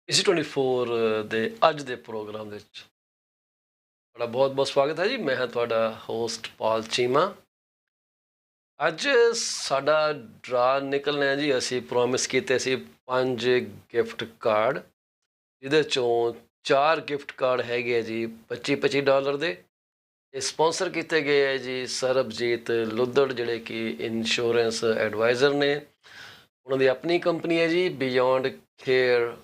PC24 ਦੇ ਅੱਜ ਦੇ ਪ੍ਰੋਗਰਾਮ ਦੇ ਵਿੱਚ ਤੁਹਾਡਾ ਬਹੁਤ-ਬਹੁਤ ਸਵਾਗਤ ਹੈ ਜੀ। ਮੈਂ ਹਾਂ ਤੁਹਾਡਾ ਹੋਸਟ ਪਾਲ ਚੀਮਾ। ਅੱਜ ਸਾਡਾ ਡਰਾ ਨਿਕਲਣਾ ਹੈ ਜੀ। ਅਸੀਂ ਪ੍ਰੋਮਿਸ ਕੀਤੇ ਸੀ 5 ਗਿਫਟ ਕਾਰਡ, ਜਿਹਦੇ ਚੋਂ 4 ਗਿਫਟ ਕਾਰਡ ਹੈਗੇ ਜੀ $25 ਦੇ। ਇਹ ਸਪਾਂਸਰ ਕੀਤੇ ਗਏ ਹੈ ਜੀ ਸਰਬਜੀਤ ਲੁੱਦੜ, ਜਿਹੜੇ ਕਿ ਇੰਸ਼ੋਰੈਂਸ ਐਡਵਾਈਜ਼ਰ ਨੇ। ਉਹਨਾਂ ਦੀ ਆਪਣੀ ਕੰਪਨੀ ਹੈ ਜੀ ਬਿਯੋਂਡ ਕੇਅਰ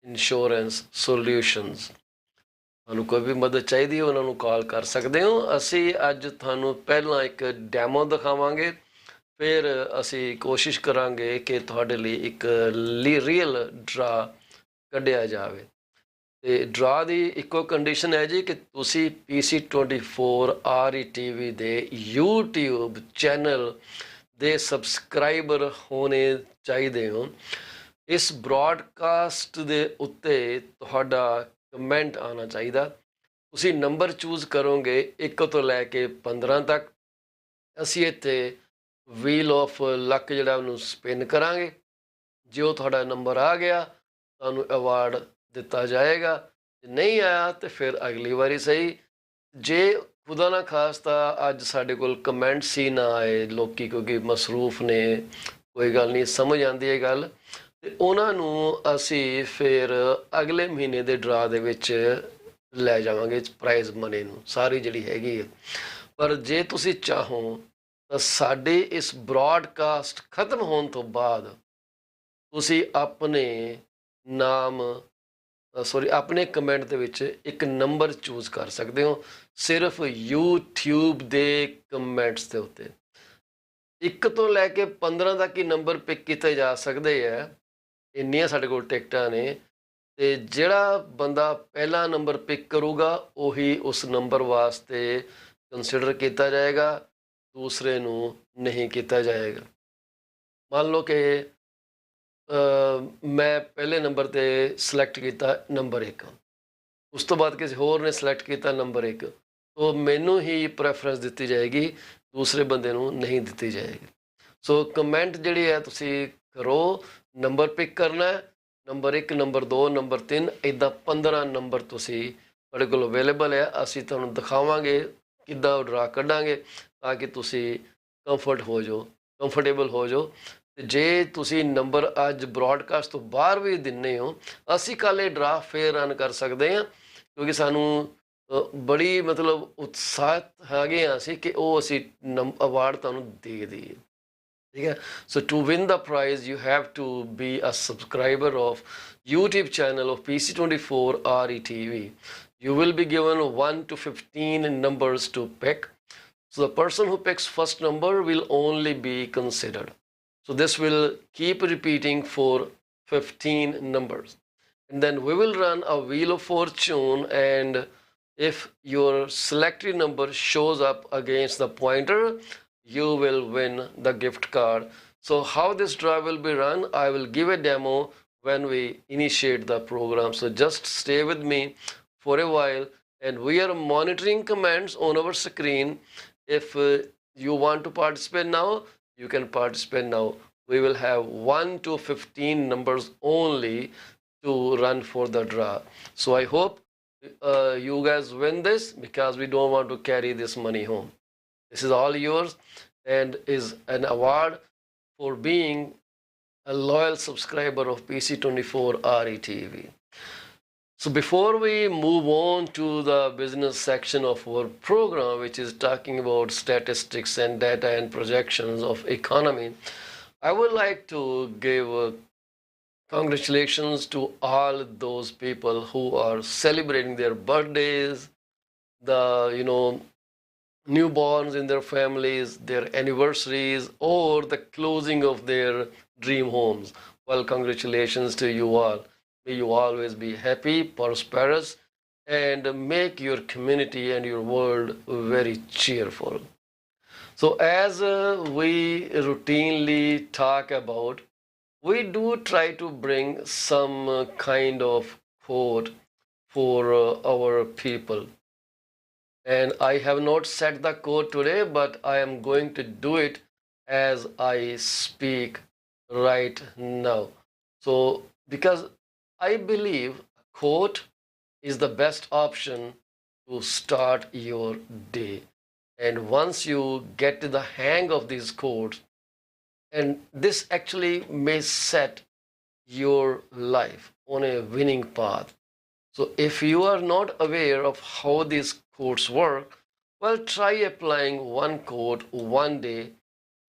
ਇੰਸ਼ੋਰੈਂਸ ਸੋਲਿਊਸ਼ਨਸ। ਤੁਹਾਨੂੰ ਕੋਈ ਵੀ ਮਦਦ ਚਾਹੀਦੀ ਹੈ ਉਹਨਾਂ ਨੂੰ ਕਾਲ ਕਰ ਸਕਦੇ ਹੋ। ਅਸੀਂ ਅੱਜ ਤੁਹਾਨੂੰ ਪਹਿਲਾਂ ਇੱਕ ਡੈਮੋ ਦਿਖਾਵਾਂਗੇ, ਫਿਰ ਅਸੀਂ ਕੋਸ਼ਿਸ਼ ਕਰਾਂਗੇ ਕਿ ਤੁਹਾਡੇ ਲਈ ਇੱਕ ਰੀਅਲ ਡਰਾ ਕੱਢਿਆ ਜਾਵੇ। ਤੇ ਡਰਾ ਦੀ ਇੱਕੋ ਕੰਡੀਸ਼ਨ ਹੈ ਜੀ ਕਿ ਤੁਸੀਂ PC24 RETV ਦੇ YouTube ਚੈਨਲ ਦੇ ਸਬਸਕ੍ਰਾਈਬਰ ਹੋਣੇ ਚਾਹੀਦੇ ਹੋ। ਇਸ ਬ੍ਰੌਡਕਾਸਟ ਦੇ ਉੱਤੇ ਤੁਹਾਡਾ ਕਮੈਂਟ ਆਉਣਾ ਚਾਹੀਦਾ। ਤੁਸੀਂ ਨੰਬਰ ਚੂਜ਼ ਕਰੋਗੇ 1 ਤੋਂ ਲੈ ਕੇ 15 ਤੱਕ। ਅਸੀਂ ਇੱਥੇ ਵੀਲ ਆਫ ਲੱਕ ਜਿਹੜਾ ਉਹਨੂੰ ਸਪਿਨ ਕਰਾਂਗੇ। ਜੇ ਉਹ ਤੁਹਾਡਾ ਨੰਬਰ ਆ ਗਿਆ ਤੁਹਾਨੂੰ ਅਵਾਰਡ ਦਿੱਤਾ ਜਾਏਗਾ, ਜੇ ਨਹੀਂ ਆਇਆ ਤਾਂ ਫਿਰ ਅਗਲੀ ਵਾਰੀ ਸਹੀ। ਜੇ ਖੁਦਾ ਨਾ ਖਾਸਤਾ ਅੱਜ ਸਾਡੇ ਕੋਲ ਕਮੈਂਟਸ ਹੀ ਨਾ ਆਏ, ਲੋਕੀ ਕਿਉਂਕਿ ਮਸਰੂਫ ਨੇ, ਕੋਈ ਗੱਲ ਨਹੀਂ, ਸਮਝ ਆਉਂਦੀ ਹੈ ਗੱਲ, ਤੇ ਉਹਨਾਂ ਨੂੰ ਅਸੀਂ ਫਿਰ ਅਗਲੇ ਮਹੀਨੇ ਦੇ ਡਰਾ ਦੇ ਵਿੱਚ ਲੈ ਜਾਵਾਂਗੇ ਪ੍ਰਾਈਜ਼ ਮਨੀ ਨੂੰ, ਸਾਰੀ ਜਿਹੜੀ ਹੈਗੀ ਹੈ। ਪਰ ਜੇ ਤੁਸੀਂ ਚਾਹੋ ਤਾਂ ਸਾਡੇ ਇਸ ਬ੍ਰੌਡਕਾਸਟ ਖਤਮ ਹੋਣ ਤੋਂ ਬਾਅਦ ਤੁਸੀਂ ਆਪਣੇ ਨਾਮ ਆਪਣੇ ਕਮੈਂਟ ਦੇ ਵਿੱਚ ਇੱਕ ਨੰਬਰ ਚੂਜ਼ ਕਰ ਸਕਦੇ ਹੋ, ਸਿਰਫ YouTube ਦੇ ਕਮੈਂਟਸ ਦੇ ਉੱਤੇ। 1 ਤੋਂ ਲੈ ਕੇ 15 ਤੱਕ ਹੀ ਨੰਬਰ ਪਿਕ ਕੀਤੇ ਜਾ ਸਕਦੇ ਹੈ, ਇੰਨੀਆਂ ਸਾਡੇ ਕੋਲ ਟਿਕਟਾਂ ਨੇ। ਤੇ ਜਿਹੜਾ ਬੰਦਾ ਪਹਿਲਾ ਨੰਬਰ ਪਿਕ ਕਰੂਗਾ ਉਹੀ ਉਸ ਨੰਬਰ ਵਾਸਤੇ ਕੰਸੀਡਰ ਕੀਤਾ ਜਾਏਗਾ, ਦੂਸਰੇ ਨੂੰ ਨਹੀਂ ਕੀਤਾ ਜਾਏਗਾ। ਮੰਨ ਲਓ ਕਿ ਮੈਂ ਪਹਿਲੇ ਨੰਬਰ 'ਤੇ ਸਿਲੈਕਟ ਕੀਤਾ ਨੰਬਰ 1, ਉਸ ਤੋਂ ਬਾਅਦ ਕਿਸੇ ਹੋਰ ਨੇ ਸਿਲੈਕਟ ਕੀਤਾ ਨੰਬਰ 1, ਤਾਂ ਮੈਨੂੰ ਹੀ ਪ੍ਰੈਫਰੈਂਸ ਦਿੱਤੀ ਜਾਏਗੀ, ਦੂਸਰੇ ਬੰਦੇ ਨੂੰ ਨਹੀਂ ਦਿੱਤੀ ਜਾਏਗੀ। ਸੋ ਕਮੈਂਟ ਜਿਹੜੀ ਹੈ ਤੁਸੀਂ ਕਰੋ, ਨੰਬਰ ਪਿਕ ਕਰਨਾ, ਨੰਬਰ 1, ਨੰਬਰ 2, ਨੰਬਰ 3, ਇੱਦਾਂ 15 ਨੰਬਰ ਤੁਸੀਂ ਤੁਹਾਡੇ ਕੋਲ ਅਵੇਲੇਬਲ ਹੈ। ਅਸੀਂ ਤੁਹਾਨੂੰ ਦਿਖਾਵਾਂਗੇ ਕਿੱਦਾਂ ਡਰਾ ਕੱਢਾਂਗੇ ਤਾਂ ਕਿ ਤੁਸੀਂ ਕੰਫਰਟੇਬਲ ਹੋ ਜਾਓ। ਤੇ ਜੇ ਤੁਸੀਂ ਨੰਬਰ ਅੱਜ ਬ੍ਰੌਡਕਾਸਟ ਤੋਂ ਬਾਹਰ ਵੀ ਦਿੰਦੇ ਹੋ, ਅਸੀਂ ਕੱਲ੍ਹ ਇਹ ਡਰਾ ਫੇਰ ਰਨ ਕਰ ਸਕਦੇ ਹਾਂ, ਕਿਉਂਕਿ ਸਾਨੂੰ ਬੜੀ ਮਤਲਬ ਉਤਸ਼ਾਹਿਤ ਹੈਗੇ ਹਾਂ ਅਸੀਂ ਕਿ ਉਹ ਅਸੀਂ ਅਵਾਰਡ ਤੁਹਾਨੂੰ ਦੇ ਦਈਏ। ਠੀਕ ਹੈ। So to win the prize you have to be a subscriber of YouTube channel of PC24 RETV. You will be given 1 to 15 numbers to pick. So the person who picks first number will only be considered. So this will keep repeating for 15 numbers. And then we will run a wheel of fortune, and if your selected number shows up against the pointer, you will win the gift card. So how this draw will be run, I will give a demo when we initiate the program. So just stay with me for a while, and we are monitoring comments on our screen. If you want to participate now, you can participate now. We will have 1 to 15 numbers only to run for the draw. So I hope you guys win this, because we don't want to carry this money home. This is all yours and is an award for being a loyal subscriber of PC24 RETV. So before we move on to the business section of our program, which is talking about statistics and data and projections of economy, I would like to give congratulations to all those people who are celebrating their birthdays, the newborns in their families, their anniversaries, or the closing of their dream homes. Well, congratulations to you all. May you always be happy, prosperous, and make your community and your world very cheerful. So as we routinely talk about, we do try to bring some kind of quote for our people. And I have not set the quote today, but I am going to do it as I speak right now. So because I believe quote is the best option to start your day. And once you get to the hang of these quotes, and this actually may set your life on a winning path. So if you are not aware of how these quotes work, well, try applying one quote one day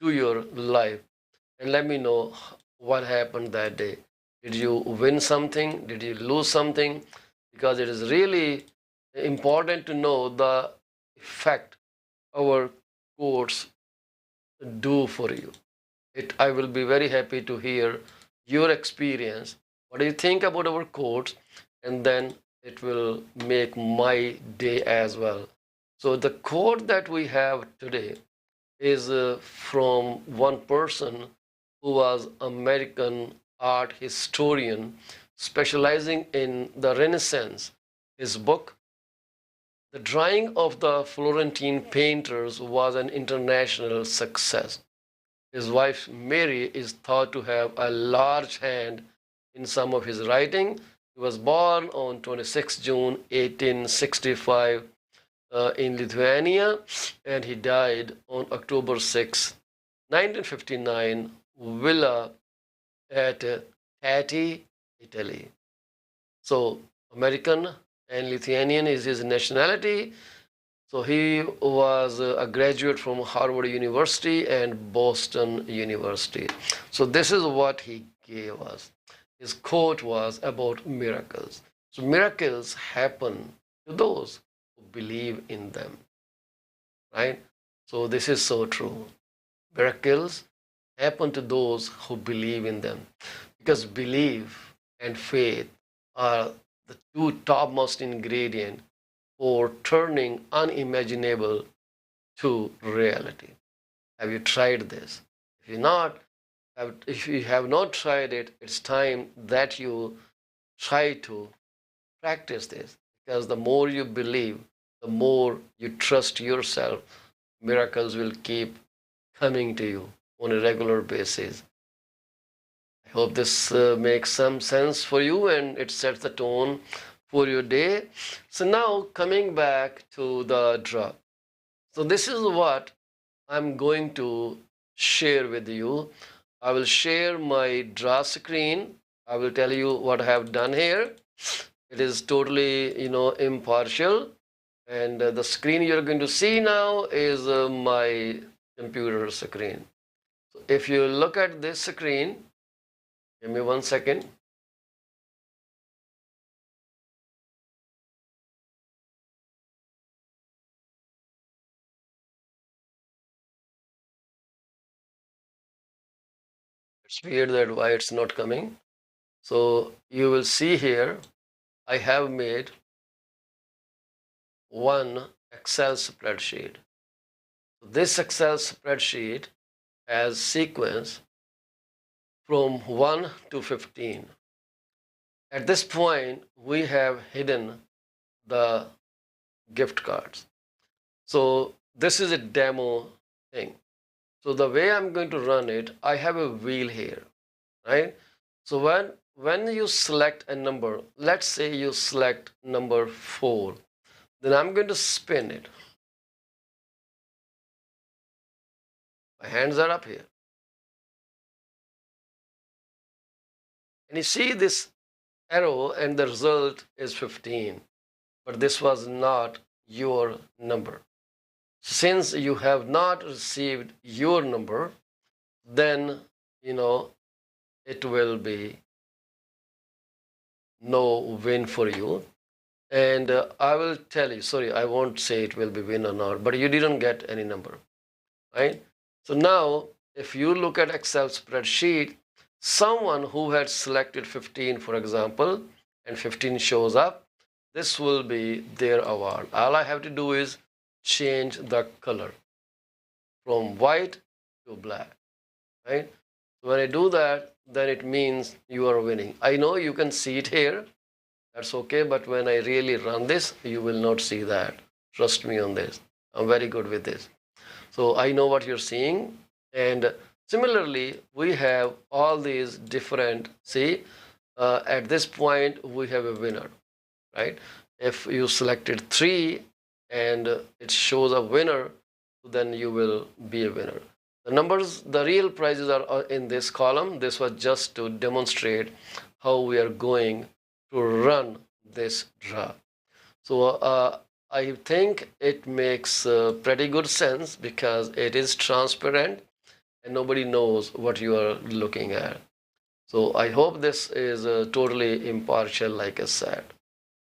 to your life and let me know what happened that day. Did you win something? Did you lose something? Because it is really important to know the effect our quotes do for you. I will be very happy to hear your experience. What do you think about our quotes? And then it will make my day as well. So the quote that we have today is from one person who was American art historian specializing in the Renaissance. His book, The Drawing of the Florentine Painters, was an international success. His wife Mary is thought to have a large hand in some of his writing. He was born on 26 June 1865 in Lithuania, and he died on October 6, 1959, Villa at Tati, Italy. So American and Lithuanian is his nationality. So he was a graduate from Harvard University and Boston University. So this is what he gave us. His quote was about miracles. So miracles happen to those who believe in them, right? So this is so true. Miracles happen to those who believe in them, because belief and faith are the two topmost ingredients for turning unimaginable to reality. Have you tried this? If you not, if you have not tried it, it's time that you try to practice this, because the more you believe, the more you trust yourself, miracles will keep coming to you on a regular basis. I hope this makes some sense for you and it sets the tone for your day. So now coming back to the draw. So this is what I'm going to share with you. I will share my draw screen. I will tell you what I have done here. It is totally, impartial. And the screen you're going to see now is my computer screen. So if you look at this screen, give me 1 second. It's weird that why it's not coming. So you will see here, I have made one Excel spreadsheet. This Excel spreadsheet has sequence from 1 to 15. At this point, we have hidden the gift cards. So this is a demo thing. So the way I'm going to run it, I have a wheel here, right? So when you select a number, let's say you select number 4, then I'm going to spin it. My hands are up here. And you see this arrow and the result is 15. But this was not your number. Since you have not received your number, then, it will be no win for you. And I will tell you, sorry, I won't say it will be win or not, but you didn't get any number, right? So now, if you look at Excel spreadsheet, someone who had selected 15, for example, and 15 shows up, this will be their award. All I have to do is change the color from white to black, right? So when I do that, then it means you are winning. I know you can see it here. That's okay, but when I really run this, you will not see that. Trust me on this. I'm very good with this. So I know what you're seeing. And similarly, we have all these different, see, at this point we have a winner, right? If you selected 3 and it shows a winner, then you will be a winner. The numbers, the real prizes are in this column. This was just to demonstrate how we are going to run this draw. So I think it makes pretty good sense because it is transparent and nobody knows what you are looking at. So I hope this is totally impartial, like I said.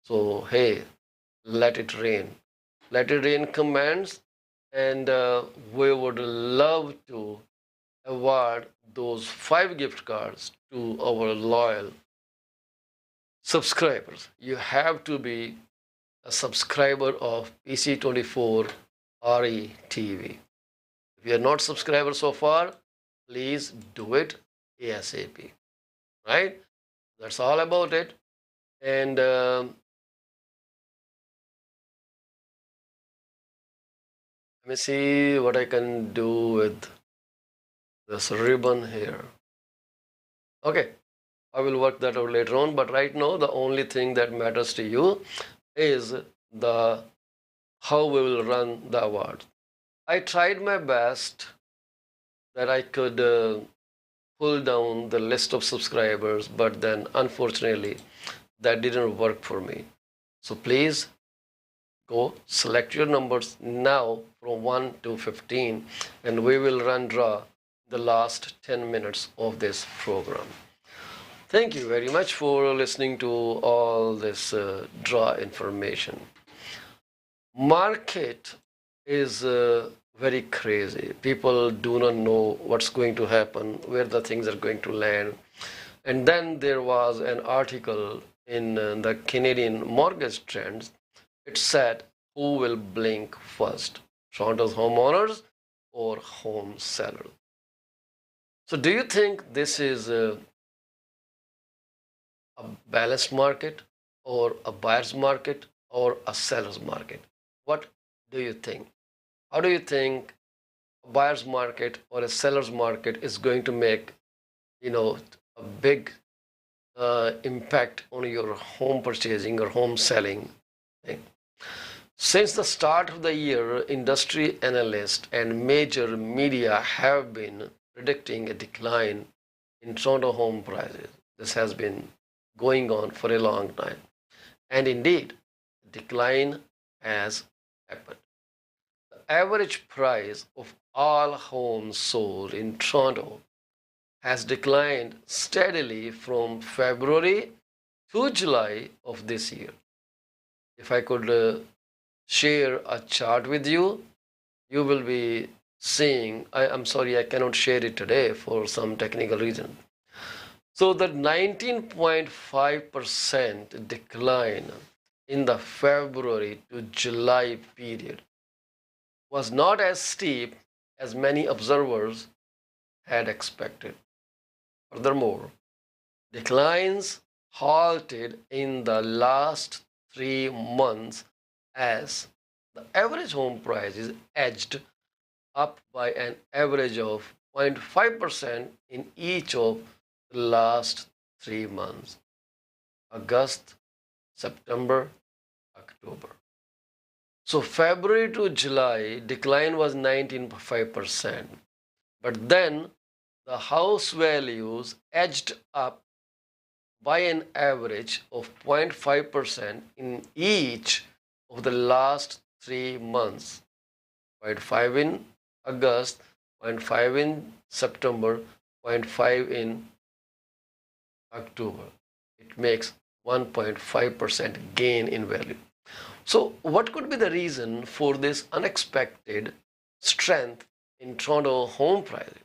So hey, let it rain. Let it rain commands, and we would love to award those 5 gift cards to our loyal subscribers. You have to be a subscriber of PC24-RETV. If you are not subscriber so far, please do it ASAP. Right? That's all about it. And let me see what I can do with this ribbon here. Okay, I will work that out later on, but right now the only thing that matters to you is the how we will run the award. I tried my best that I could pull down the list of subscribers, but then unfortunately that didn't work for me. So please go select your numbers now from 1 to 15 and we will run draw the last 10 minutes of this program. Thank you very much for listening to all this draw information. Market is very crazy. People do not know what's going to happen, where the things are going to land. And then there was an article in the Canadian mortgage trends. It said, who will blink first, Toronto's homeowners or home sellers? So do you think this is a balanced market or a buyer's market or a seller's market? What do you think? How do you think a buyer's market or a seller's market is going to make, a big impact on your home purchasing or home selling thing? Since the start of the year, industry analysts and major media have been predicting a decline in Toronto home prices. This has been going on for a long time. And indeed, decline has happened. The average price of all homes sold in Toronto has declined steadily from February to July of this year. If I could share a chart with you, you will be seeing, I'm sorry, I cannot share it today for some technical reason. So the 19.5% decline in the February to July period was not as steep as many observers had expected. Furthermore, declines halted in the last 3 months as the average home prices edged up by an average of 0.5% in each of the last 3 months, August, September, October. So February to July decline was 19.5%, but then the house values edged up by an average of 0.5% in each of the last 3 months, 0.5 in August, 0.5 in September, 0.5 in October. It makes 1.5% gain in value. So what could be the reason for this unexpected strength in Toronto home prices?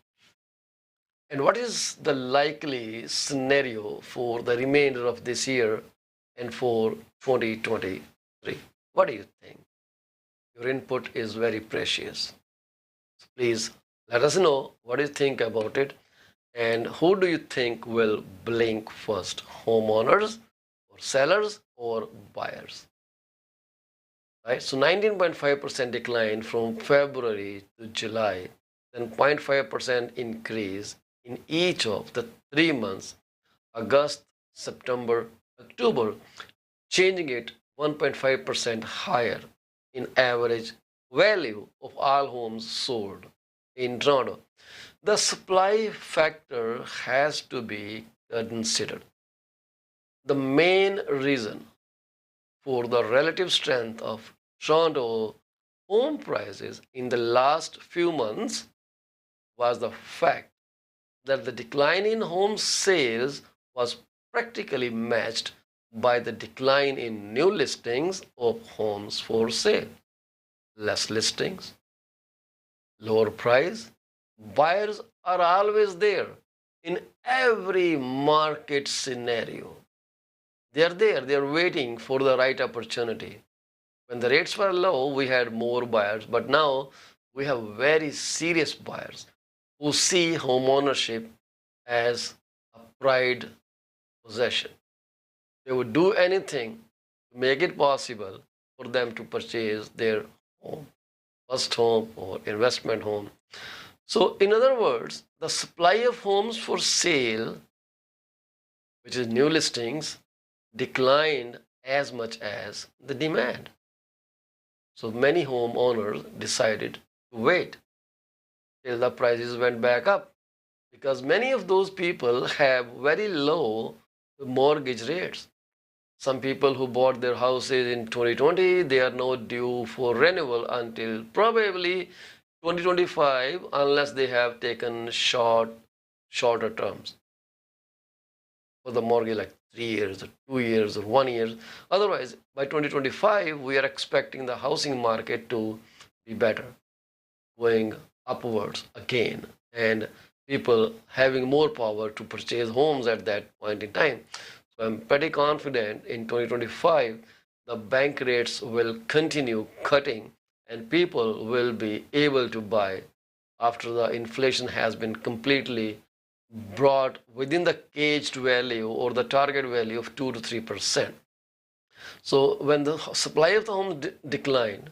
And what is the likely scenario for the remainder of this year and for 2023? What do you think? Your input is very precious. So please let us know what you think about it and who do you think will blink first, homeowners or sellers or buyers? Right? So 19.5% decline from February to July, then 0.5% increase in each of the 3 months, August, September, October, changing it 1.5% higher in average value of all homes sold in Toronto. The supply factor has to be considered. The main reason for the relative strength of Toronto home prices in the last few months was the fact that the decline in home sales was practically matched by the decline in new listings of homes for sale. Less listings, lower price. Buyers are always there in every market scenario. They are there, they are waiting for the right opportunity. When the rates were low, we had more buyers, but now we have very serious buyers who see home ownership as a pride possession. They would do anything to make it possible for them to purchase their home, first home or investment home. So, in other words, the supply of homes for sale, which is new listings, declined as much as the demand. So many homeowners decided to wait till the prices went back up, because many of those people have very low mortgage rates. Some people who bought their houses in 2020, they are not due for renewal until probably 2025, unless they have taken shorter terms for the mortgage, like 3 years or 2 years or 1 year. Otherwise, by 2025, we are expecting the housing market to be better, going upwards again, and people having more power to purchase homes at that point in time. So I'm pretty confident in 2025, the bank rates will continue cutting and people will be able to buy after the inflation has been completely brought within the caged value or the target value of 2 to 3%. So when the supply of the home declined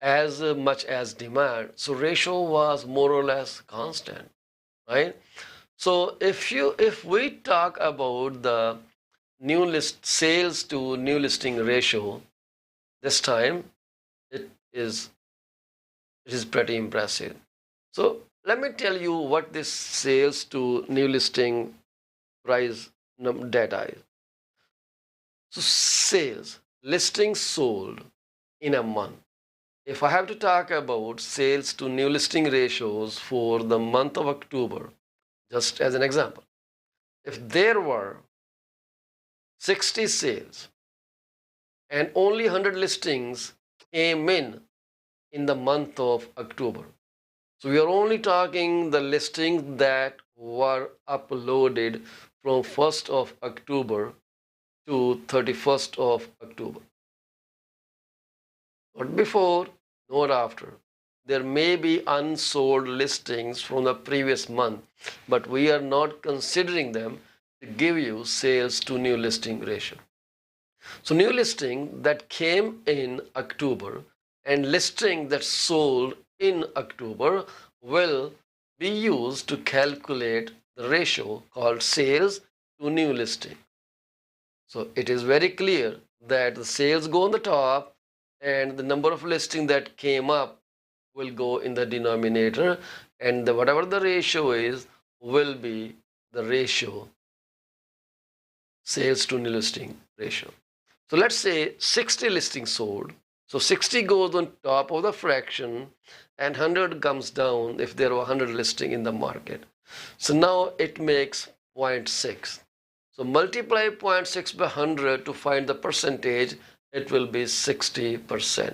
as much as demand, so ratio was more or less constant, right? So if we talk about the new list sales to new listing ratio, this time it is pretty impressive. So let me tell you what this sales to new listing price data is. So sales, listings sold in a month. If I have to talk about sales to new listing ratios for the month of October, just as an example, if there were 60 sales and only 100 listings came in the month of October, so we are only talking the listings that were uploaded from 1st of October to 31st of October. Not before, not after. There may be unsold listings from the previous month, but we are not considering them to give you sales to new listing ratio. So new listing that came in October and listing that sold in October will be used to calculate the ratio called sales to new listing. So it is very clear that the sales go on the top and the number of listings that came up will go in the denominator, and whatever the ratio is will be the ratio sales to new listing ratio. So let's say 60 listings sold. So 60 goes on top of the fraction and 100 comes down if there were 100 listing in the market. So now it makes 0.6. So multiply 0.6 by 100 to find the percentage, it will be 60%.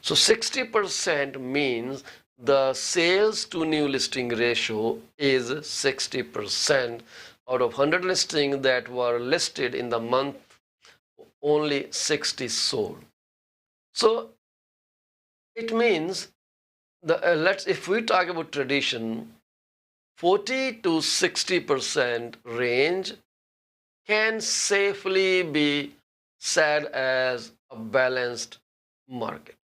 So 60% means the sales to new listing ratio is 60%. Out of 100 listings that were listed in the month, only 60 sold. So it means if we talk about tradition, 40 to 60% range can safely be said as a balanced market.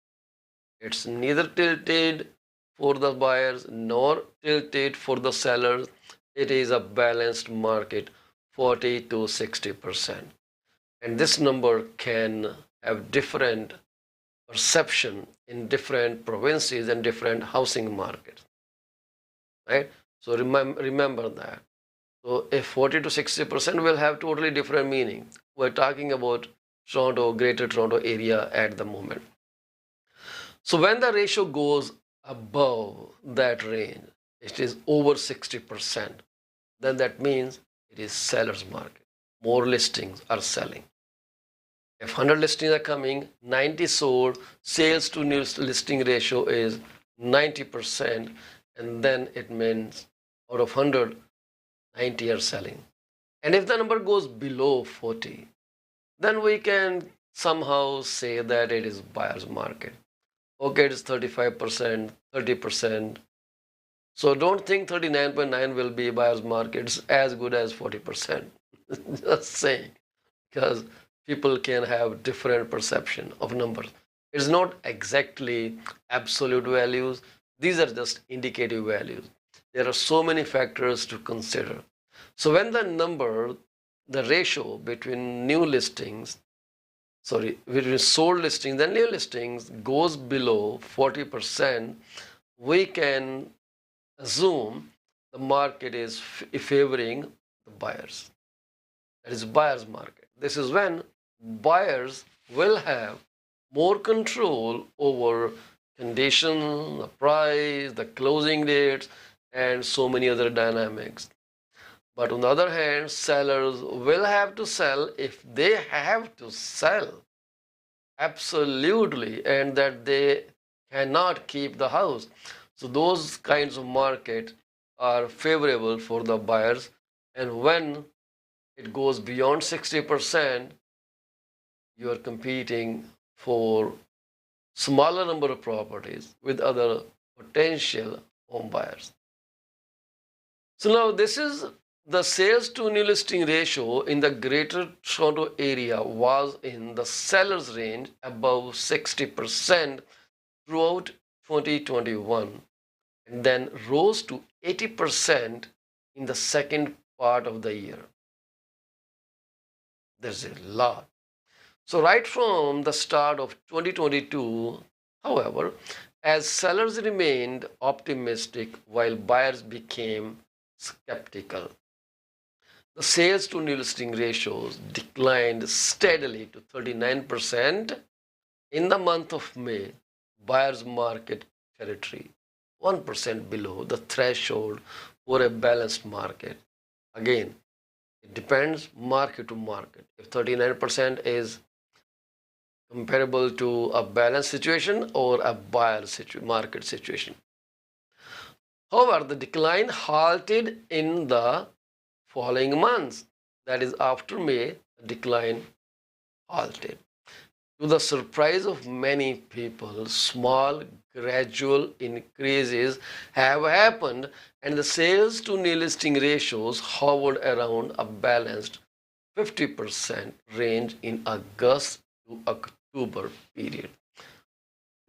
It's neither tilted for the buyers nor tilted for the sellers. It is a balanced market 40 to 60%. And this number can have different perception in different provinces and different housing markets, right? So remember that. So if 40 to 60% will have totally different meaning. We're talking about Toronto, Greater Toronto area at the moment. So when the ratio goes above that range, it is over 60%, then that means it is seller's market. More listings are selling. If 100 listings are coming, 90 sold, sales to new listing ratio is 90%, and then it means out of 100, 90 are selling. And if the number goes below 40, then we can somehow say that it is buyer's market. Okay, it is 35%, 30%. So don't think 39.9 will be buyer's market. It's as good as 40%. Just saying, because people can have different perception of numbers. It's not exactly absolute values. These are just indicative values. There are so many factors to consider. So when the ratio between between sold listings and new listings goes below 40%, we can assume the market is favoring the buyers. That is buyer's market. This is when buyers will have more control over condition, the price, the closing dates, and so many other dynamics. But on the other hand, sellers will have to sell if they have to sell. Absolutely. And that they cannot keep the house. So those kinds of market are favorable for the buyers. And when it goes beyond 60%, you are competing for smaller number of properties with other potential home buyers. So now this is the sales to new listing ratio in the Greater Toronto area was in the seller's range above 60% throughout 2021 and then rose to 80% in the second part of the year. There's a lot. So right from the start of 2022, however, as sellers remained optimistic while buyers became skeptical, the sales to new listing ratios declined steadily to 39% in the month of May, buyer's market territory, 1% below the threshold for a balanced market. Again, it depends market to market. If 39% is comparable to a balanced situation or a market situation. However, the decline halted in the following months. That is, after May, the decline halted. To the surprise of many people, small gradual increases have happened and the sales to new listing ratios hovered around a balanced 50% range in August to October period.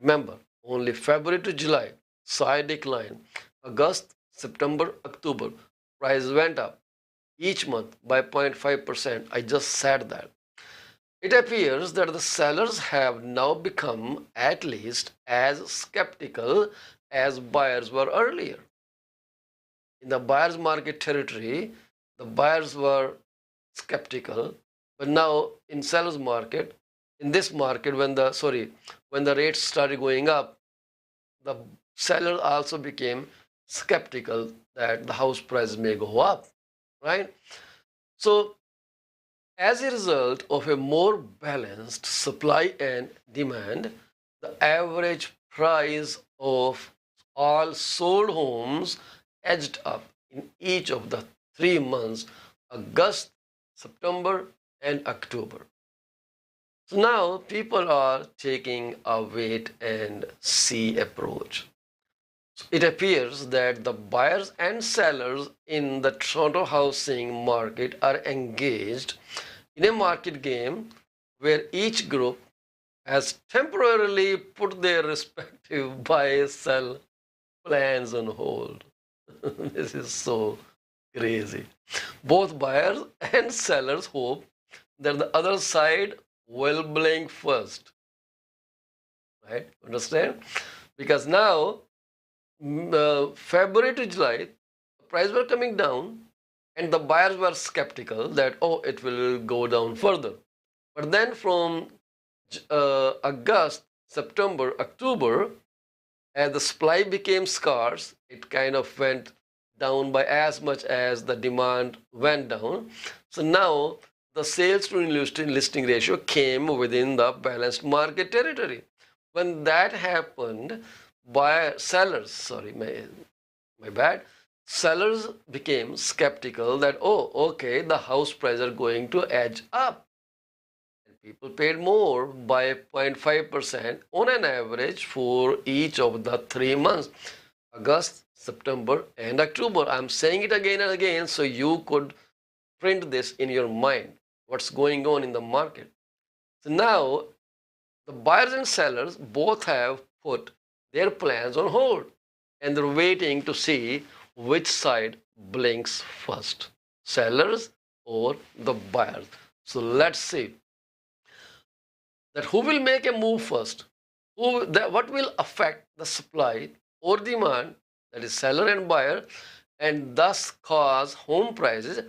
Remember, only February to July saw a decline. August, September, October, price went up each month by 0.5%. I just said that. It appears that the sellers have now become at least as skeptical as buyers were earlier. In the buyer's market territory, the buyers were skeptical, but now in seller's market, in this market, when the rates started going up, the seller also became skeptical that the house prices may go up, right? So as a result of a more balanced supply and demand, the average price of all sold homes edged up in each of the 3 months, August, September, and October. So now people are taking a wait and see approach. So it appears that the buyers and sellers in the Toronto housing market are engaged in a market game where each group has temporarily put their respective buy-sell plans on hold. This is so Crazy. Both buyers and sellers hope that the other side will blink first. Right? Understand? Because now, February to July, prices were coming down, and the buyers were skeptical that, oh, it will go down further. But then from August, September, October, as the supply became scarce, it kind of went down by as much as the demand went down. So now the sales to listing ratio came within the balanced market territory. When that happened, my bad, sellers became skeptical that, oh, okay, the house prices are going to edge up. And people paid more by 0.5% on an average for each of the 3 months, August, September, and October. I'm saying it again and again so you could print this in your mind, what's going on in the market. So now the buyers and sellers both have put their plans on hold, and they're waiting to see which side blinks first, sellers or the buyers. So let's see that who will make a move first, what will affect the supply or demand, that is seller and buyer, and thus cause home prices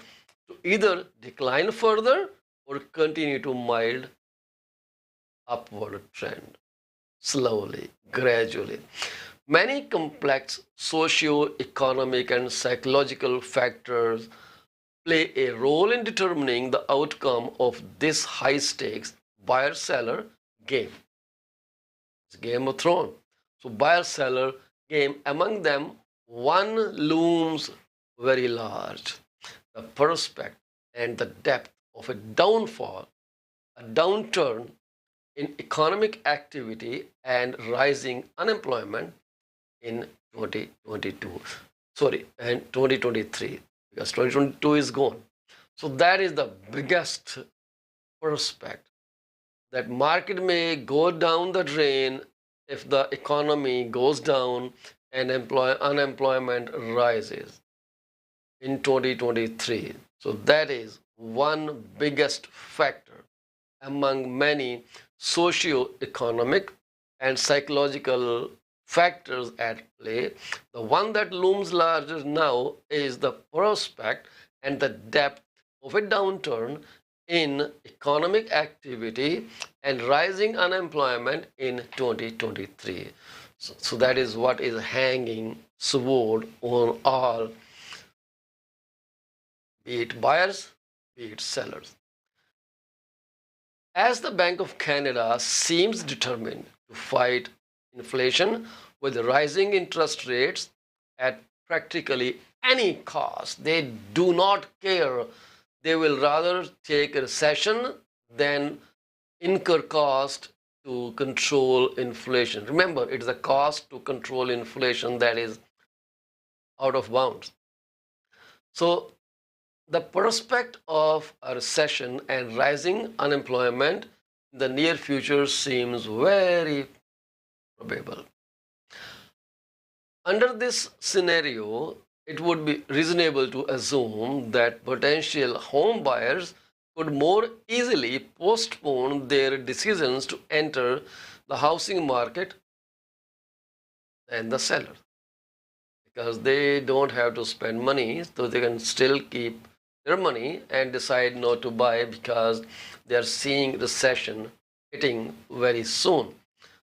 to either decline further or continue to mild upward trend, slowly, gradually. Many complex socio-economic and psychological factors play a role in determining the outcome of this high-stakes buyer-seller game. It's Game of Thrones. So buyer-seller game, among them, one looms very large. The prospect and the depth of a downfall, a downturn in economic activity and rising unemployment in 2022. And 2023, because 2022 is gone. So that is the biggest prospect, that market may go down the drain if the economy goes down and unemployment rises in 2023. So that is one biggest factor among many socio-economic and psychological factors at play. The one that looms larger now is the prospect and the depth of a downturn in economic activity and rising unemployment in 2023. So that is what is hanging sword on all, be it buyers, be it sellers. As the Bank of Canada seems determined to fight inflation with rising interest rates at practically any cost, they do not care. They will rather take a recession than incur cost to control inflation. Remember, it is the cost to control inflation that is out of bounds. So the prospect of a recession and rising unemployment in the near future seems very probable. Under this scenario, it would be reasonable to assume that potential home buyers could more easily postpone their decisions to enter the housing market than the sellers, because they don't have to spend money, so they can still keep their money and decide not to buy because they are seeing recession hitting very soon.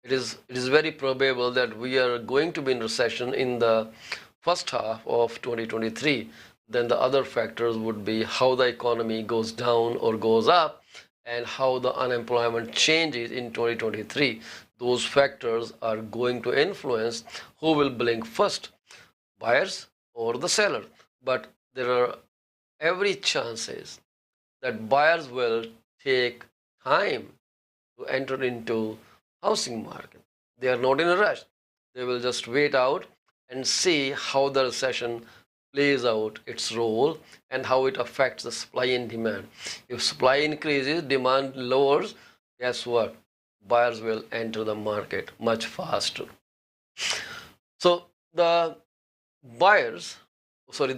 It is very probable that we are going to be in recession in the first half of 2023. Then the other factors would be how the economy goes down or goes up and how the unemployment changes in 2023. Those factors are going to influence who will blink first, buyers or the seller. But there are every chances that buyers will take time to enter into housing market. They are not in a rush. They will just wait out and see how the recession plays out its role and how it affects the supply and demand. If supply increases, demand lowers, guess what? Buyers will enter the market much faster. So the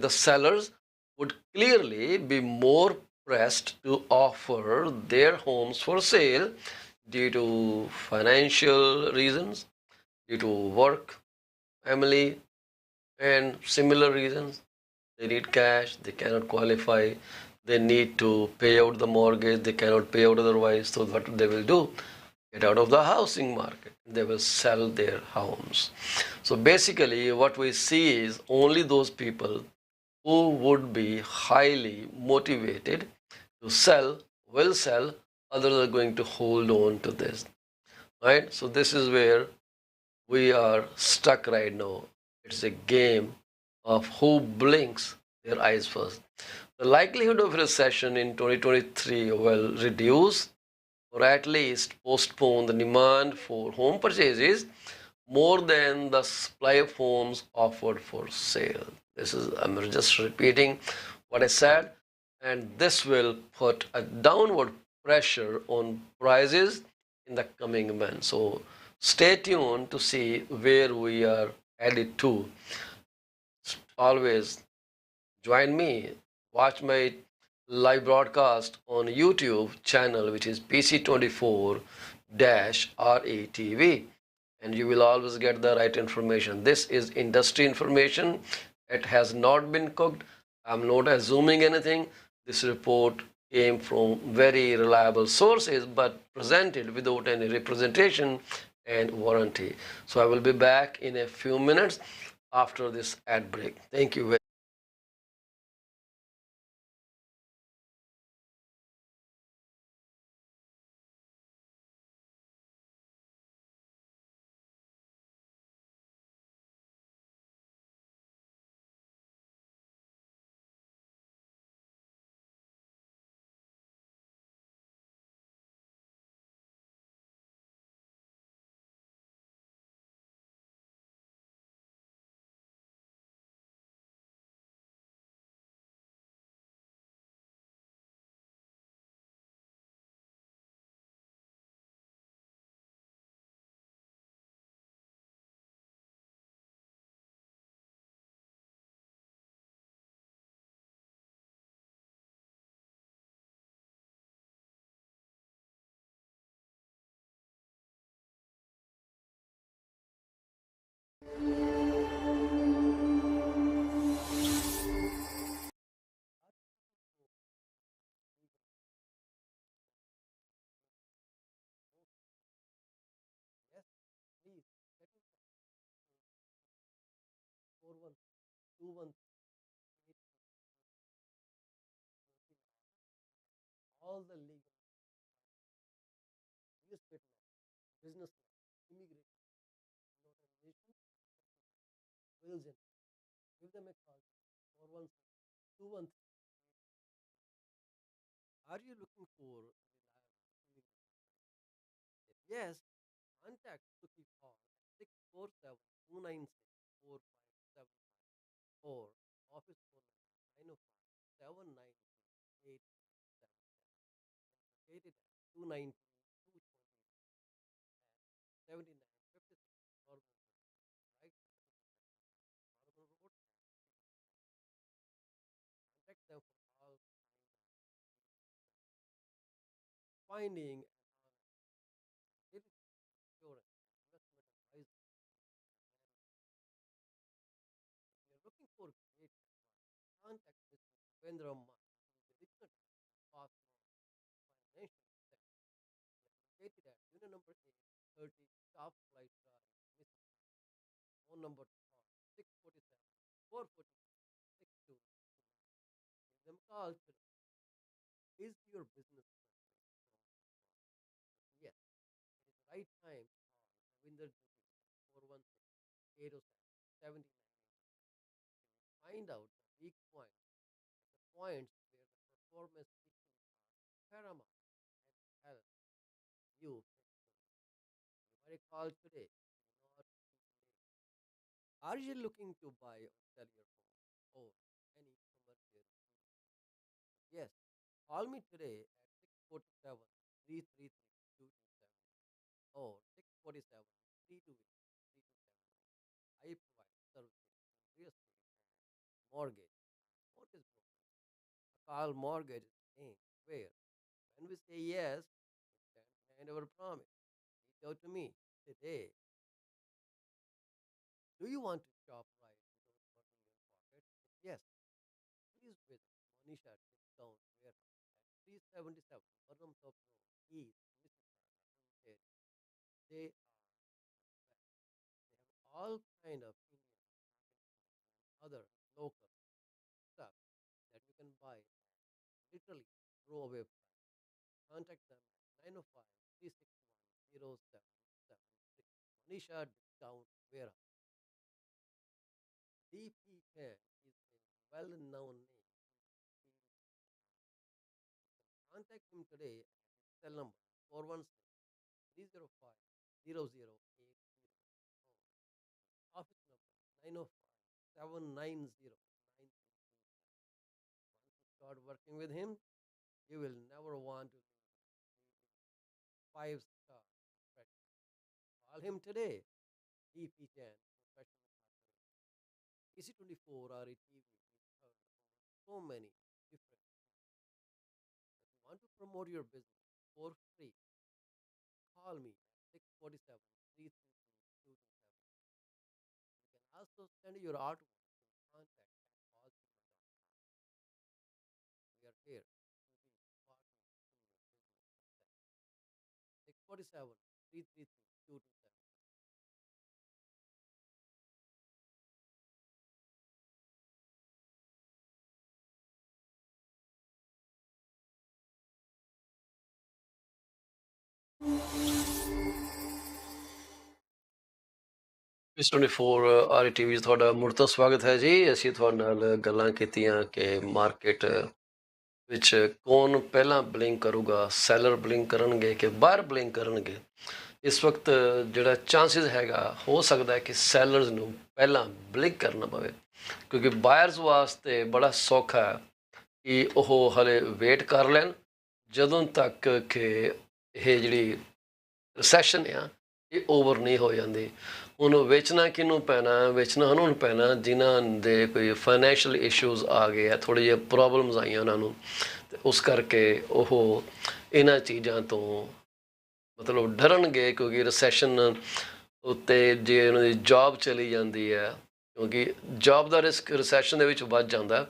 sellers would clearly be more pressed to offer their homes for sale due to financial reasons, due to work, family, and similar reasons. They need cash, they cannot qualify, they need to pay out the mortgage, they cannot pay out otherwise. So, what they will do? Get out of the housing market. They will sell their homes. So, basically, what we see is only those people who would be highly motivated to sell will sell, others are going to hold on to this, right? So, this is where we are stuck right now. It's a game of who blinks their eyes first. The likelihood of recession in 2023 will reduce or at least postpone the demand for home purchases more than the supply of homes offered for sale. I'm just repeating what I said, and this will put a downward pressure on prices in the coming months. So stay tuned to see where we are headed to. Always join me, watch my live broadcast on YouTube channel, which is PC24-RETV, and you will always get the right information. This is industry information. It has not been cooked. I'm not assuming anything. This report came from very reliable sources but presented without any representation and warranty. So I will be back in a few minutes after this ad break. Thank you very much. Yes, please, let me 4121 all the legal newspaper law, business law, immigration, notarization, wills and give them a call. 4121. Are you looking for reliable immigration? Yes, contact Suki Call at 647 or office phone number 905 located at 292 7956 Northern right Northern Road. Contact them for all kinds of finding an honest insurance investment advisor. If you're looking for great advice, contact Mr. Devendra Ma. He is a registered fast financial tech located at unit number 830 Staff Flight Drive, Mississippi. Phone number to call 647 446 Give them a call today. Is your business yes, it is the right time to call Ravinder Jyoti at 416 Find out the weak points and the points where the performance issues are paramount and help you fix them. Give a call today. Do not be late. Are you looking to buy or sell your home or any commercial? Yes. Call me today at 647 333 or 647 328 I provide services in real estate and mortgage. Mortgage broker. call mortgage in where when we say yes, we can hand over promise. Reach out to me today. Do you want to shop right without hurting your pocket? If yes, please visit Monisha Discount Warehouse at 377 Bottom Top Road, East Mississauga, Ontario. They are the best. They have all kind of Indian and other local stuff that you can buy at literally throwaway price. Contact them at 905 361 0776. Monisha Discount Warehouse. DP10 is a well-known name in the contact him today at his cell number 416-305-0080 or office number 905-790-9327. Once you start working with him, you will never want to leave him. He is 5-star professional. Call him today. DP10 Professional Collaboration. PC24-RETV is heard over so many different channels. If you want to promote your business for free, call me at 647 333 You can also send your artwork to contact at paulchima.com. We are here to be a partner in your business success. 647 333 PC24 RETV 'ਚ ਤੁਹਾਡਾ ਮੁੜ ਤੋਂ ਸਵਾਗਤ ਹੈ ਜੀ। ਅਸੀਂ ਤੁਹਾਡੇ ਨਾਲ ਗੱਲਾਂ ਕੀਤੀਆਂ ਕਿ ਮਾਰਕੀਟ ਵਿੱਚ ਕੌਣ ਪਹਿਲਾਂ ਬਲਿੰਕ ਕਰੂਗਾ, ਸੈਲਰ ਬਲਿੰਕ ਕਰਨਗੇ ਕਿ ਬਾਹਰ ਬਲਿੰਕ ਕਰਨਗੇ। ਇਸ ਵਕਤ ਜਿਹੜਾ ਚਾਂਸਿਸ ਹੈਗਾ, ਹੋ ਸਕਦਾ ਹੈ ਕਿ ਸੈਲਰਸ ਨੂੰ ਪਹਿਲਾਂ ਬਲਿੰਕ ਕਰਨਾ ਪਵੇ, ਕਿਉਂਕਿ ਬਾਇਰਸ ਵਾਸਤੇ ਬੜਾ ਸੌਖਾ ਹੈ ਕਿ ਉਹ ਹਲੇ ਵੇਟ ਕਰ ਲੈਣ ਜਦੋਂ ਤੱਕ ਕਿ ਇਹ ਜਿਹੜੀ ਰਿਸੈਸ਼ਨ ਆ ਇਹ ਓਵਰ ਨਹੀਂ ਹੋ ਜਾਂਦੀ। ਹੁਣ ਵੇਚਣਾ ਕਿਹਨੂੰ ਪੈਣਾ? ਵੇਚਣਾ ਉਹਨਾਂ ਨੂੰ ਪੈਣਾ ਜਿਨ੍ਹਾਂ ਦੇ ਕੋਈ ਫਾਈਨੈਂਸ਼ੀਅਲ ਇਸ਼ੂਜ਼ ਆ ਗਏ ਆ, ਥੋੜ੍ਹੀ ਜਿਹੀ ਪ੍ਰੋਬਲਮਸ ਆਈਆਂ ਉਹਨਾਂ ਨੂੰ, ਅਤੇ ਉਸ ਕਰਕੇ ਉਹ ਇਹਨਾਂ ਚੀਜ਼ਾਂ ਤੋਂ ਮਤਲਬ ਡਰਨਗੇ, ਕਿਉਂਕਿ ਰਿਸੈਸ਼ਨ ਉੱਤੇ ਜੇ ਉਹਨਾਂ ਦੀ ਜੋਬ ਚਲੀ ਜਾਂਦੀ ਹੈ, ਕਿਉਂਕਿ ਜੋਬ ਦਾ ਰਿਸਕ ਰਿਸੈਸ਼ਨ ਦੇ ਵਿੱਚ ਵੱਧ ਜਾਂਦਾ।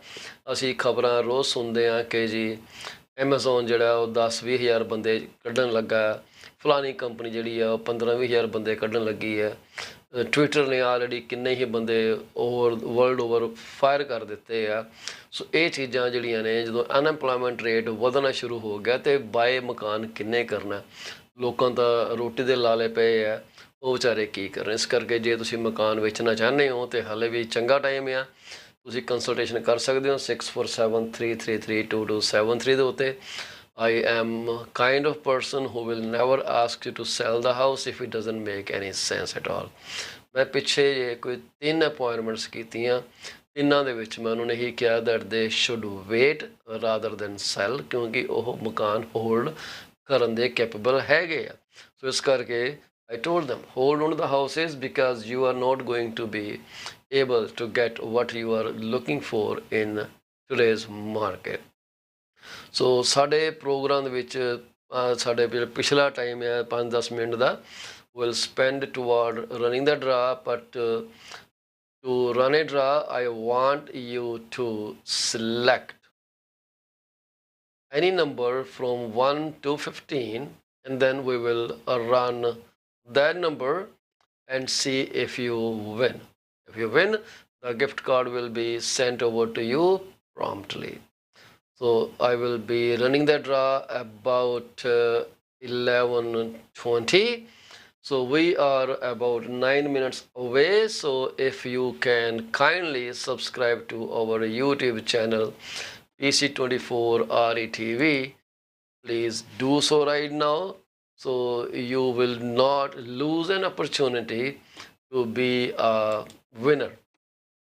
ਅਸੀਂ ਖਬਰਾਂ ਰੋਜ਼ ਸੁਣਦੇ ਹਾਂ ਕਿ ਜੀ ਐਮਾਜ਼ੋਨ ਜਿਹੜਾ ਉਹ 10-20 ਹਜ਼ਾਰ ਬੰਦੇ ਕੱਢਣ ਲੱਗਾ, ਫਲਾਣੀ ਕੰਪਨੀ ਜਿਹੜੀ ਆ ਉਹ 15-20 ਹਜ਼ਾਰ ਬੰਦੇ ਕੱਢਣ ਲੱਗੀ ਹੈ, ਟਵਿੱਟਰ ਨੇ ਆਲਰੇਡੀ ਕਿੰਨੇ ਹੀ ਬੰਦੇ ਓਵਰ ਵਰਲਡ ਓਵਰ ਫਾਇਰ ਕਰ ਦਿੱਤੇ ਆ। ਸੋ ਇਹ ਚੀਜ਼ਾਂ ਜਿਹੜੀਆਂ ਨੇ, ਜਦੋਂ ਅਨਐਮਪਲੋਇਮੈਂਟ ਰੇਟ ਵਧਣਾ ਸ਼ੁਰੂ ਹੋ ਗਿਆ ਅਤੇ ਬਾਏ ਮਕਾਨ ਕਿੰਨੇ ਕਰਨਾ, ਲੋਕਾਂ ਦਾ ਰੋਟੀ ਦੇ ਲਾਲੇ ਪਏ ਆ, ਉਹ ਵਿਚਾਰੇ ਕੀ ਕਰਨ। ਇਸ ਕਰਕੇ ਜੇ ਤੁਸੀਂ ਮਕਾਨ ਵੇਚਣਾ ਚਾਹੁੰਦੇ ਹੋ ਤਾਂ ਹਾਲੇ ਵੀ ਚੰਗਾ ਟਾਈਮ ਆ, ਤੁਸੀਂ ਕੰਸਲਟੇਸ਼ਨ ਕਰ ਸਕਦੇ ਹੋ 6473332273 ਦੇ ਉੱਤੇ। I am kind of person who will never ask you to sell the house if it doesn't make any sense at all. ਮੈਂ ਪਿੱਛੇ ਜੇ ਕੋਈ 3 ਅਪੁਆਇੰਟਮੈਂਟਸ ਕੀਤੀਆਂ, ਤਿੰਨਾਂ ਦੇ ਵਿੱਚ ਮੈਂ ਉਹਨਾਂ ਨੇ ਇਹੀ ਕਿਹਾ that they should wait rather than sell, ਕਿਉਂਕਿ ਉਹ ਮਕਾਨ ਹੋਲਡ ਕਰਨ ਦੇ ਕੈਪੇਬਲ ਹੈਗੇ ਆ। ਸੋ ਇਸ ਕਰਕੇ I told them, hold on to the houses because you are not going to be able to get what you are looking for in today's market. ਸੋ ਸਾਡੇ ਪ੍ਰੋਗਰਾਮ ਦੇ ਵਿੱਚ ਸਾਡੇ ਪਿਛਲਾ ਟਾਈਮ ਹੈ 5-10 minute the, will spend toward running the draw, but to run a draw I want you to select any number from 1 to 15 and then we will run that number and see if you win. If you win, the gift card will be sent over to you promptly. So I will be running the draw about 11:20. So we are about 9 minutes away. So if you can kindly subscribe to our YouTube channel PC24-RETV, please do so right now. So you will not lose an opportunity to be a winner.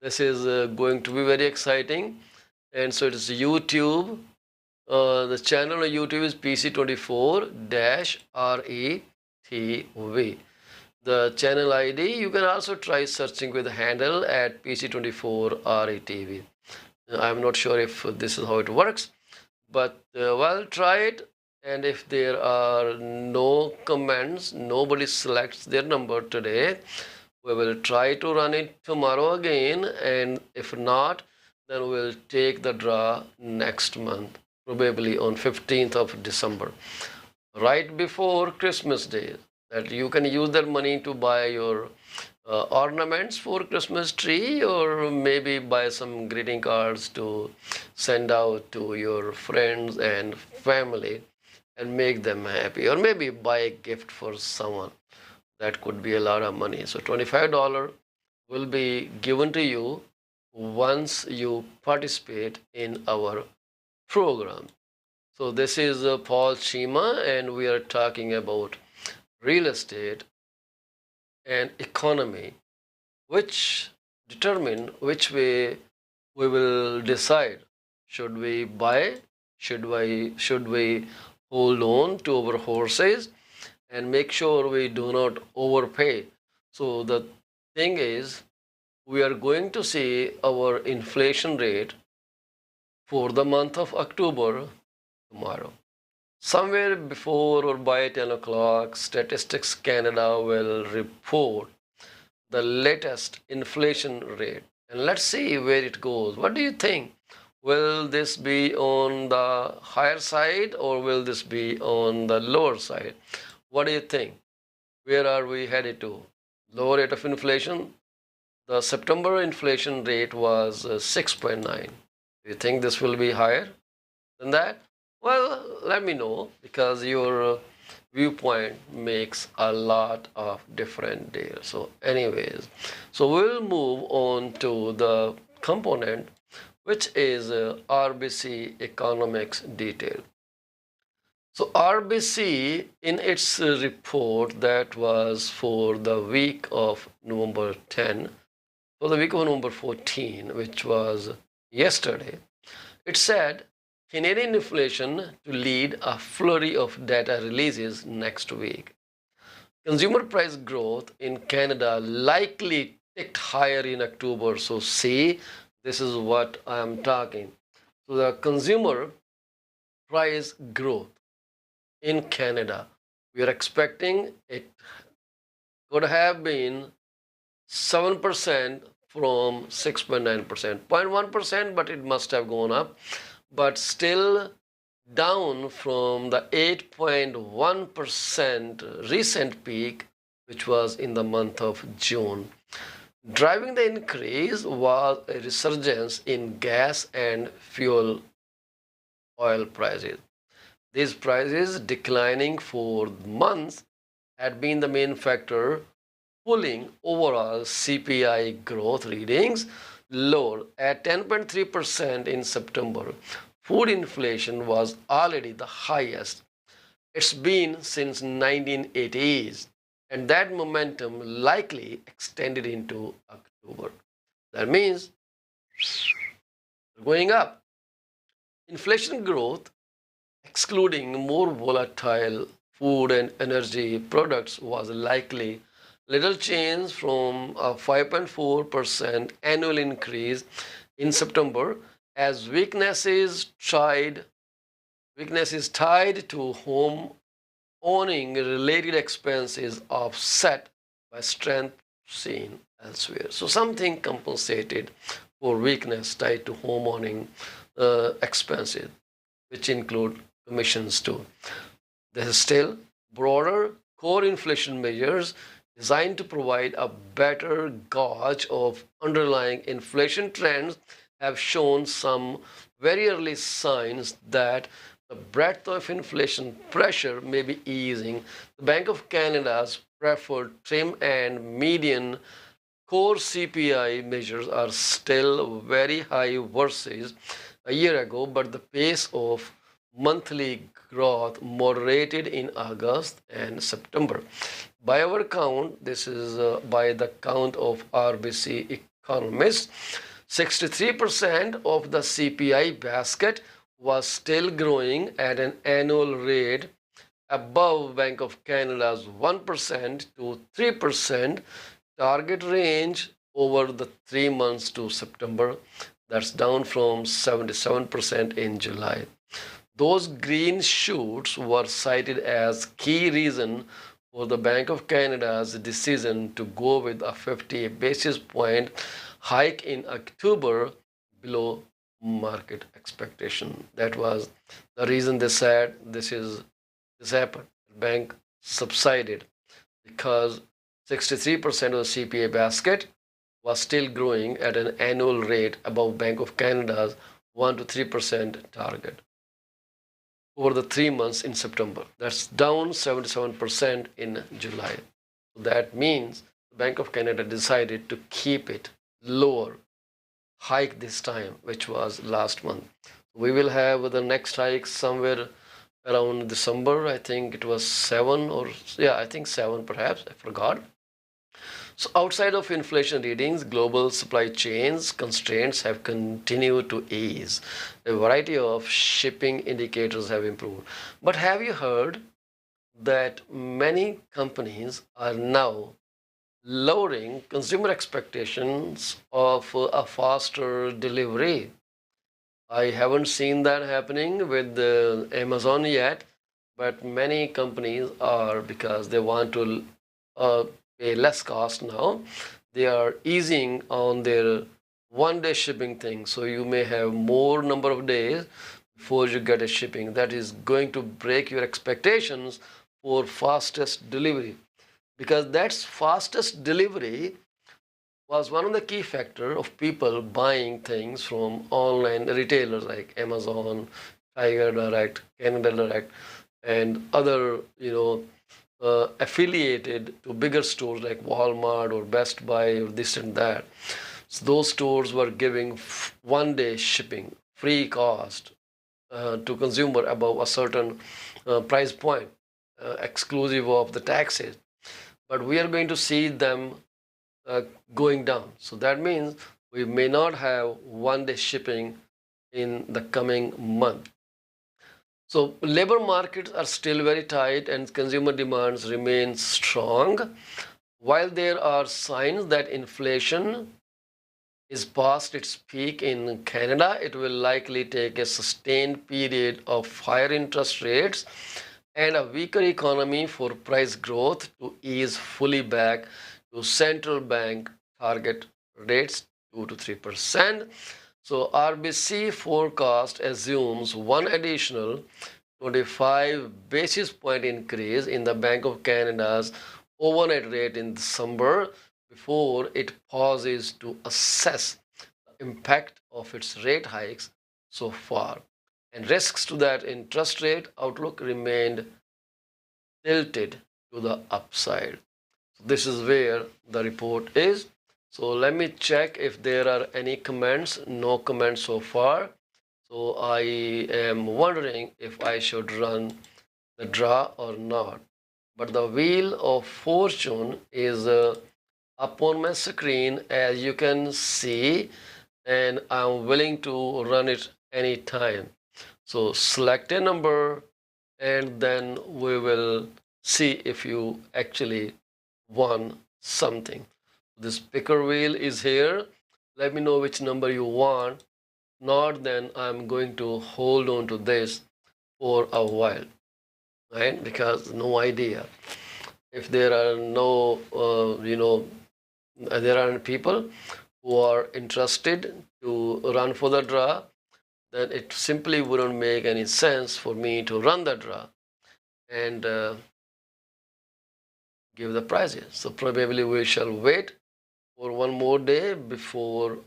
This is going to be very exciting. And so it is YouTube. The channel on YouTube is PC24-RETV. The channel ID, you can also try searching with the handle at PC24-RETV. I'm not sure if this is how it works, But well, try it. And if there are no comments, nobody selects their number today, we will try to run it tomorrow again. And if not, then we'll take the draw next month, probably on 15th of December, right before Christmas Day, that you can use that money to buy your ornaments for Christmas tree, or maybe buy some greeting cards to send out to your friends and family and make them happy, or maybe buy a gift for someone. That could be a lot of money. So $25 will be given to you once you participate in our program. So this is Paul Cheema, and we are talking about real estate and economy, which determine which way we will decide. Should we buy? Should we hold on to our horses and make sure we do not overpay? So the thing is, we are going to see our inflation rate for the month of October tomorrow. Somewhere before or by 10 o'clock, Statistics Canada will report the latest inflation rate. And let's see where it goes. What do you think? Will this be on the higher side, or will this be on the lower side? What do you think? Where are we headed to? Lower rate of inflation? The September inflation rate was 6.9. Do you think this will be higher than that? Well, let me know, because your viewpoint makes a lot of difference there. So anyways, so we'll move on to the component, which is RBC economics detail. So RBC, in its report that was for the week of November 10, for the week of November 14, which was yesterday, it said Canadian inflation to lead a flurry of data releases next week. Consumer price growth in Canada likely ticked higher in October. So see, this is what I am talking. So the consumer price growth in Canada, we are expecting it could have been 7% from 6.9%, 0.1%, but it must have gone up, but still down from the 8.1% recent peak, which was in the month of June. Driving the increase was a resurgence in gas and fuel oil prices. These prices declining for months had been the main factor pulling overall CPI growth readings lower. At 10.3% in September, food inflation was already the highest it's been since 1980s, and that momentum likely extended into October. That means going up. Inflation growth, excluding more volatile food and energy products, was likely little change from a 5.4% annual increase in September, as weaknesses tied to home owning related expenses offset by strength seen elsewhere. So something compensated for weakness tied to home owning expenses, which include commissions too. There is still broader core inflation measures designed to provide a better gauge of underlying inflation trends have shown some very early signs that the breadth of inflation pressure may be easing. The Bank of Canada's preferred trim and median core CPI measures are still very high versus a year ago, but the pace of monthly growth moderated in August and September. By our count, this is by the count of RBC economists, 63% of the CPI basket was still growing at an annual rate above Bank of Canada's 1% to 3% target range over the 3 months to September. That's down from 77% in July. Those green shoots were cited as key reason for the Bank of Canada's decision to go with a 50 basis point hike in October below market expectation. That was the reason they said this happened. The bank subsided because 63% of the CPA basket was still growing at an annual rate above Bank of Canada's 1 to 3% target over the 3 months in September. That's down 77% in July. That means the Bank of Canada decided to keep it lower, hike this time, which was last month. We will have the next hike somewhere around December. I think it was 7 or, yeah, I think 7 perhaps, I forgot. So outside of inflation readings, global supply chains constraints have continued to ease. A variety of shipping indicators have improved. But have you heard that many companies are now lowering consumer expectations of a faster delivery? I haven't seen that happening with Amazon yet, but many companies are, because they want to pay less cost now. They are easing on their 1 day shipping thing. So you may have more number of days before you get a shipping. That is going to break your expectations for fastest delivery, because that's fastest delivery was one of the key factor of people buying things from online retailers like Amazon, Tiger Direct, Canada Direct, and other, affiliated to bigger stores like Walmart or Best Buy or this and that. So those stores were giving 1 day shipping, free cost to consumer above a certain price point, exclusive of the taxes. But we are going to see them going down. So that means we may not have 1 day shipping in the coming month. So labor markets are still very tight and consumer demands remain strong. While there are signs that inflation is past its peak in Canada, it will likely take a sustained period of higher interest rates and a weaker economy for price growth to ease fully back to central bank target rates 2 to 3%. So RBC forecast assumes one additional 25 basis point increase in the Bank of Canada's overnight rate in December before it pauses to assess the impact of its rate hikes so far. And risks to that interest rate outlook remained tilted to the upside. This is where the report is. So let me check if there are any comments. No comments so far. So I am wondering if I should run the draw or not. But the wheel of fortune is up on my screen, as you can see, and I'm willing to run it anytime. So select a number and then we will see if you actually won something. This picker wheel is here. Let me know which number you want. Not, then I'm going to hold on to this for a while, right? Because no idea if there are no there are people who are interested to run for the draw, then it simply wouldn't make any sense for me to run the draw and give the prizes. So probably we shall wait for one more day before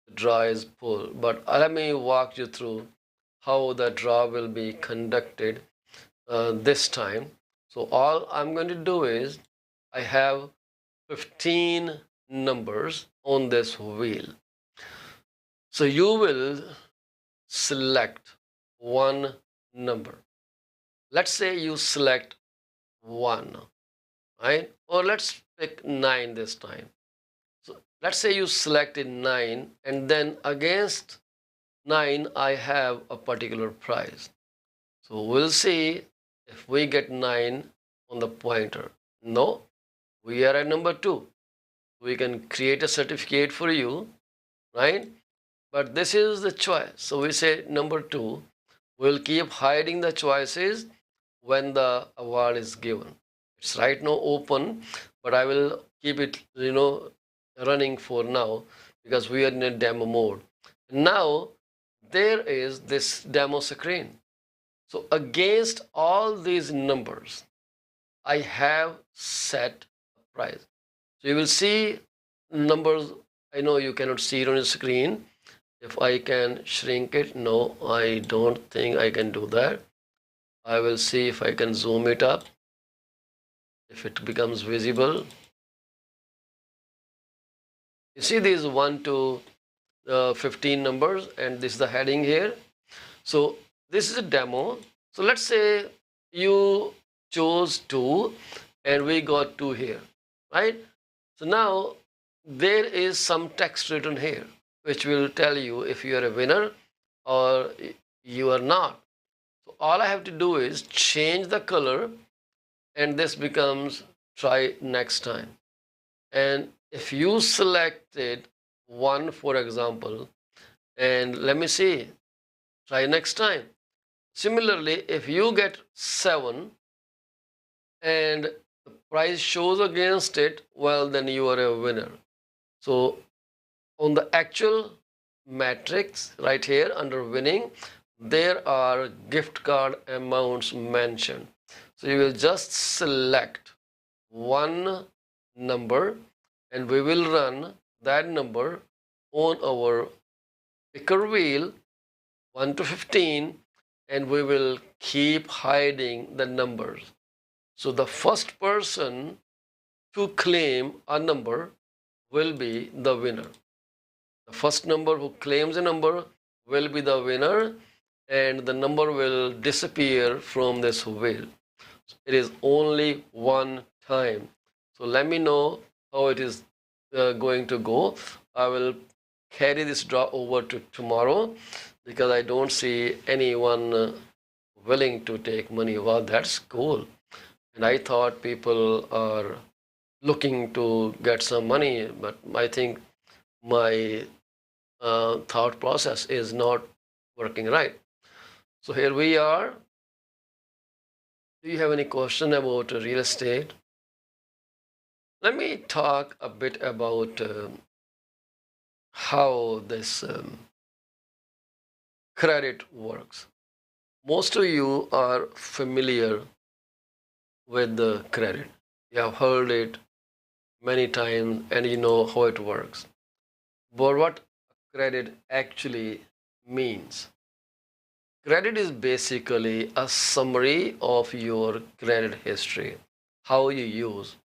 the draw is pulled. But let me walk you through how the draw will be conducted this time. So all I'm going to do is I have 15 numbers on this wheel. So you will select one number. Let's say you select 1, right? Or let's pick 9 this time. So let's say you selected 9, and then against 9 I have a particular price. So we'll see if we get 9 on the pointer. No, we are at number 2. We can create a certificate for you, right? But this is the choice. So we say number 2. We'll keep hiding the choices when the award is given. It's right now open, but I will keep it, running for now because we are in a demo mode. Now there is this demo screen. So against all these numbers, I have set a price. So you will see numbers. I know you cannot see it on the screen. If I can shrink it, no, I don't think I can do that. I will see if I can zoom it up, if it becomes visible. You see these 1 to 15 numbers, and this is the heading here. So this is a demo. So let's say you chose 2 and we got 2 here, right? So now there is some text written here which will tell you if you are a winner or you are not. So all I have to do is change the color, and this becomes try next time. And if you selected 1, for example, and let me see, try next time. Similarly, if you get 7 and the price shows against it, well, then you are a winner. So on the actual matrix right here under winning, there are gift card amounts mentioned. So you will just select one number and we will run that number on our picker wheel 1 to 15, and we will keep hiding the numbers. So the first person to claim a number will be the winner. The first number who claims a number will be the winner, and the number will disappear from this wheel. It is only one time. So let me know how it is going to go. I will carry this draw over to tomorrow because I don't see anyone willing to take money. Wow, that's cool. And I thought people are looking to get some money, but I think my thought process is not working right. So here we are. Do you have any question about real estate? Let me talk a bit about how this credit works. Most of you are familiar with the credit. You have heard it many times and you know how it works. But what credit actually means? Credit is basically a summary of your credit history, how you use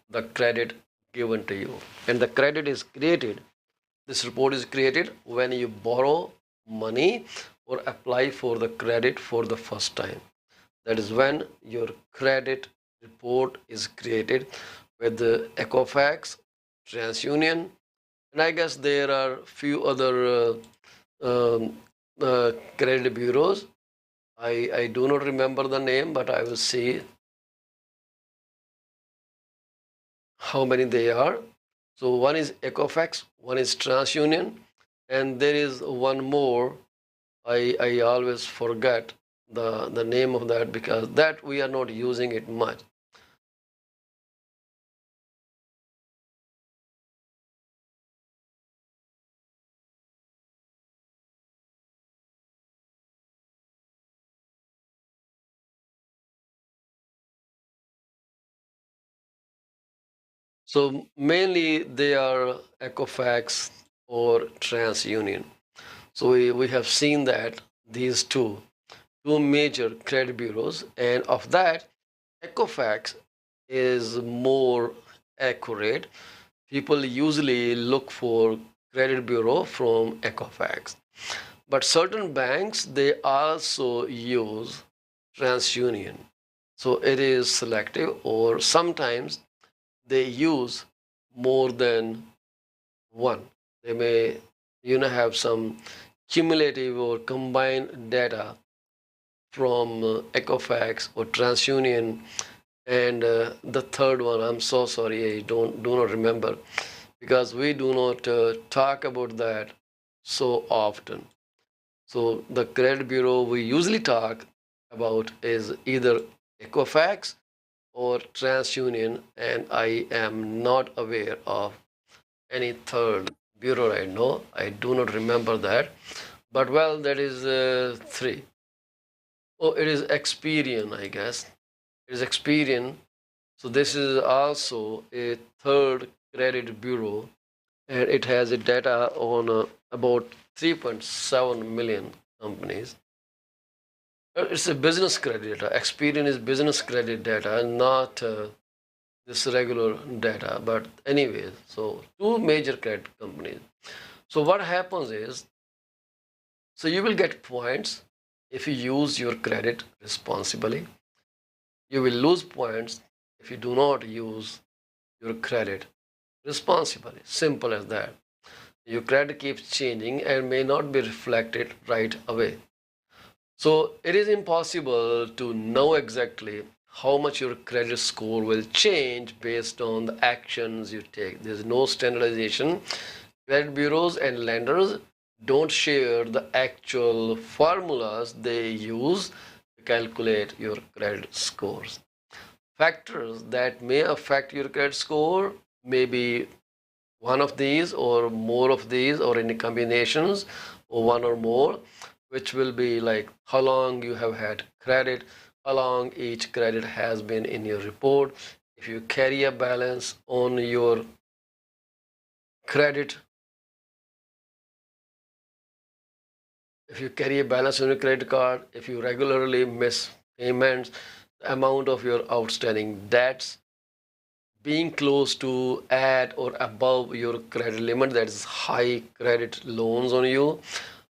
the credit given to you. And the credit is created, this report is created when you borrow money or apply for the credit for the first time. That is when your credit report is created with the Equifax, TransUnion, and I guess there are few other credit bureaus. I do not remember the name, but I will see how many they are. So one is Equifax, one is TransUnion, and there is one more. I always forget the name of that because that we are not using it much. So mainly they are Equifax or TransUnion. So we have seen that these two major credit bureaus, and of that, Equifax is more accurate. People usually look for credit bureau from Equifax. But certain banks, they also use TransUnion. So it is selective, or sometimes they use more than one. They may have some cumulative or combined data from Equifax or TransUnion, and the third one, I'm so sorry, I do not remember because we do not talk about that so often. So the credit bureau we usually talk about is either Equifax or TransUnion, and I am not aware of any third bureau right now. I do not remember that. But well, that is three. Oh, it is Experian, I guess. It is Experian. So this is also a third credit bureau, and it has a data on about 3.7 million companies. It's a business credit data. Experian is business credit data, not this regular data. But anyways, so two major credit companies. So what happens is, so you will get points if you use your credit responsibly. You will lose points if you do not use your credit responsibly. Simple as that. Your credit keeps changing and may not be reflected right away. So it is impossible to know exactly how much your credit score will change based on the actions you take. There's no standardization. Credit bureaus and lenders don't share the actual formulas they use to calculate your credit scores. Factors that may affect your credit score may be one of these or more of these or any combinations or one or more, which will be like how long you have had credit, how long each credit has been in your report, if you carry a balance on your credit, if you carry a balance on your credit card, if you regularly miss payments, the amount of your outstanding debts, being close to at or above your credit limit, that is high credit loans on you,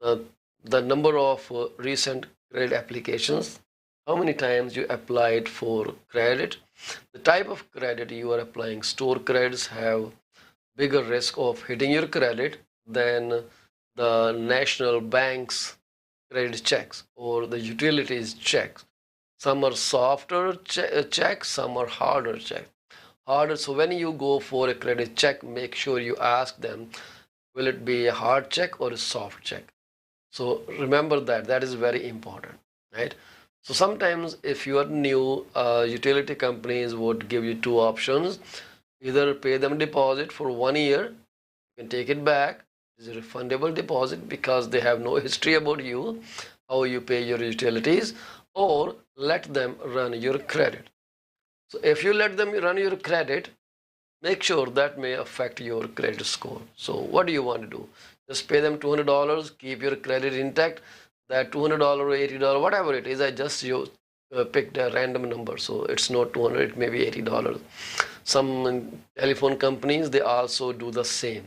uh, the number of recent credit applications, how many times you applied for credit, the type of credit you are applying. Store credits have bigger risk of hitting your credit than the national bank's credit checks or the utilities checks. Some are softer checks, some are harder checks. Harder. So when you go for a credit check, make sure you ask them, will it be a hard check or a soft check? So remember that. That is very important, right? So sometimes if you are new, utility companies would give you two options. Either pay them deposit for 1 year, you can take it back. It's a refundable deposit because they have no history about you, how you pay your utilities, or let them run your credit. So if you let them run your credit, make sure that may affect your credit score. So what do you want to do? Just pay them $200, keep your credit intact. That $200 or $80, whatever it is, I just picked a random number, so it's not 200, it may be $80. Some telephone companies, they also do the same.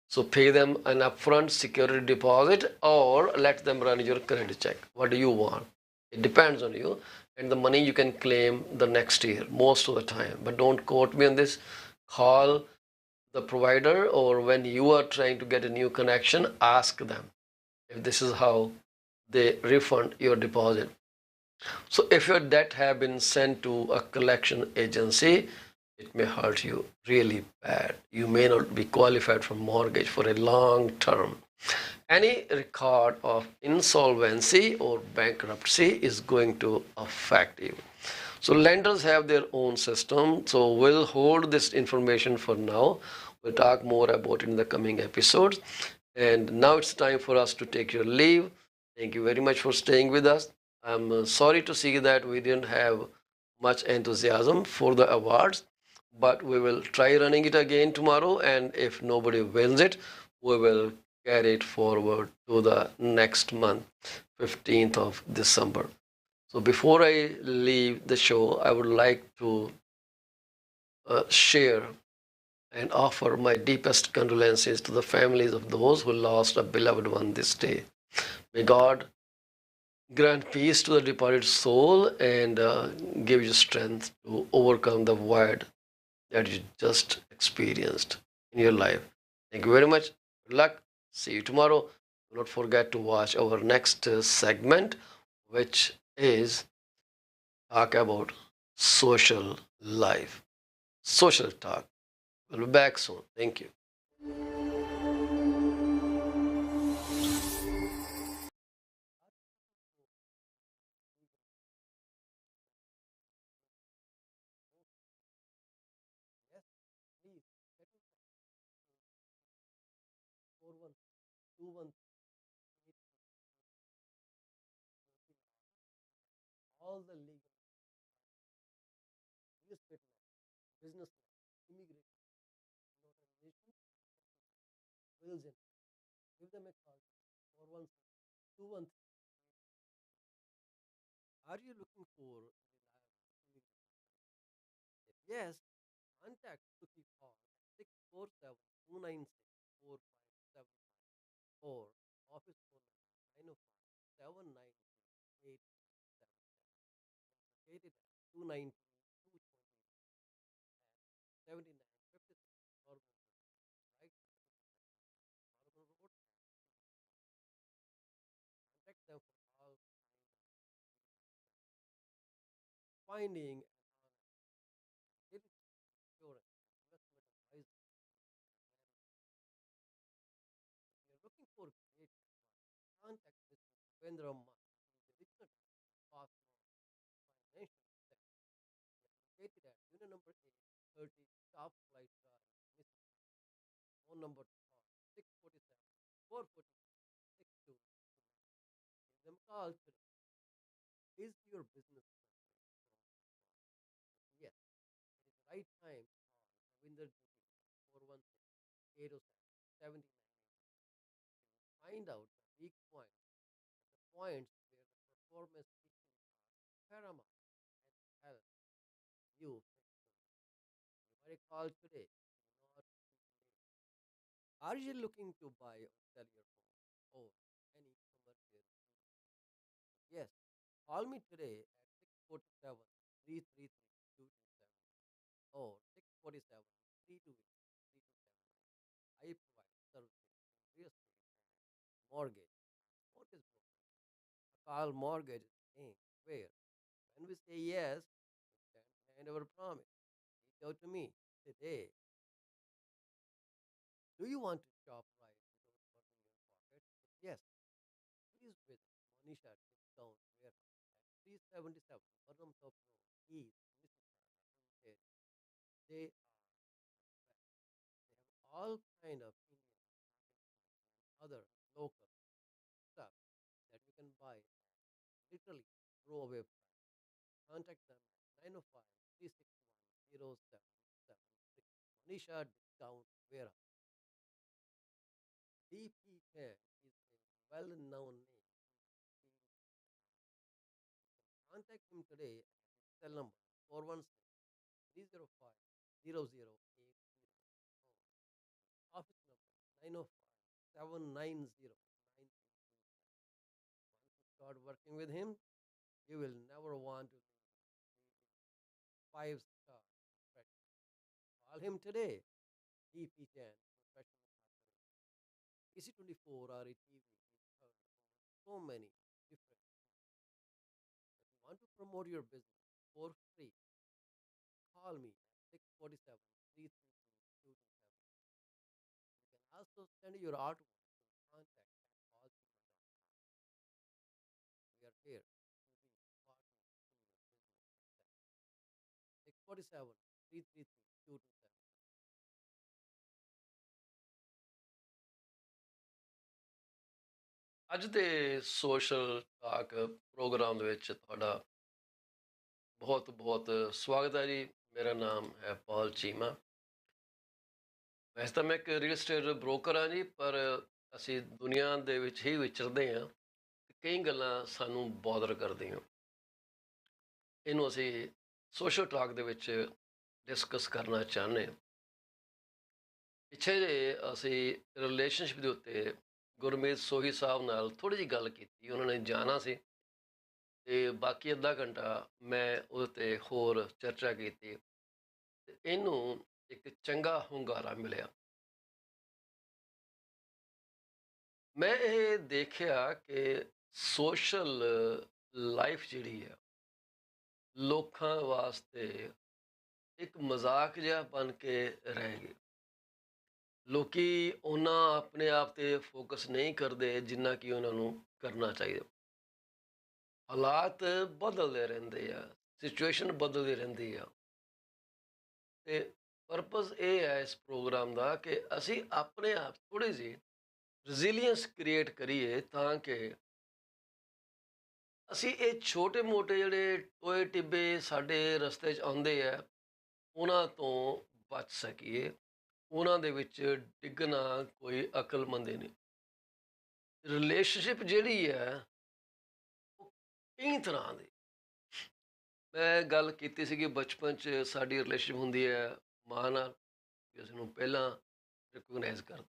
So pay them an upfront security deposit or let them run your credit check. What do you want? It depends on you, and the money you can claim the next year most of the time. But don't quote me on this. Call the provider, or when you are trying to get a new connection, ask them if this is how they refund your deposit. So if your debt have been sent to a collection agency, it may hurt you really bad. You may not be qualified for mortgage for a long term. Any record of insolvency or bankruptcy is going to affect you. So lenders have their own system. So we'll hold this information for now. We'll talk more about it in the coming episodes. And now it's time for us to take your leave. Thank you very much for staying with us. I'm sorry to see that we didn't have much enthusiasm for the awards, but we will try running it again tomorrow. And if nobody wins it, we will carry it forward to the next month, 15th of December. So before I leave the show, I would like to share and offer my deepest condolences to the families of those who lost a beloved one this day. May God grant peace to the departed soul and give you strength to overcome the void that you just experienced in your life. Thank you very much. Good luck. See you tomorrow. Do not forget to watch our next segment, which is talk about social life, social talk. We'll be back soon. Thank you. all the legal, real estate law, business law, immigration, notarization, wills in. Give them a call. 416-213. Are you looking for reliable immigration? If yes, contact Suki Hall at 647-296-4575 or office phone number 905-792-8877 and located at 292-220 at 7956 Northern Road, right at the intersection of Northern Road and contact them for all kinds of finding an honest identity insurance investment advisor. If you're looking for great advice, contact Mr. Devendra Mann. He is a regional director of Fast Financial Center. They are located at unit number 830 Top Flight Drive, Mississippi. Phone number to call 647-442-6229. Give them a call today. Is your business structure strong and profitable? Yes, it is the right time to call Ravinder Jyoti at 416-807-7988. You will find out the weak points and the points where the performance issues are paramount and help you fix them. Give her a call today. Do not too late. Are you looking to buy or sell your home or any commercial real estate? Yes, call me today at 647-333-2270 or 647-328-3270. I provide services in real estate and mortgage broker. A call mortgage is paying where when we say yes, we stand behind our promise. Reach out to me today. Do you want to shop right without burning your pocket? If yes, please visit Monisha Discount Warehouse at 377 Burnhamthorpe Road, East Mississauga, Ontario. They are the best. They have all kind of Indian, Pakistani, and other local stuff that you can buy at literally throwaway price. Contact them at 905-361-0776. Monisha Discount Warehouse. DP10 is a well-known name in field accounting. You can contact him today at his cell number 416-305-0080 or office number 905-790-9327. Once you start working with him, you will never want to leave his rating 5-star inspection. Call him today. DP10 Professional Corporation. PC24-RETV is heard over so many different channels. If you want to promote your business for free, call me at 647-332-2270. You can also send your artwork to contact@paulchima.com. We are here to be a partner in your business success. 647-333-2270. ਅੱਜ ਦੇ social talk programme ਦੇ ਵਿੱਚ ਤੁਹਾਡਾ ਬਹੁਤ ਬਹੁਤ ਸਵਾਗਤ ਹੈ ਜੀ। ਮੇਰਾ ਨਾਮ ਹੈ ਪਾਲ ਚੀਮਾ। ਵੈਸੇ ਤਾਂ ਮੈਂ ਇੱਕ ਰੀਅਲ estate ਬ੍ਰੋਕਰ ਹਾਂ ਜੀ, ਪਰ ਅਸੀਂ ਦੁਨੀਆ ਦੇ ਵਿੱਚ ਹੀ ਵਿਚਰਦੇ ਹਾਂ। ਕਈ ਗੱਲਾਂ ਸਾਨੂੰ ਬੋਦਰ ਕਰਦੀਆਂ, ਇਹਨੂੰ ਅਸੀਂ ਸੋਸ਼ਲ ਟਾਕ ਦੇ ਵਿੱਚ ਡਿਸਕਸ ਕਰਨਾ ਚਾਹੁੰਦੇ ਹਾਂ। ਪਿੱਛੇ ਜੇ ਅਸੀਂ ਰਿਲੇਸ਼ਨਸ਼ਿਪ ਦੇ ਉੱਤੇ ਗੁਰਮੀਤ ਸੋਹੀ ਸਾਹਿਬ ਨਾਲ ਥੋੜ੍ਹੀ ਜਿਹੀ ਗੱਲ ਕੀਤੀ। ਉਹਨਾਂ ਨੇ ਜਾਣਾ ਸੀ ਅਤੇ ਬਾਕੀ ਅੱਧਾ ਘੰਟਾ ਮੈਂ ਉਹਦੇ 'ਤੇ ਹੋਰ ਚਰਚਾ ਕੀਤੀ ਅਤੇ ਇਹਨੂੰ ਇੱਕ ਚੰਗਾ ਹੁੰਗਾਰਾ ਮਿਲਿਆ। ਮੈਂ ਇਹ ਦੇਖਿਆ ਕਿ ਸੋਸ਼ਲ ਲਾਈਫ ਜਿਹੜੀ ਆ ਲੋਕਾਂ ਵਾਸਤੇ ਇੱਕ ਮਜ਼ਾਕ ਜਿਹਾ ਬਣ ਕੇ ਰਹਿ ਗਈ। ਲੋਕੀ ਉਹਨਾਂ ਆਪਣੇ ਆਪ 'ਤੇ ਫੋਕਸ ਨਹੀਂ ਕਰਦੇ ਜਿੰਨਾ ਕਿ ਉਹਨਾਂ ਨੂੰ ਕਰਨਾ ਚਾਹੀਦਾ। ਹਾਲਾਤ ਬਦਲਦੇ ਰਹਿੰਦੇ ਆ, ਸਿਚੁਏਸ਼ਨ ਬਦਲਦੀ ਰਹਿੰਦੀ ਆ ਅਤੇ ਪਰਪਸ ਇਹ ਹੈ ਇਸ ਪ੍ਰੋਗਰਾਮ ਦਾ ਕਿ ਅਸੀਂ ਆਪਣੇ ਆਪ ਥੋੜ੍ਹੀ ਜਿਹੀ ਰੈਜ਼ੀਲੀਅੰਸ ਕ੍ਰੀਏਟ ਕਰੀਏ ਤਾਂ ਕਿ ਅਸੀਂ ਇਹ ਛੋਟੇ ਮੋਟੇ ਜਿਹੜੇ ਟੋਏ ਟਿੱਬੇ ਸਾਡੇ ਰਸਤੇ 'ਚ ਆਉਂਦੇ ਆ ਉਹਨਾਂ ਤੋਂ ਬਚ ਸਕੀਏ। ਉਹਨਾਂ ਦੇ ਵਿੱਚ ਡਿੱਗਣਾ ਕੋਈ ਅਕਲਮੰਦੀ ਨਹੀਂ। ਰਿਲੇਸ਼ਨਸ਼ਿਪ ਜਿਹੜੀ ਹੈ ਉਹ ਕਈ ਤਰ੍ਹਾਂ ਦੀ। ਮੈਂ ਗੱਲ ਕੀਤੀ ਸੀਗੀ ਬਚਪਨ 'ਚ ਸਾਡੀ ਰਿਲੇਸ਼ਨਸ਼ਿਪ ਹੁੰਦੀ ਹੈ ਮਾਂ ਨਾਲ, ਵੀ ਅਸੀਂ ਨੂੰ ਪਹਿਲਾਂ ਰਿਕੋਗਨਾਈਜ਼ ਕਰ,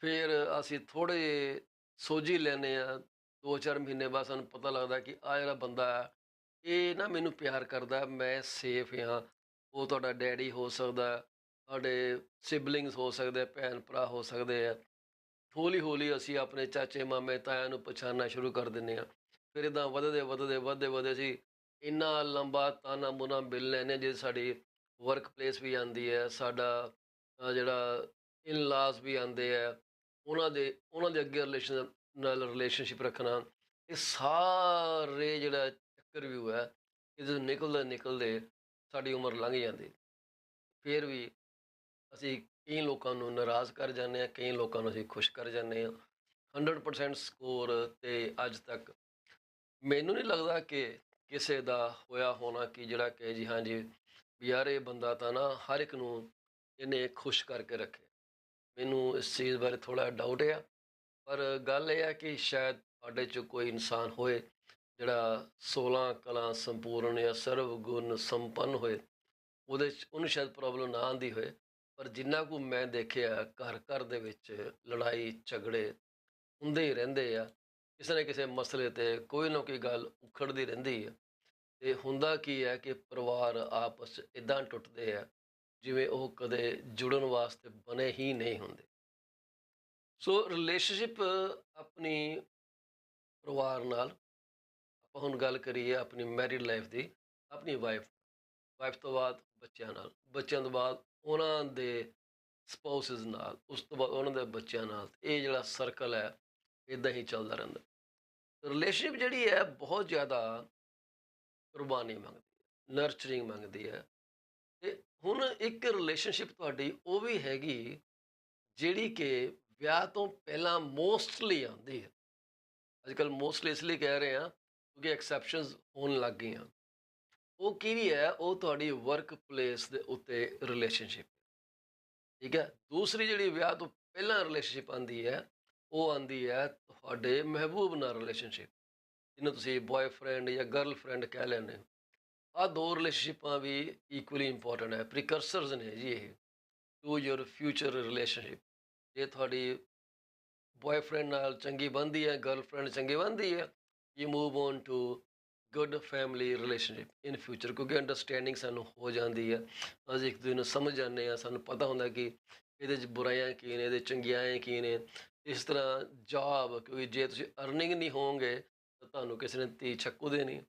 ਫਿਰ ਅਸੀਂ ਥੋੜ੍ਹੇ ਜਿਹੇ ਸੋਝੀ ਲੈਂਦੇ ਹਾਂ। 2-4 ਮਹੀਨੇ ਬਾਅਦ ਸਾਨੂੰ ਪਤਾ ਲੱਗਦਾ ਕਿ ਆਹ ਜਿਹੜਾ ਬੰਦਾ ਹੈ ਇਹ ਨਾ ਮੈਨੂੰ ਪਿਆਰ ਕਰਦਾ, ਮੈਂ ਸੇਫ ਹਾਂ। ਉਹ ਤੁਹਾਡਾ ਡੈਡੀ ਹੋ ਸਕਦਾ, ਤੁਹਾਡੇ ਸਿਬਲਿੰਗਸ ਹੋ ਸਕਦੇ, ਭੈਣ ਭਰਾ ਹੋ ਸਕਦੇ ਆ। ਹੌਲੀ ਹੌਲੀ ਅਸੀਂ ਆਪਣੇ ਚਾਚੇ ਮਾਮੇ ਤਾਇਆਂ ਨੂੰ ਪਛਾਣਨਾ ਸ਼ੁਰੂ ਕਰ ਦਿੰਦੇ ਹਾਂ। ਫਿਰ ਇੱਦਾਂ ਵਧਦੇ ਵਧਦੇ ਵਧਦੇ ਵਧਦੇ ਅਸੀਂ ਇੰਨਾ ਲੰਬਾ ਤਾਣਾ ਮੁਨਾ ਮਿਲ ਲੈਂਦੇ ਹਾਂ, ਜੇ ਸਾਡੀ ਵਰਕ ਪਲੇਸ ਵੀ ਆਉਂਦੀ ਹੈ, ਸਾਡਾ ਜਿਹੜਾ ਇਨ ਲਾਜ਼ ਵੀ ਆਉਂਦੇ ਆ, ਉਹਨਾਂ ਦੇ ਅੱਗੇ ਰਿਲੇਸ਼ਨਸ਼ਿਪ ਰੱਖਣਾ। ਇਹ ਸਾਰੇ ਜਿਹੜਾ ਚੱਕਰ ਵੀ ਹੈ ਇਹਦੇ ਨਿਕਲਦੇ ਨਿਕਲਦੇ ਸਾਡੀ ਉਮਰ ਲੰਘ ਜਾਂਦੀ। ਫਿਰ ਵੀ ਅਸੀਂ ਕਈ ਲੋਕਾਂ ਨੂੰ ਨਾਰਾਜ਼ ਕਰ ਜਾਂਦੇ ਹਾਂ, ਕਈ ਲੋਕਾਂ ਨੂੰ ਅਸੀਂ ਖੁਸ਼ ਕਰ ਜਾਂਦੇ ਹਾਂ। 100% ਸਕੋਰ 'ਤੇ ਅੱਜ ਤੱਕ ਮੈਨੂੰ ਨਹੀਂ ਲੱਗਦਾ ਕਿ ਕਿਸੇ ਦਾ ਹੋਇਆ ਹੋਣਾ ਕਿ ਜਿਹੜਾ ਕਿ ਜੀ ਹਾਂਜੀ ਵੀ ਯਾਰ ਇਹ ਬੰਦਾ ਤਾਂ ਨਾ ਹਰ ਇੱਕ ਨੂੰ ਇਹਨੇ ਖੁਸ਼ ਕਰਕੇ ਰੱਖੇ। ਮੈਨੂੰ ਇਸ ਚੀਜ਼ ਬਾਰੇ ਥੋੜ੍ਹਾ ਡਾਊਟ ਆ। ਪਰ ਗੱਲ ਇਹ ਹੈ ਕਿ ਸ਼ਾਇਦ ਤੁਹਾਡੇ 'ਚ ਕੋਈ ਇਨਸਾਨ ਹੋਏ ਜਿਹੜਾ 16 ਕਲਾ ਸੰਪੂਰਨ ਜਾਂ ਸਰਵ ਗੁਣ ਸੰਪੰਨ ਹੋਏ, ਉਹਦੇ 'ਚ ਉਹਨੂੰ ਸ਼ਾਇਦ ਪ੍ਰੋਬਲਮ ਨਾ ਆਉਂਦੀ ਹੋਏ। ਪਰ ਜਿੰਨਾ ਕੁ ਮੈਂ ਦੇਖਿਆ ਘਰ ਘਰ ਦੇ ਵਿੱਚ ਲੜਾਈ ਝਗੜੇ ਹੁੰਦੇ ਹੀ ਰਹਿੰਦੇ ਆ। ਕਿਸੇ ਨਾ ਕਿਸੇ ਮਸਲੇ 'ਤੇ ਕੋਈ ਨਾ ਕੋਈ ਗੱਲ ਉਖੜਦੀ ਰਹਿੰਦੀ ਹੈ। ਅਤੇ ਹੁੰਦਾ ਕੀ ਹੈ ਕਿ ਪਰਿਵਾਰ ਆਪਸ 'ਚ ਇੱਦਾਂ ਟੁੱਟਦੇ ਆ ਜਿਵੇਂ ਉਹ ਕਦੇ ਜੁੜਨ ਵਾਸਤੇ ਬਣੇ ਹੀ ਨਹੀਂ ਹੁੰਦੇ। ਸੋ ਰਿਲੇਸ਼ਨਸ਼ਿਪ ਆਪਣੀ ਪਰਿਵਾਰ ਨਾਲ, ਆਪਾਂ ਹੁਣ ਗੱਲ ਕਰੀਏ ਆਪਣੀ ਮੈਰਿਡ ਲਾਈਫ ਦੀ, ਆਪਣੀ ਵਾਈਫ ਤੋਂ ਬਾਅਦ ਬੱਚਿਆਂ ਨਾਲ, ਬੱਚਿਆਂ ਤੋਂ ਬਾਅਦ ਉਹਨਾਂ ਦੇ ਸਪਾਊਸਿਸ ਨਾਲ, ਉਸ ਤੋਂ ਬਾਅਦ ਉਹਨਾਂ ਦੇ ਬੱਚਿਆਂ ਨਾਲ। ਇਹ ਜਿਹੜਾ ਸਰਕਲ ਹੈ ਇੱਦਾਂ ਹੀ ਚੱਲਦਾ ਰਹਿੰਦਾ। ਰਿਲੇਸ਼ਨਸ਼ਿਪ ਜਿਹੜੀ ਹੈ ਬਹੁਤ ਜ਼ਿਆਦਾ ਕੁਰਬਾਨੀ ਮੰਗਦੀ ਹੈ, ਨਰਚਰਿੰਗ ਮੰਗਦੀ ਹੈ। ਅਤੇ ਹੁਣ ਇੱਕ ਰਿਲੇਸ਼ਨਸ਼ਿਪ ਤੁਹਾਡੀ ਉਹ ਵੀ ਹੈਗੀ ਜਿਹੜੀ ਕਿ ਵਿਆਹ ਤੋਂ ਪਹਿਲਾਂ ਮੋਸਟਲੀ ਆਉਂਦੀ ਹੈ। ਅੱਜ ਕੱਲ੍ਹ ਮੋਸਟਲੀ ਇਸ ਲਈ ਕਹਿ ਰਹੇ ਹਾਂ ਕਿਉਂਕਿ ਐਕਸੈਪਸ਼ਨਸ ਹੋਣ ਲੱਗ ਗਈਆਂ। ਉਹ ਕਿਹੜੀ ਹੈ? ਉਹ ਤੁਹਾਡੀ ਵਰਕ ਪਲੇਸ ਦੇ ਉੱਤੇ ਰਿਲੇਸ਼ਨਸ਼ਿਪ। ਠੀਕ ਹੈ। ਦੂਸਰੀ ਜਿਹੜੀ ਵਿਆਹ ਤੋਂ ਪਹਿਲਾਂ ਰਿਲੇਸ਼ਨਸ਼ਿਪ ਆਉਂਦੀ ਹੈ ਉਹ ਆਉਂਦੀ ਹੈ ਤੁਹਾਡੇ ਮਹਿਬੂਬ ਨਾਲ ਰਿਲੇਸ਼ਨਸ਼ਿਪ, ਜਿਹਨੂੰ ਤੁਸੀਂ ਬॉयਫ੍ਰੈਂਡ ਜਾਂ ਗਰਲਫ੍ਰੈਂਡ ਕਹਿ ਲੈਂਦੇ ਹੋ। ਆਹ ਦੋ ਰਿਲੇਸ਼ਨਸ਼ਿਪਾਂ ਵੀ ਇਕੁਅਲੀ ਇੰਪੋਰਟੈਂਟ ਹੈ, ਪ੍ਰੀਕਰਸਰਸ ਨੇ ਜੀ ਇਹ ਟੂ ਯੂਰ ਫਿਊਚਰ ਰਿਲੇਸ਼ਨਸ਼ਿਪ। ਜੇ ਤੁਹਾਡੀ ਬॉयਫ੍ਰੈਂਡ ਨਾਲ ਚੰਗੀ ਬਣਦੀ ਹੈ, ਗਰਲਫ੍ਰੈਂਡ ਚੰਗੀ ਬਣਦੀ ਹੈ, you move on too good family relationship in future, ਕਿਉਂਕਿ ਅੰਡਰਸਟੈਂਡਿੰਗ ਸਾਨੂੰ ਹੋ ਜਾਂਦੀ ਹੈ। ਅਸੀਂ ਇੱਕ ਦੂਜੇ ਨੂੰ ਸਮਝ ਜਾਂਦੇ ਹਾਂ, ਸਾਨੂੰ ਪਤਾ ਹੁੰਦਾ ਕਿ ਇਹਦੇ 'ਚ ਬੁਰਾਈਆਂ ਕੀ ਨੇ, ਇਹਦੇ ਚੰਗਿਆਈਆਂ ਕੀ ਨੇ। ਇਸ ਤਰ੍ਹਾਂ ਜੌਬ, ਕਿਉਂਕਿ ਜੇ ਤੁਸੀਂ ਅਰਨਿੰਗ ਨਹੀਂ ਹੋਵੋਗੇ ਤਾਂ ਤੁਹਾਨੂੰ ਕਿਸੇ ਨੇ ਧੀ ਛੱਕੂ ਦੇਣੀ।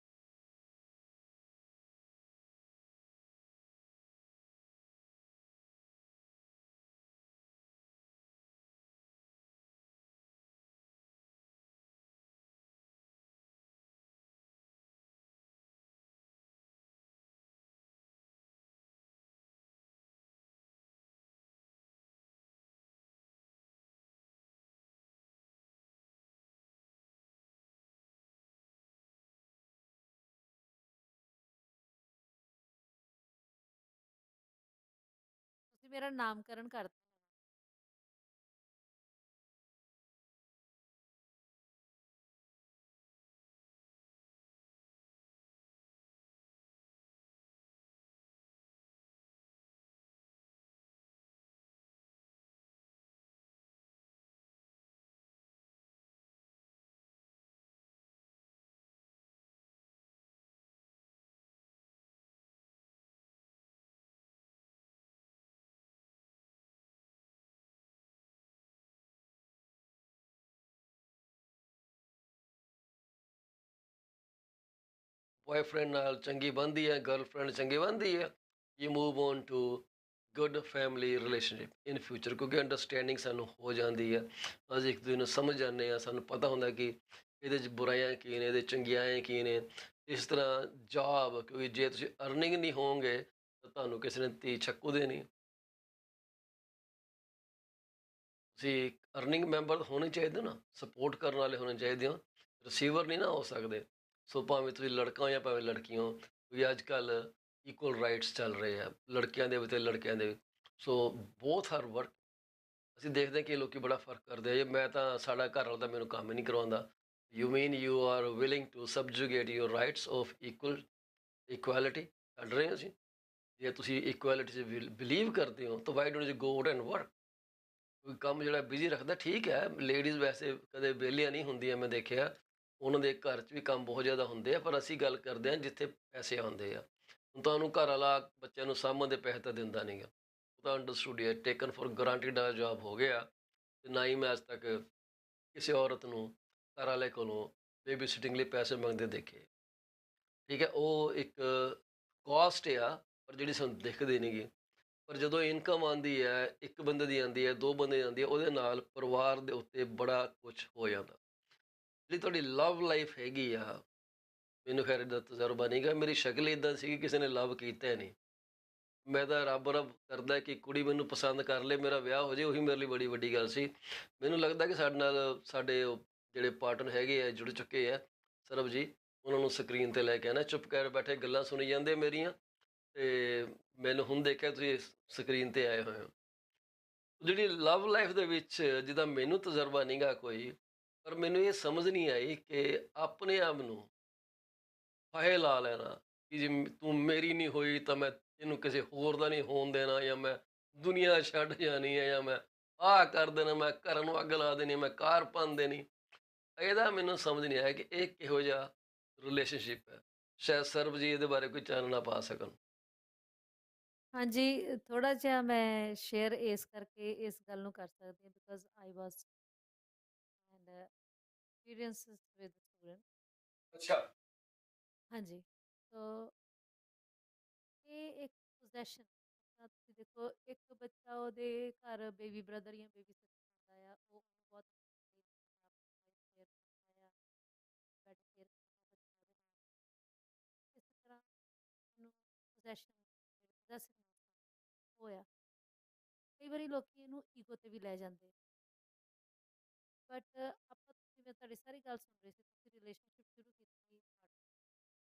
ਤੁਸੀਂ ਮੇਰਾ ਨਾਮਕਰਨ ਕਰ ਦਿੱਤਾ। ਬॉयਫ੍ਰੈਂਡ ਨਾਲ ਚੰਗੀ ਬਣਦੀ ਹੈ, ਗਰਲਫ੍ਰੈਂਡ ਚੰਗੀ ਬਣਦੀ ਹੈ, you move on too good family relationship in future, ਕਿਉਂਕਿ ਅੰਡਰਸਟੈਂਡਿੰਗ ਸਾਨੂੰ ਹੋ ਜਾਂਦੀ ਹੈ। ਅਸੀਂ ਇੱਕ ਦੂਜੇ ਨੂੰ ਸਮਝ ਜਾਂਦੇ ਹਾਂ, ਸਾਨੂੰ ਪਤਾ ਹੁੰਦਾ ਕਿ ਇਹਦੇ 'ਚ ਬੁਰਾਈਆਂ ਕੀ ਨੇ, ਇਹਦੇ ਚੰਗਿਆਈਆਂ ਕੀ ਨੇ। ਇਸ ਤਰ੍ਹਾਂ ਜੌਬ, ਕਿਉਂਕਿ ਜੇ ਤੁਸੀਂ ਅਰਨਿੰਗ ਨਹੀਂ ਹੋਵੋਗੇ ਤਾਂ ਤੁਹਾਨੂੰ ਕਿਸੇ ਨੇ ਧੀ ਛੱਕੂ ਦੇਣੀ। ਤੁਸੀਂ ਅਰਨਿੰਗ ਮੈਂਬਰ ਹੋਣੇ ਚਾਹੀਦੇ ਨਾ, ਸਪੋਰਟ ਕਰਨ ਵਾਲੇ ਹੋਣੇ ਚਾਹੀਦੇ ਹੋ, ਰਿਸੀਵਰ ਨਹੀਂ ਨਾ ਹੋ ਸਕਦੇ। ਸੋ ਭਾਵੇਂ ਤੁਸੀਂ ਲੜਕਾ ਹੋ ਜਾਂ ਭਾਵੇਂ ਲੜਕੀ ਹੋ, ਕਿਉਂਕਿ ਅੱਜ ਕੱਲ੍ਹ ਇਕੁਅਲ ਰਾਈਟਸ ਚੱਲ ਰਹੇ ਆ, ਲੜਕਿਆਂ ਦੇ ਵੀ ਅਤੇ ਲੜਕਿਆਂ ਦੇ ਵੀ। ਸੋ ਬੋਥ ਆਰ ਵਰਕ। ਅਸੀਂ ਦੇਖਦੇ ਕਿ ਲੋਕੀ ਬੜਾ ਫਰਕ ਕਰਦੇ ਆ ਜੀ। ਮੈਂ ਤਾਂ, ਸਾਡਾ ਘਰ ਵਾਲਾ ਤਾਂ ਮੈਨੂੰ ਕੰਮ ਹੀ ਨਹੀਂ ਕਰਵਾਉਂਦਾ। You mean you are willing to subjugate your rights of equality ਛੱਡ ਰਹੇ ਹੋ ਅਸੀਂ। ਜੇ ਤੁਸੀਂ ਇਕੁਐਲਿਟੀ 'ਚ ਬਿਲੀਵ ਕਰਦੇ ਹੋ ਤਾਂ why don't you go out and work. ਕੋਈ ਕੰਮ ਜਿਹੜਾ ਬਿਜ਼ੀ ਰੱਖਦਾ, ਠੀਕ ਹੈ, ਲੇਡੀਜ਼ ਵੈਸੇ ਕਦੇ ਵਿਹਲੀਆਂ ਨਹੀਂ ਹੁੰਦੀਆਂ, ਮੈਂ ਦੇਖਿਆ ਉਹਨਾਂ ਦੇ ਘਰ 'ਚ ਵੀ ਕੰਮ ਬਹੁਤ ਜ਼ਿਆਦਾ ਹੁੰਦੇ ਆ, ਪਰ ਅਸੀਂ ਗੱਲ ਕਰਦੇ ਹਾਂ ਜਿੱਥੇ ਪੈਸੇ ਆਉਂਦੇ ਆ। ਹੁਣ ਤੁਹਾਨੂੰ ਘਰ ਵਾਲਾ ਬੱਚਿਆਂ ਨੂੰ ਸਾਂਭਣ ਦੇ ਪੈਸੇ ਤਾਂ ਦਿੰਦਾ ਨਹੀਂ ਗਾ, ਉਹ ਤਾਂ ਅੰਡਰਸਟੂਡ ਹੈ, ਟੇਕਨ ਫॉर ਗਰਾਂਟਿਡ ਆ ਜੋਬ ਹੋ ਗਿਆ। ਤੇ ਨਾ ਹੀ ਮੈਂ ਅੱਜ ਤੱਕ ਕਿਸੇ ਔਰਤ ਨੂੰ ਘਰ ਵਾਲੇ ਕੋਲੋਂ ਬੇਬੀ ਸਿਟਿੰਗ ਲਈ ਪੈਸੇ ਮੰਗਦੇ ਦੇਖੇ। ਠੀਕ ਹੈ, ਉਹ ਇੱਕ ਕੋਸਟ ਆ, ਪਰ ਜਿਹੜੀ ਸਾਨੂੰ ਦਿਖਦੀ ਨਹੀਂ ਗੀ। ਪਰ ਜਦੋਂ ਇਨਕਮ ਆਉਂਦੀ ਹੈ, ਇੱਕ ਬੰਦੇ ਦੀ ਆਉਂਦੀ ਹੈ, ਦੋ ਬੰਦੇ ਦੀ ਆਉਂਦੀ ਹੈ, ਉਹਦੇ ਨਾਲ ਪਰਿਵਾਰ ਦੇ ਉੱਤੇ ਬੜਾ ਕੁਛ ਹੋ ਜਾਂਦਾ। ਜਿਹੜੀ ਤੁਹਾਡੀ ਲਵ ਲਾਈਫ ਹੈਗੀ ਆ, ਮੈਨੂੰ ਖੈਰ ਇਹਦਾ ਤਜਰਬਾ ਨਹੀਂ ਗਾ, ਮੇਰੀ ਸ਼ਕਲ ਇੱਦਾਂ ਸੀ, ਕਿਸੇ ਨੇ ਲਵ ਕੀਤਾ ਨਹੀਂ। ਮੈਂ ਤਾਂ ਰੱਬ ਰੱਬ ਕਰਦਾ ਕਿ ਕੁੜੀ ਮੈਨੂੰ ਪਸੰਦ ਕਰ ਲਏ, ਮੇਰਾ ਵਿਆਹ ਹੋ ਜੇ, ਉਹੀ ਮੇਰੇ ਲਈ ਬੜੀ ਵੱਡੀ ਗੱਲ ਸੀ। ਮੈਨੂੰ ਲੱਗਦਾ ਕਿ ਸਾਡੇ ਨਾਲ ਸਾਡੇ ਉਹ ਜਿਹੜੇ ਪਾਰਟਨਰ ਹੈਗੇ ਆ, ਜੁੜ ਚੁੱਕੇ ਆ, ਸਰਬ ਜੀ, ਉਹਨਾਂ ਨੂੰ ਸਕਰੀਨ 'ਤੇ ਲੈ ਕੇ ਆਉਣਾ, ਚੁੱਪ ਕਰ ਬੈਠੇ ਗੱਲਾਂ ਸੁਣੀ ਜਾਂਦੇ ਮੇਰੀਆਂ, ਤੇ ਮੈਨੂੰ ਹੁਣ ਦੇਖਿਆ ਤੁਸੀਂ ਸਕਰੀਨ 'ਤੇ ਆਏ ਹੋਏ ਹੋ। ਜਿਹੜੀ ਲਵ ਲਾਈਫ ਦੇ ਵਿੱਚ ਜਿੱਦਾਂ ਮੈਨੂੰ ਤਜਰਬਾ ਨਹੀਂ ਗਾ ਕੋਈ, ਪਰ ਮੈਨੂੰ ਇਹ ਸਮਝ ਨਹੀਂ ਆਈ ਕਿ ਆਪਣੇ ਆਪ ਨੂੰ ਫਾਹੇ ਲਾ ਲੈਣਾ ਕਿ ਜੇ ਤੂੰ ਮੇਰੀ ਨਹੀਂ ਹੋਈ ਤਾਂ ਮੈਂ ਇਹਨੂੰ ਕਿਸੇ ਹੋਰ ਦਾ ਨਹੀਂ ਹੋਣ ਦੇਣਾ, ਜਾਂ ਮੈਂ ਦੁਨੀਆ ਛੱਡ ਜਾਣੀ ਹੈ, ਜਾਂ ਮੈਂ ਆਹ ਕਰ ਦੇਣਾ, ਮੈਂ ਘਰ ਨੂੰ ਅੱਗ ਲਾ ਦੇਣੀ, ਮੈਂ ਕਾਰ ਭੰਨ ਦੇਣੀ। ਇਹਦਾ ਮੈਨੂੰ ਸਮਝ ਨਹੀਂ ਆਇਆ ਕਿ ਇਹ ਕਿਹੋ ਜਿਹਾ ਰਿਲੇਸ਼ਨਸ਼ਿਪ ਹੈ। ਸ਼ਾਇਦ ਸਰਬ ਜੀ ਇਹਦੇ ਬਾਰੇ ਕੋਈ ਚਾਨਣਾ ਪਾ ਸਕਣ। ਹਾਂਜੀ, ਥੋੜਾ ਜਿਹਾ ਮੈਂ ਸ਼ੇਅਰ ਇਸ ਕਰਕੇ ਇਸ ਗੱਲ ਨੂੰ ਕਰ ਸਕਦੀ ਹਾਂ, because I was and experiences with student. ਅੱਛਾ। ਹਾਂਜੀ, ਸੋ ਇਹ ਇੱਕ ਪੋਜੈਸ਼ਨ, ਤੁਸੀਂ ਦੇਖੋ, ਇੱਕ ਬੱਚਾ ਉਹਦੇ ਘਰ ਬੇਬੀ ਬ੍ਰਦਰ ਜਾਂ ਬੇਬੀ ਸਿਸਟਰ ਹੁੰਦਾ ਆ, ਉਹ ਉਹਨੂੰ ਬਹੁਤ ਸ਼ੇਅਰ ਕਰਦਾ ਆ, ਬੈਡ ਸ਼ੇਅਰ ਕਰਦਾ ਬੱਚਾ ਉਹਦੇ ਨਾਲ। ਇਸ ਤਰ੍ਹਾਂ ਉਹਨੂੰ ਪੋਜੈਸ਼ਨ ਹੋਇਆ। ਕਈ ਵਾਰੀ ਲੋਕੀ ਇਹਨੂੰ ਈਗੋ ਤੇ ਵੀ ਲੈ ਜਾਂਦੇ, ਬਟ ਆਪਾਂ, ਤੁਸੀਂ, ਮੈਂ ਤੁਹਾਡੀ ਸਾਰੀ ਗੱਲ ਸੁਣ ਰਹੀ ਸੀ, ਤੁਸੀਂ ਰਿਲੇਸ਼ਨਸ਼ਿਪ ਸ਼ੁਰੂ ਕੀਤੀ ਪਹਿਲਾਂ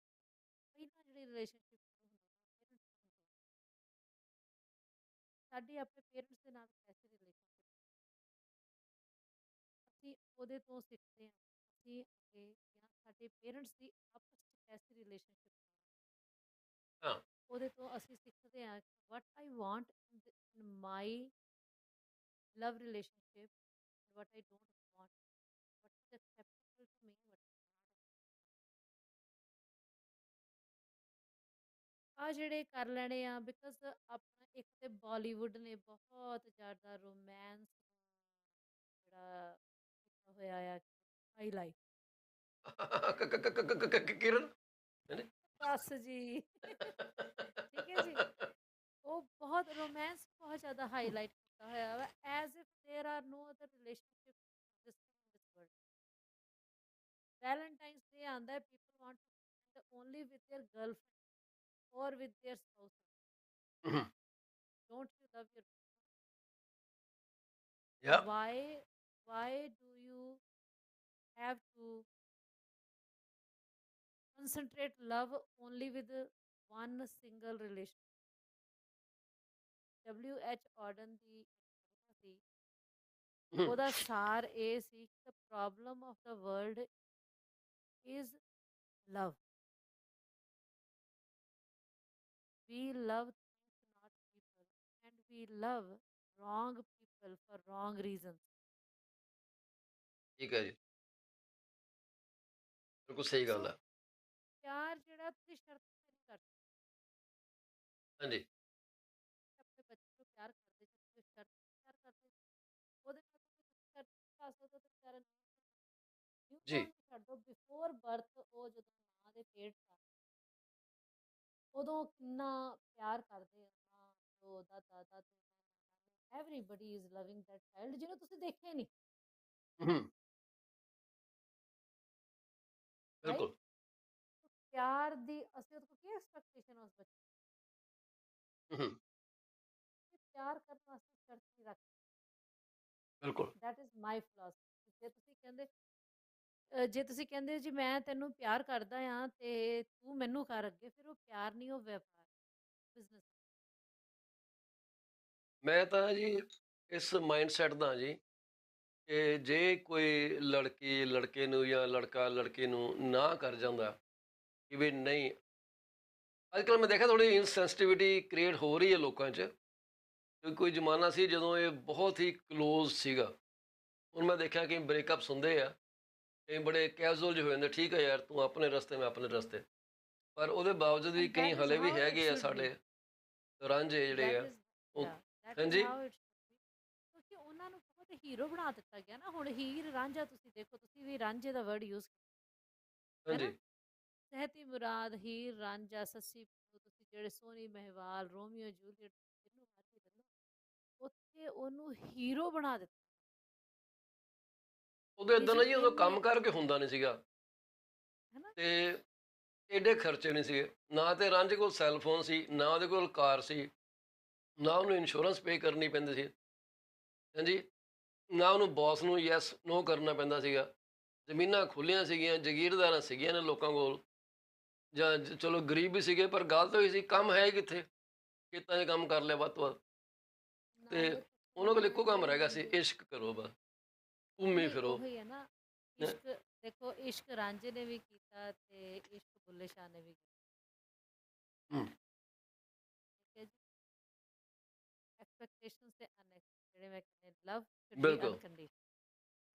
ਜਿਹੜੀ ਰਿਲੇਸ਼ਨਸ਼ਿਪ ਸ਼ੁਰੂ ਹੁੰਦੀ ਹੈ ਪੇਰੈਂਟਸ ਤੋਂ ਹੁੰਦੀ ਹੈ। ਸਾਡੀ ਆਪਣੇ ਪੇਰੈਂਟਸ ਦੇ ਨਾਲ ਕੈਸੀ ਰਿਲੇਸ਼ਨਸ਼ਿਪ, ਅਸੀਂ ਉਹਦੇ ਤੋਂ ਸਿੱਖਦੇ ਹਾਂ, ਅਸੀਂ ਅੱਗੇ ਜਾਂ ਸਾਡੇ ਪੇਰੈਂਟਸ ਦੀ ਆਪਸ 'ਚ ਕੈਸੀ ਰਿਲੇਸ਼ਨਸ਼ਿਪ, ਹਾਂ। ਉਹਦੇ ਤੋਂ ਅਸੀਂ ਸਿੱਖਦੇ ਹਾਂ what I want in my love relationship, what I don't want, what is acceptable to me, what is not. ਆ ਜਿਹੜੇ ਕਰ ਲੈਣੇ ਆ, ਬਿਕੋਜ਼ ਆਪਣਾ ਇੱਕ ਤੇ ਬਾਲੀਵੁੱਡ ਨੇ ਬਹੁਤ ਜ਼ਿਆਦਾ ਰੋਮਾਂਸ ਜਿਹੜਾ ਕੀਤਾ ਹੋਇਆ ਆ, ਹਾਈਲਾਈਟ। ਕਿਰਨ ਨਹੀਂ? ਬਸ ਜੀ ਠੀਕ ਹੈ ਜੀ, ਉਹ ਬਹੁਤ ਰੋਮਾਂਸ ਬਹੁਤ ਜ਼ਿਆਦਾ ਹਾਈਲਾਈਟ ਕੀਤਾ ਹੋਇਆ ਵਾ, as if there are no other relationship existing in this world। Valentine's Day ਆਉਂਦਾ ਹੈ, people want to spend only with their girlfriend or with their spouse। Don't you love your, Yeah. why do you have to concentrate love only with one single relation? W.H. Auden ਦੀ ਇੱਕ ਕਵਿਤਾ ਸੀ, ਉਹਦਾ ਸਾਰ ਇਹ ਸੀ ਕਿ the problem of the world is love। We love things, not people, and we love wrong people for wrong reasons। ਠੀਕ ਹੈ ਜੀ, ਬਿਲਕੁਲ ਸਹੀ ਗੱਲ ਸੋ ਹੈ। ਪਿਆਰ ਜਿਹੜਾ ਤੁਸੀਂ ਸ਼ਰਤ ਤੇ ਨਹੀਂ ਕਰ ਸਕਦੇ, ਹਾਂਜੀ। ਆਪਣੇ ਬੱਚੇ ਨੂੰ ਪਿਆਰ ਕਰਦੇ, ਜੇ ਤੁਸੀਂ ਸ਼ਰਤ ਤੇ ਪਿਆਰ ਕਰਦੇ, ਉਹਦੇ ਨਾਲ ਤੁਸੀਂ ਸ਼ਰਤ ਨਹੀਂ ਪਾ ਸਕਦੇ, ਤੇ ਪਿਆਰ ਨਿਊ ਜੀ। ਬੋਰਨ ਨੂੰ ਛੱਡ ਦਿਓ, ਬਿਫੋਰ ਬਰਥ ਉਹ ਜਦੋਂ ਮਾਂ ਦੇ ਪੇਟ 'ਚ ਆ, ਉਦੋਂ ਕਿੰਨਾ ਪਿਆਰ ਕਰਦੇ ਆ ਮਾਂ, ਪਿਓ, ਦਾਦਾ ਦਾਦੂ, ਨਾਨਾ ਨਾਨੀ, everybody is loving that child ਜਿਹਨੂੰ ਤੁਸੀਂ ਦੇਖਿਆ ਨਹੀਂ, ਰਾਈਟ। ਬਿਲਕੁਲ। ਪਿਆਰ ਦੀ ਅਸੀਂ ਉਹਦੇ ਕੋਲ ਕੀ ਐਕਸਪੈਕਟੇਸ਼ਨ ਉਸ ਬੱਚੇ ਦੀ, ਪਿਆਰ ਕਰਨ ਵਾਸਤੇ ਸ਼ਰਤ ਨਹੀਂ ਰੱਖ, ਬਿਲਕੁਲ। That is my philosophy. ਜੇ ਤੁਸੀਂ ਕਹਿੰਦੇ ਹੋ ਜੀ ਮੈਂ ਤੈਨੂੰ ਪਿਆਰ ਕਰਦਾ ਆ ਤੇ ਤੂੰ ਮੈਨੂੰ ਕਰ ਅੱਗੇ, ਫਿਰ ਉਹ ਪਿਆਰ ਨਹੀਂ, ਉਹ ਵਪਾਰ, ਬਿਜ਼ਨਸ। ਮੈਂ ਤਾਂ ਜੀ ਇਸ ਮਾਈਂਡਸੈਟ ਦਾ ਜੀ ਕਿ ਜੇ ਕੋਈ ਲੜਕੀ ਲੜਕੇ ਨੂੰ ਜਾਂ ਲੜਕਾ ਲੜਕੀ ਨੂੰ ਨਾ ਕਰ ਜਾਂਦਾ ਕਿ ਵੀ ਨਹੀਂ, ਅੱਜ ਕੱਲ੍ਹ ਮੈਂ ਦੇਖਿਆ ਥੋੜ੍ਹੀ ਇਨਸੈਂਸਿਟਿਵਿਟੀ ਕ੍ਰੀਏਟ ਹੋ ਰਹੀ ਹੈ ਲੋਕਾਂ 'ਚ। ਕਿਉਂਕਿ ਕੋਈ ਜ਼ਮਾਨਾ ਸੀ ਜਦੋਂ ਇਹ ਬਹੁਤ ਹੀ ਕਲੋਜ਼ ਸੀਗਾ। ਹੁਣ ਮੈਂ ਦੇਖਿਆ ਕਿ ਬ੍ਰੇਕਅਪਸ ਹੁੰਦੇ ਆ, ਕਈ ਬੜੇ ਕੈਜ਼ੂਅਲ ਜਿਹੇ ਹੋ ਜਾਂਦੇ, ਠੀਕ ਹੈ ਯਾਰ ਤੂੰ ਆਪਣੇ ਰਸਤੇ ਮੈਂ ਆਪਣੇ ਰਸਤੇ, ਪਰ ਉਹਦੇ ਬਾਵਜੂਦ ਵੀ ਐਂਡ ਕਈ ਦੈਟ ਇਜ਼ ਹਲੇ ਵੀ ਹਾਊ ਇਟ ਹੈਗੇ ਆ ਸ਼ੁਡ ਬੀ। ਸਾਡੇ ਰਾਂਝੇ ਜਿਹੜੇ ਦੈਟ ਆ ਇਜ਼, ਉਹ। ਯਾ, ਦੈਟ ਇਜ਼ ਹਾਂਜੀ। How it should be. ਕਿਉਂਕਿ ਉਹਨਾਂ ਨੂੰ ਬਹੁਤ ਹੀਰੋ ਬਣਾ ਦਿੱਤਾ ਗਿਆ ਨਾ। ਹੁਣ ਹੀਰ ਰਾਂਝਾ ਤੁਸੀਂ ਦੇਖੋ, ਤੁਸੀਂ ਵੀ ਰਾਂਝੇ ਦਾ ਵਰਡ ਯੂਜ਼ ਕੀਤਾ ਹੈ ਨਾ। ਹਾਂਜੀ। ਸਹਿਤੀ ਮੁਰਾਦ, ਹੀਰ ਰਾਂਝਾ, ਸੱਸੀ ਪੁੰਨੂ, ਤੁਸੀਂ ਜਿਹੜੇ ਸੋਹਣੀ ਮਹਿਵਾਲ, ਰੋਮੀਓ ਜੂਲੀਅਟ, ਜਿਹਨੂੰ ਮਰਜ਼ੀ ਲੈ ਲਓ, ਉੱਥੇ ਉਹਨੂੰ ਹੀਰੋ ਬਣਾ ਦਿੱਤਾ। ਉਦੋਂ ਇਦਾਂ ਨਾ ਵਿਜਨ ਜੀ, ਉਦੋਂ ਇੰਨੇ, ਕੰਮ ਕਰਕੇ ਹੁੰਦਾ ਨਹੀਂ ਸੀਗਾ ਹੈ ਨਾ। ਤੇ ਐਡੇ ਖਰਚੇ ਨਹੀਂ ਸੀਗੇ। ਨਾ ਤੇ ਰਾਂਝੇ ਕੋਲ ਸੈੱਲਫੋਨ ਸੀ, ਨਾ ਉਹਦੇ ਕੋਲ ਕਾਰ ਸੀ, ਨਾ ਉਹਨੂੰ ਇੰਸ਼ੋਰੈਂਸ ਪੇ ਕਰਨੀ ਪੈਂਦੀ ਸੀ। ਹਾਂਜੀ। ਨਾ ਉਹਨੂੰ ਬੌਸ ਨੂੰ ਯੈਸ ਨੋ ਕਰਨਾ ਪੈਂਦਾ ਸੀਗਾ। ਜ਼ਮੀਨਾਂ ਖੁੱਲ੍ਹੀਆਂ ਸੀਗੀਆਂ, ਜਾਗੀਰਦਾਰਾਂ ਸੀਗੀਆਂ ਨੇ ਲੋਕਾਂ ਕੋਲ, ਜਾਂ ਚਲੋ ਗਰੀਬ ਵੀ ਸੀਗੇ, ਪਰ ਗੱਲ ਤਾਂ ਹੋਈ ਸੀ ਕੰਮ ਹੈ ਹੀ ਕਿੱਥੇ, ਖੇਤਾਂ 'ਚ ਕੰਮ ਕਰ ਲਿਆ ਵੱਧ ਤੋਂ ਵੱਧ। ਤੇ ਨਾਲੇ ਉਹਨਾਂ ਕੋਲ ਤੁਸੀਂ ਇੱਕੋ ਕੰਮ ਜਿਹੜੇ ਰਹਿ ਗਿਆ ਸੀ, ਬੰਦੇ, ਇਸ਼ਕ ਕਰੋ ਬਸ, ਘੁੰਮੀ ਨਹੀਂ ਫਿਰੋ। ਉਹੀ ਹੈ ਨਾ। ਹੈਂ। ਇਸ਼ਕ, ਦੇਖੋ ਇਸ਼ਕ ਰਾਂਝੇ ਨੇ ਵੀ ਕੀਤਾ ਤੇ ਇਸ਼ਕ ਬੁੱਲੇ ਸ਼ਾਹ ਨੇ ਵੀ ਕੀਤਾ। ਹੂੰ। ਠੀਕ ਹੈ ਜੀ। ਐਕਸਪੈਕਟੇਸ਼ਨਸ ਤੇ ਜਿਹੜੇ ਮੈਂ ਕਹਿੰਦੇ, ਲਵ ਸ਼ੁਡ ਬੀ ਬਿਲਕੁਲ। ਅਨਕੰਡੀਸ਼ਨਲ।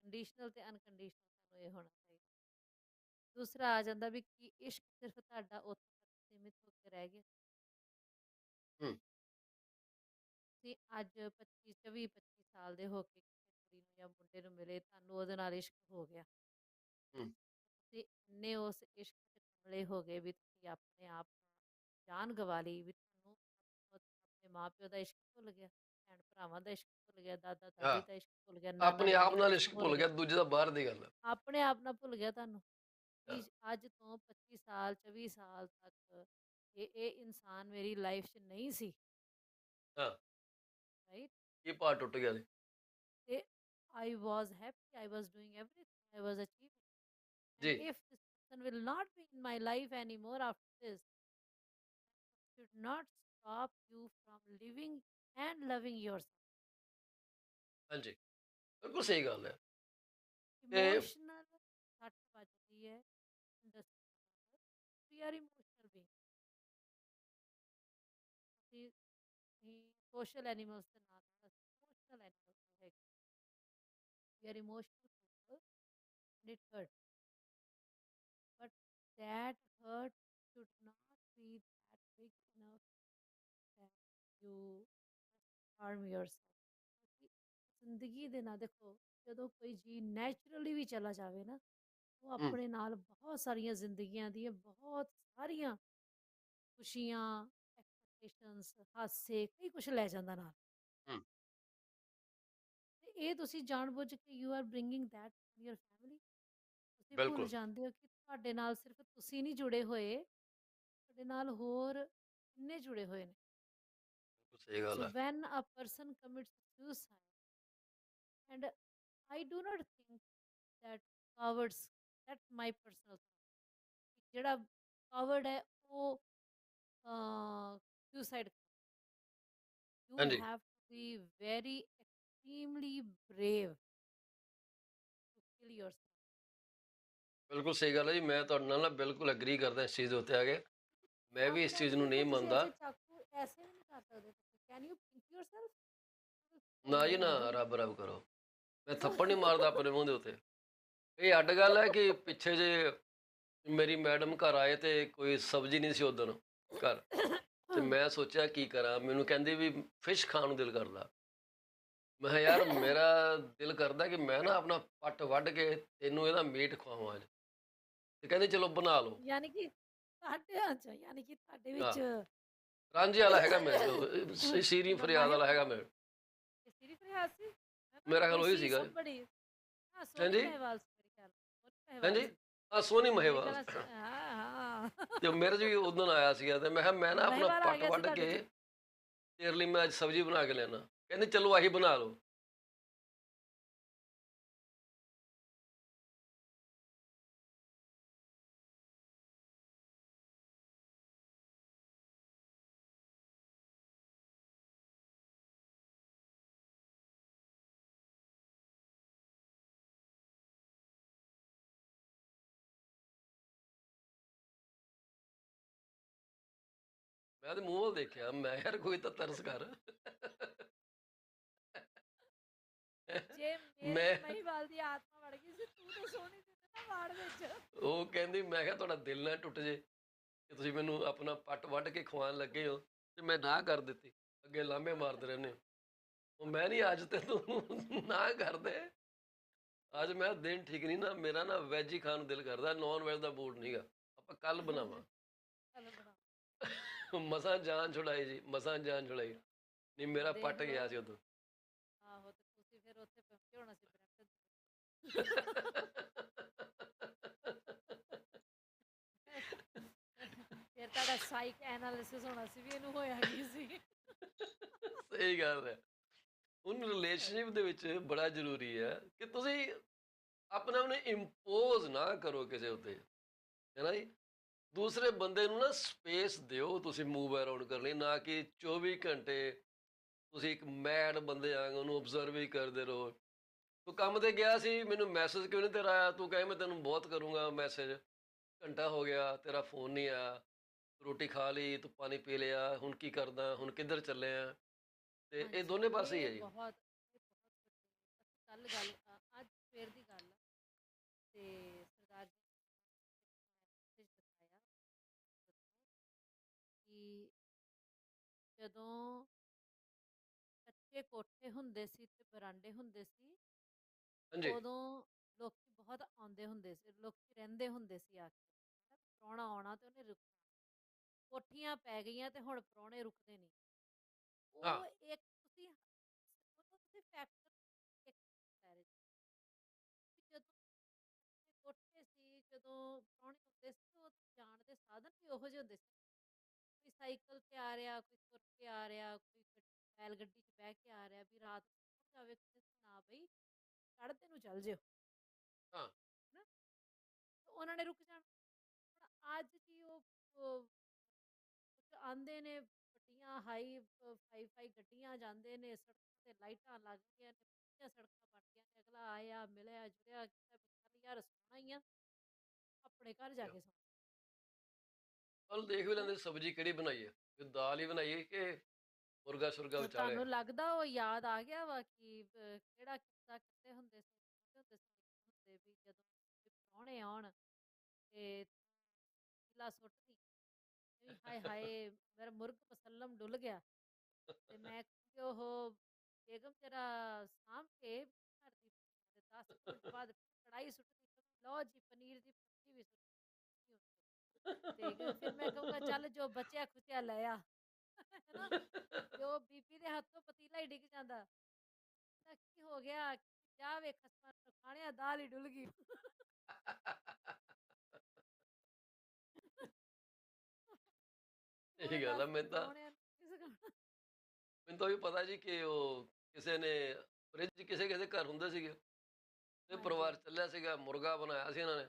ਕੰਡੀਸ਼ਨਲ ਤੇ ਅਨਕੰਡੀਸ਼ਨਲ ਸਾਨੂੰ ਇਹ ਹੋਣਾ ਚਾਹੀਦਾ। ਦੂਸਰਾ ਆ ਜਾਂਦਾ ਵੀ ਕੀ ਇਸ਼ਕ ਸਿਰਫ ਤੁਹਾਡਾ ਉੱਥੇ ਤੱਕ ਸੀਮਿਤ ਹੋ ਕੇ ਰਹਿ ਗਿਆ। ਹੂੰ। ਤੁਸੀਂ ਅੱਜ 25 24 25 ਸਾਲ ਦੇ ਹੋ ਕੇ ਕਿਸੇ ਕੁੜੀ ਨੂੰ ਜਾਂ ਮੁੰਡੇ ਨੂੰ ਮਿਲੇ, ਤੁਹਾਨੂੰ ਉਹਦੇ ਨਾਲ ਇਸ਼ਕ ਹੋ ਗਿਆ। ਹੂੰ। ਤੁਸੀਂ ਇੰਨੇ ਉਸ ਇਸ਼ਕ 'ਚ ਕਮਲੇ ਹੋ ਗਏ ਵੀ ਤੁਸੀਂ ਆਪਣੇ ਆਪ ਨਾਲ ਜਾਨ ਗਵਾ ਲਈ, ਵੀ ਤੁਹਾਨੂੰ ਆਪਣੇ ਮਾਂ ਪਿਓ ਦਾ ਇਸ਼ਕ ਭੁੱਲ ਗਿਆ, ਭੈਣ ਭਰਾਵਾਂ ਦਾ ਇਸ਼ਕ ਭੁੱਲ ਗਿਆ, ਦਾਦਾ ਦਾਦੀ ਹਾਂ, ਦਾ ਇਸ਼ਕ ਭੁੱਲ ਗਿਆ, ਨਾਨਾ ਆਪਣੇ ਨਾਨੀ ਆਪ ਦਾ ਨਾਲ ਇਸ਼ਕ ਇਸ਼ਕ ਭੁੱਲ ਭੁੱਲ ਗਿਆ। ਗਿਆ, ਦੂਜੇ ਦਾ ਬਾਹਰ ਦੀ ਗੱਲ ਆ। ਆਪਣੇ ਆਪ ਨਾਲ ਭੁੱਲ ਗਿਆ ਤੁਹਾਨੂੰ ਹਾਂ। ਕਿ ਅੱਜ ਤੋਂ 25 ਸਾਲ 24 ਸਾਲ ਤੱਕ ਇਹ ਇਨਸਾਨ ਮੇਰੀ ਲਾਈਫ 'ਚ ਨਹੀਂ ਸੀ। ਹਾਂ, ਰਾਈਟ। ਇਹ ਪਾਰ ਟੁੱਟ ਗਿਆ ਸੀ। ਤੇ I was happy, I was doing everything, I was achieving. ਜੀ। And if this person will not be in my life anymore after this, should not stop you from living and loving yourself. ਹਾਂਜੀ, ਬਿਲਕੁਲ ਸਹੀ ਗੱਲ ਹੈ। ਤੇ Emotional ਸੱਟ ਵੱਜਦੀ ਹੈ industry. We are emotional being. ਅਸੀਂ ਸੋਸ਼ਲ ਐਨੀਮਲਸ ਦੇ ਨਾਲ ਨਾਲ ਅਸੀਂ ਇਮੋਸ਼ਨਲ ਐਨੀਮਲਸ ਹੈਗੇ। We are emotional people and it hurts. But that hurt should not be that big enough that you just harm yourself. ਕਿਉਂਕਿ ਜ਼ਿੰਦਗੀ ਦੇ ਨਾਲ ਦੇਖੋ, ਜਦੋਂ ਕੋਈ ਜੀ ਨੈਚੁਰਲੀ ਵੀ ਚਲਾ ਜਾਵੇ ਨਾ, ਉਹ ਹੂੰ। ਆਪਣੇ ਨਾਲ ਬਹੁਤ ਸਾਰੀਆਂ ਜ਼ਿੰਦਗੀਆਂ ਦੀਆਂ ਬਹੁਤ ਸਾਰੀਆਂ ਖੁਸ਼ੀਆਂ, ਐਕਸਪੈਕਟੇਸ਼ਨਸ, ਹਾਸੇ, ਕਈ ਕੁਝ ਲੈ ਜਾਂਦਾ ਨਾਲ। ਹੂੰ। ਤੇ ਇਹ ਤੁਸੀਂ ਜਾਣਬੁੱਝ ਕੇ you are bringing that in your family. ਤੁਸੀਂ ਭੁੱਲ ਬਿਲਕੁਲ। ਜਾਂਦੇ ਹੋ ਕਿ ਤੁਹਾਡੇ ਨਾਲ ਸਿਰਫ ਤੁਸੀਂ ਨਹੀਂ ਜੁੜੇ ਹੋਏ, ਤੁਹਾਡੇ ਨਾਲ ਹੋਰ ਕਿੰਨੇ ਜੁੜੇ ਹੋਏ ਨੇ। ਬਿਲਕੁਲ ਸਹੀ ਗੱਲ ਸੋ ਹੈ। When a person commits suicide, and I do not think that cowards, that's my personal thought, ਜਿਹੜਾ ਕਾਵਰਡ ਹੈ ਉਹ ਸੁਸਾਈਡ, you ਹਾਂਜੀ, have to be very extremely brave to kill yourself. ਬਿਲਕੁਲ ਸਹੀ ਗੱਲ ਹੈ ਜੀ। ਮੈਂ ਤੁਹਾਡੇ ਨਾਲ ਨਾ ਬਿਲਕੁਲ ਐਗਰੀ ਕਰਦਾ ਇਸ ਚੀਜ਼ ਦੇ ਉੱਤੇ ਆ ਕੇ। ਮੈਂ ਵੀ ਇਸ ਚਾਕੂ ਚੀਜ਼ ਐਸੇ ਨੂੰ ਦੇਖੋ, ਨਹੀਂ ਤੁਸੀਂ ਮੰਨਦਾ। ਐਸੇ ਚਾਕੂ ਐਸੇ ਵੀ ਨਹੀਂ ਕਰ ਸਕਦੇ ਤੁਸੀਂ। Can you pink yourself? ਨਾ ਜੀ ਮੈਂ ਨਾ, ਦੂੰਗੀ। ਰੱਬ ਰੱਬ ਕਰੋ। ਮੈਂ ਥੱਪੜ ਨਹੀਂ ਮਾਰਦਾ ਆਪਣੇ ਮੂੰਹ ਦੇ ਉੱਤੇ। ਇਹ ਅੱਡ ਗੱਲ ਹੈ ਕਿ ਪਿੱਛੇ ਜੇ ਮੇਰੀ ਮੈਡਮ ਘਰ ਆਏ ਤੇ ਕੋਈ ਸਬਜ਼ੀ ਨਹੀਂ ਸੀ ਉਦੋਂ ਘਰ, ਤੇ ਮੈਂ ਸੋਚਿਆ ਕੀ ਕਰਾਂ। ਮੈਨੂੰ ਕਹਿੰਦੀ ਵੀ ਫਿਸ਼ ਖਾਣ ਨੂੰ ਦਿਲ ਕਰਦਾ। ਮੈਂ ਕਿਹਾ ਯਾਰ ਮੇਰਾ ਦਿਲ ਕਰਦਾ ਕਿ ਮੈਂ ਨਾ ਆਪਣਾ ਪੱਟ ਵੱਢ ਕੇ ਤੈਨੂੰ ਇਹਦਾ ਮੀਟ ਖਵਾਵਾਂ ਅੱਜ। ਤੇ ਕਹਿੰਦੇ ਚਲੋ ਬਣਾ ਲਓ। ਯਾਨੀ ਕਿ ਤੁਹਾਡੇ ਅੱਛਾ, ਯਾਨੀ ਕਿ ਤੁਹਾਡੇ ਹਾਂ, ਵਿੱਚ ਰਾਂਝੇ ਵਾਲਾ ਹੈਗਾ ਮੇਰੇ ਕੋਲ, ਸੀਰੀ ਫਰਿਆਦ ਵਾਲਾ ਹੈਗਾ ਮੇਰੇ। ਸਿਰੀ ਫਰਿਆਦ ਸੀ। ਮੈਂ ਕਿਹਾ ਮੇਰਾ ਖਿਆਲ ਕੋਈ ਉਹੀ ਸੀ ਸੀਗਾ। ਸਭ ਬੜੀ, ਹਾਂ ਸੋਨੀ ਹਾਂਜੀ। ਮਹਿਵਾਲ ਸੀ ਮੇਰੇ ਖਿਆਲ, ਸੋਨੀ ਮਹਿਵਾਲ ਹਾਂਜੀ। ਸੀ ਹਾਂ, ਸੋਨੀ ਮੇਰੇ ਮਹੇਵਾਲ। ਖਿਆਲ ਹਾਂ ਤੇ ਮੇਰੇ 'ਚ ਵੀ ਉਦੋਂ ਆਇਆ ਸੀਗਾ, ਤੇ ਮੈਂ ਕਿਹਾ ਮੈਂ ਨਾ ਆਪਣਾ ਮਹਿਵਾਲ ਆ ਪੱਟ ਗਿਆ ਸੀ ਵੱਢ ਤੁਹਾਡੇ ਕੇ ਚ। ਤੇਰੇ ਲਈ ਮੈਂ ਅੱਜ ਸਬਜ਼ੀ ਬਣਾ ਕੇ ਲਿਆਉਣਾ। ਕਹਿੰਦੇ ਚਲੋ ਆਹੀ ਬਣਾ ਲਓ। ਮੈਂ ਤੇ ਮੂੰਹ ਵੱਲ ਦੇਖਿਆ, ਮੈਂ ਯਾਰ ਕੋਈ ਤਾਂ ਤਰਸ ਕਰ। ਜੇ ਮੇਰੇ ਮੈਂ ਚ ਮਹੀਵਾਲ ਦੀ ਆਤਮਾ ਵੜ ਗਈ ਸੀ, ਤੂੰ ਤਾਂ ਸੋਹਣੀ ਸੀ ਨਾ ਵਾੜ ਵਿੱਚ। ਉਹ ਕਹਿੰਦੀ, ਮੈਂ ਕਿਹਾ ਤੁਹਾਡਾ ਦਿਲ ਨਾ ਟੁੱਟ ਜੇ ਕਿ ਤੁਸੀਂ ਮੈਨੂੰ ਆਪਣਾ ਪੱਟ ਵੱਢ ਕੇ ਖਵਾਉਣ ਲੱਗੇ ਹੋ, ਤੇ ਮੈਂ ਨਾ ਕਰ ਦਿੱਤੀ। ਅੱਗੇ ਲਾਂਭੇ ਮਾਰਦੇ ਰਹਿੰਦੇ ਹੋ। ਉਹ ਮੈਂ ਨਹੀਂ, ਅੱਜ ਤੇ ਤੂੰ ਨਾ ਕਰਦੇ। ਅੱਜ ਮੈਂ ਦਿਨ ਠੀਕ ਨਹੀਂ ਨਾ, ਮੇਰਾ ਨਾ ਵੈਜ ਹੀ ਖਾਣ ਨੂੰ ਦਿਲ ਕਰਦਾ, ਨੌਨ ਵੈਜ ਦਾ ਮੂਡ ਨਹੀਂਗਾ। ਆਪਾਂ ਕੱਲ ਬਣਾਵਾਂ। ਚੱਲ ਬਣਾ। ਮਸਾਂ ਜਾਨ ਛੁਡਾਈ ਜੀ, ਮਸਾਂ ਜਾਨ ਛੁਡਾਈ, ਨਹੀਂ ਮੇਰਾ ਦੇਖ ਪੱਟ ਗਿਆ ਲਓ। ਸੀ ਉਦੋਂ। ਆਹੋ, ਤੇ ਤੁਸੀਂ ਫਿਰ ਉੱਥੇ ਪਹੁੰਚੇ ਹੋਣਾ ਸੀ ਬਰੈਂਪਟਨ ਚ। ਫਿਰ ਤੁਹਾਡਾ ਸਾਈਕ ਐਨਾਲਿਸਿਸ ਹੋਣਾ ਸੀ ਵੀ ਇਹਨੂੰ ਹੋਇਆ ਕੀ ਸੀ। ਸਹੀ ਗੱਲ ਹੈ। ਹੁਣ ਰਿਲੇਸ਼ਨਸ਼ਿਪ ਦੇ ਵਿੱਚ ਬੜਾ ਜ਼ਰੂਰੀ ਹੈ ਕਿ ਤੁਸੀਂ ਆਪਣੇ ਆਪ ਨੂੰ ਇੰਪੋਜ਼ ਨਾ ਕਰੋ ਕਿਸੇ ਉੱਤੇ, ਹੈ ਨਾ ਜੀ। ਦੂਸਰੇ ਬੰਦੇ ਨੂੰ ਨਾ ਸਪੇਸ ਦਿਓ ਤੁਸੀਂ ਮੂਵ ਅਰਾਊਂਡ ਕਰਨ ਲਈ, ਨਾ ਕਿ 24 ਘੰਟੇ ਤੁਸੀਂ ਇੱਕ ਮੈਡ ਬੰਦੇ ਆਂਗ ਉਹਨੂੰ ਓਬਜ਼ਰਵ ਹੀ ਕਰਦੇ ਰਹੋ। ਤੂੰ ਕੰਮ ਤੇ ਗਿਆ ਸੀ, ਮੈਨੂੰ ਮੈਸੇਜ ਕਿਉਂ ਨਹੀਂ ਤੇਰਾ ਆਇਆ? ਤੂੰ ਕਹੇ ਮੈਂ ਤੈਨੂੰ ਬਹੁਤ ਕਰੂੰਗਾ ਮੈਸੇਜ, ਘੰਟਾ ਹੋ ਗਿਆ ਤੇਰਾ ਫੋਨ ਨਹੀਂ ਆਇਆ। ਰੋਟੀ ਖਾ ਲਈ, ਤੂੰ ਪਾਣੀ ਪੀ ਲਿਆ, ਹੁਣ ਕੀ ਕਰਦਾ, ਹੁਣ ਕਿੱਧਰ ਚੱਲੇ ਆ? ਤੇ ਇਹ ਹਾਂਜੀ, ਦੋਨੇ ਪਾਸੇ ਹੀ ਇਹ ਹੈ ਜੀ। ਬਹੁਤ ਵੱਡੀ, ਅਸੀਂ ਕੱਲ ਗੱਲ, ਅੱਜ ਸਵੇਰ ਦੀ ਗੱਲ ਆ, ਤੇ ਸਰਦਾਰ ਜੀ ਨੇ ਮੈਸੇਜ ਦਿਖਾਇਆ ਕਿ ਜਦੋਂ ਕੱਚੇ ਕੋਠੇ ਹੁੰਦੇ ਸੀ ਤੇ ਬਰਾਂਡੇ ਹੁੰਦੇ ਸੀ, ਹਾਂਜੀ। ਉਦੋਂ ਲੋਕੀ ਬਹੁਤ ਆਉਂਦੇ ਹੁੰਦੇ ਸੀ, ਲੋਕੀ ਰਹਿੰਦੇ ਹੁੰਦੇ ਸੀ ਆ ਕੇ, ਪ੍ਰਾਹੁਣਾ ਆਉਣਾ ਤੇ ਉਹਨੇ ਰੁਕਣਾ। ਕੋਠੀਆਂ ਪੈ ਗਈਆਂ ਤੇ ਹੁਣ ਪ੍ਰਾਹੁਣੇ ਰੁਕਦੇ ਨਹੀਂ। ਹਾਂ। ਉਹ ਇੱਕ ਤੁਸੀਂ ਉਹਨੂੰ ਤੁਸੀਂ ਫੈਕਟਰ ਇੱਕ ਲੈ ਰਹੇ ਸੀ, ਜਦੋਂ ਕੱਚੇ ਕੋਠੇ ਸੀ, ਜਦੋਂ ਪ੍ਰਾਹੁਣੇ ਹੁੰਦੇ ਸੀ, ਉਹ ਜਾਣ ਦੇ ਸਾਧਨ ਵੀ ਉਹੋ ਜਿਹੇ ਹੁੰਦੇ ਸੀ। ਕੋਈ ਸਾਈਕਲ ਤੇ ਆ ਰਿਹਾ, ਕੋਈ ਤੁਰ ਕੇ ਆ ਰਿਹਾ, ਕੋਈ ਬੈਲ ਗੱਡੀ 'ਚ ਬਹਿ ਕੇ ਆ ਰਿਹਾ, ਵੀ ਰਾਤ ਨੂੰ ਕੌਣ ਜਾਵੇ ਕਿਸੇ ਦੇ, ਨਾ ਬਈ ਚੜ੍ਹਦੇ ਨੂੰ ਚੱਲ ਜਿਓ, ਹਾਂ। ਹਨਾ। ਤੇ ਉਹਨਾਂ ਨੇ ਰੁਕ ਜਾਣਾ। ਹੁਣ ਅੱਜ ਜੀ ਉਹ ਕੁਛ ਆਉਂਦੇ ਨੇ, ਵੱਡੀਆਂ ਹਾਈ ਫਾਈ ਗੱਡੀਆਂ ਜਾਂਦੇ ਨੇ, ਸੜਕਾਂ ਤੇ ਲਾਈਟਾਂ ਲੱਗ ਗਈਆਂ ਨੇ, ਪੱਕੀਆਂ ਸੜਕਾਂ ਬਣ ਗਈਆਂ ਨੇ, ਅਗਲਾ ਆਇਆ ਮਿਲਿਆ ਜੁਲਿਆ, ਕਹਿੰਦਾ ਵੀ ਚੱਲ ਯਾਰ ਸੋਹਣਾ ਹੀ ਆ, ਆਪਣੇ ਘਰ ਜਾ ਕੇ ਸੌਂ। ਕੱਲ ਦੇਖ ਵੀ ਹੈਂ? ਲੈਂਦੇ ਸਬਜ਼ੀ ਕਿਹੜੀ ਬਣਾਈ ਹੈ, ਕੋਈ ਦਾਲ ਹੀ ਬਣਾਈ ਹੈ ਕਿ ਮੁਰਗਾ ਸੁਰਗਾ ਉਹ ਵਿਚਾਲਿਆ। ਤੁਹਾਨੂੰ ਲੱਗਦਾ ਉਹ ਯਾਦ ਆ ਗਿਆ ਵਾ ਕਿ ਕਿਹੜਾ ਕਿੱਸਾ ਕਹਿੰਦੇ ਹੁੰਦੇ ਸੀ, ਹੁੰਦੇ ਵੀ ਜਦੋਂ ਕੋਈ ਪ੍ਰਾਹੁਣੇ ਆਉਣ ਤੇ ਕਿਲਾ ਸੁੱਟਦੀ ਵੀ ਹਾਏ ਹਾਏ ਮੇਰਾ ਮੁਰਗ ਮਸੱਲਮ ਡੁੱਲ ਗਿਆ, ਤੇ ਮੈਂ ਕਹੂੰਗੀ ਉਹ ਬੇਗਮ ਜਰਾ ਸਾਂਭ ਕੇ ਕਰਦੀ, ਤੇ 10 ਮਿੰਟ ਬਾਅਦ ਕੜਾਈ ਸੁੱਟਦੀ, ਲਓ ਜੀ ਪਨੀਰ ਦੀ ਭੁਰਜੀ ਵੀ ਸੁੱਟਦੀ ਹੁੰਦੀ। ਤੇ ਫਿਰ ਮੈਂ ਕਹੂੰਗਾ ਚੱਲ ਜੋ ਬਚਿਆ ਖੁਚਿਆ ਲੈ ਆ। ਹੈਨਾ, ਤੇ ਉਹ ਬੀਬੀ ਦੇ ਹੱਥੋਂ ਪਤੀਲਾ ਹੀ ਡਿੱਗ ਜਾਂਦਾ, ਤਾਂ ਕੀ ਹੋ ਗਿਆ, ਜਾ ਵੇ ਖਸਮਾਂ ਨੂੰ ਖਾਣਿਆ, ਦਾਲ ਹੀ ਡੁੱਲ ਗਈ। ਹੁਣ ਇਹੀ ਗੱਲ ਆ। ਦੱਸ ਮੈਨੂੰ ਤਾਂ ਪ੍ਰਾਹੁਣਿਆਂ ਨੂੰ ਕਿਸ ਖਾਣਾ। ਮੈਨੂੰ ਤਾਂ ਵੀ ਪਤਾ ਜੀ ਕਿ ਉਹ ਕਿਸੇ ਨੇ ਫਰਿੱਜ ਕਿਸੇ ਕਿਸੇ ਘਰ ਹੁੰਦੇ ਸੀਗੇ, ਤੇ ਹਾਂਜੀ। ਪਰਿਵਾਰ ਚੱਲਿਆ ਸੀਗਾ, ਮੁਰਗਾ ਬਣਾਇਆ ਸੀ ਇਹਨਾਂ ਨੇ,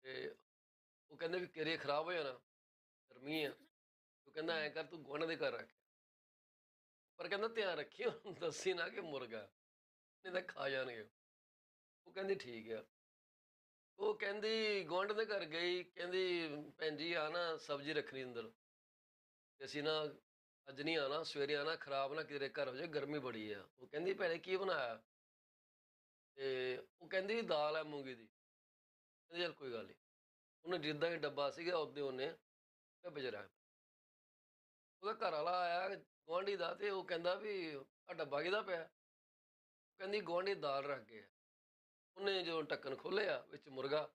ਤੇ ਉਹ ਕਹਿੰਦੇ ਵੀ ਕੇਰੇ ਖਰਾਬ ਹੋ ਜਾਣਾ, ਗਰਮੀ ਆ। ਉਹ ਕਹਿੰਦਾ ਐਂ ਕਰ ਤੂੰ ਗੁਆਂਢ ਦੇ ਘਰ ਰੱਖ, ਪਰ ਕਹਿੰਦਾ ਧਿਆਨ ਰੱਖੀ ਉਹਨੂੰ ਦੱਸੀ ਨਾ ਕਿ ਮੁਰਗਾ, ਨਹੀਂ ਤਾਂ ਖਾ ਜਾਣਗੇ। ਉਹ ਕਹਿੰਦੀ ਠੀਕ ਆ। ਉਹ ਕਹਿੰਦੀ ਗੁਆਂਢ ਦੇ ਘਰ ਗਈ, ਕਹਿੰਦੀ ਭੈਣ ਜੀ ਆ ਨਾ ਸਬਜ਼ੀ ਰੱਖਣੀ ਅੰਦਰ, ਤੇ ਅਸੀਂ ਨਾ ਅੱਜ ਨਹੀਂ ਆਣਾ, ਸਵੇਰੇ ਆਣਾ, ਖਰਾਬ ਨਾ ਕਿਤੇ ਘਰ ਹੋ ਜਾਏ, ਗਰਮੀ ਬੜੀ ਆ। ਉਹ ਕਹਿੰਦੀ ਭੈਣੇ ਕੀ ਬਣਾਇਆ? ਤੇ ਉਹ ਕਹਿੰਦੀ ਦਾਲ ਹੈ ਮੂੰਗੀ ਦੀ। ਕਹਿੰਦੀ ਚੱਲ ਕੋਈ ਗੱਲ ਨਹੀਂ। ਉਹਨੇ ਜਿੱਦਾਂ ਹੀ ਡੱਬਾ ਸੀਗਾ ਉਦੋਂ ਉਹਨੇ ਡੱਬੇ 'ਚ ਰੱਖ, ਉਹਦਾ ਘਰ ਵਾਲਾ ਆਇਆ ਗੁਆਂਢੀ ਦਾ, ਤੇ ਉਹ ਕਹਿੰਦਾ ਵੀ ਆ ਡੱਬਾ ਕਿਹਦਾ ਪਿਆ? ਕਹਿੰਦੀ ਗੁਆਂਢੀ ਦਾਲ ਰੱਖ ਗਿਆ। ਉਹਨੇ ਜਦੋਂ ਢੱਕਣ ਖੋਲ੍ਹਿਆ, ਵਿੱਚ ਮੁਰਗਾ,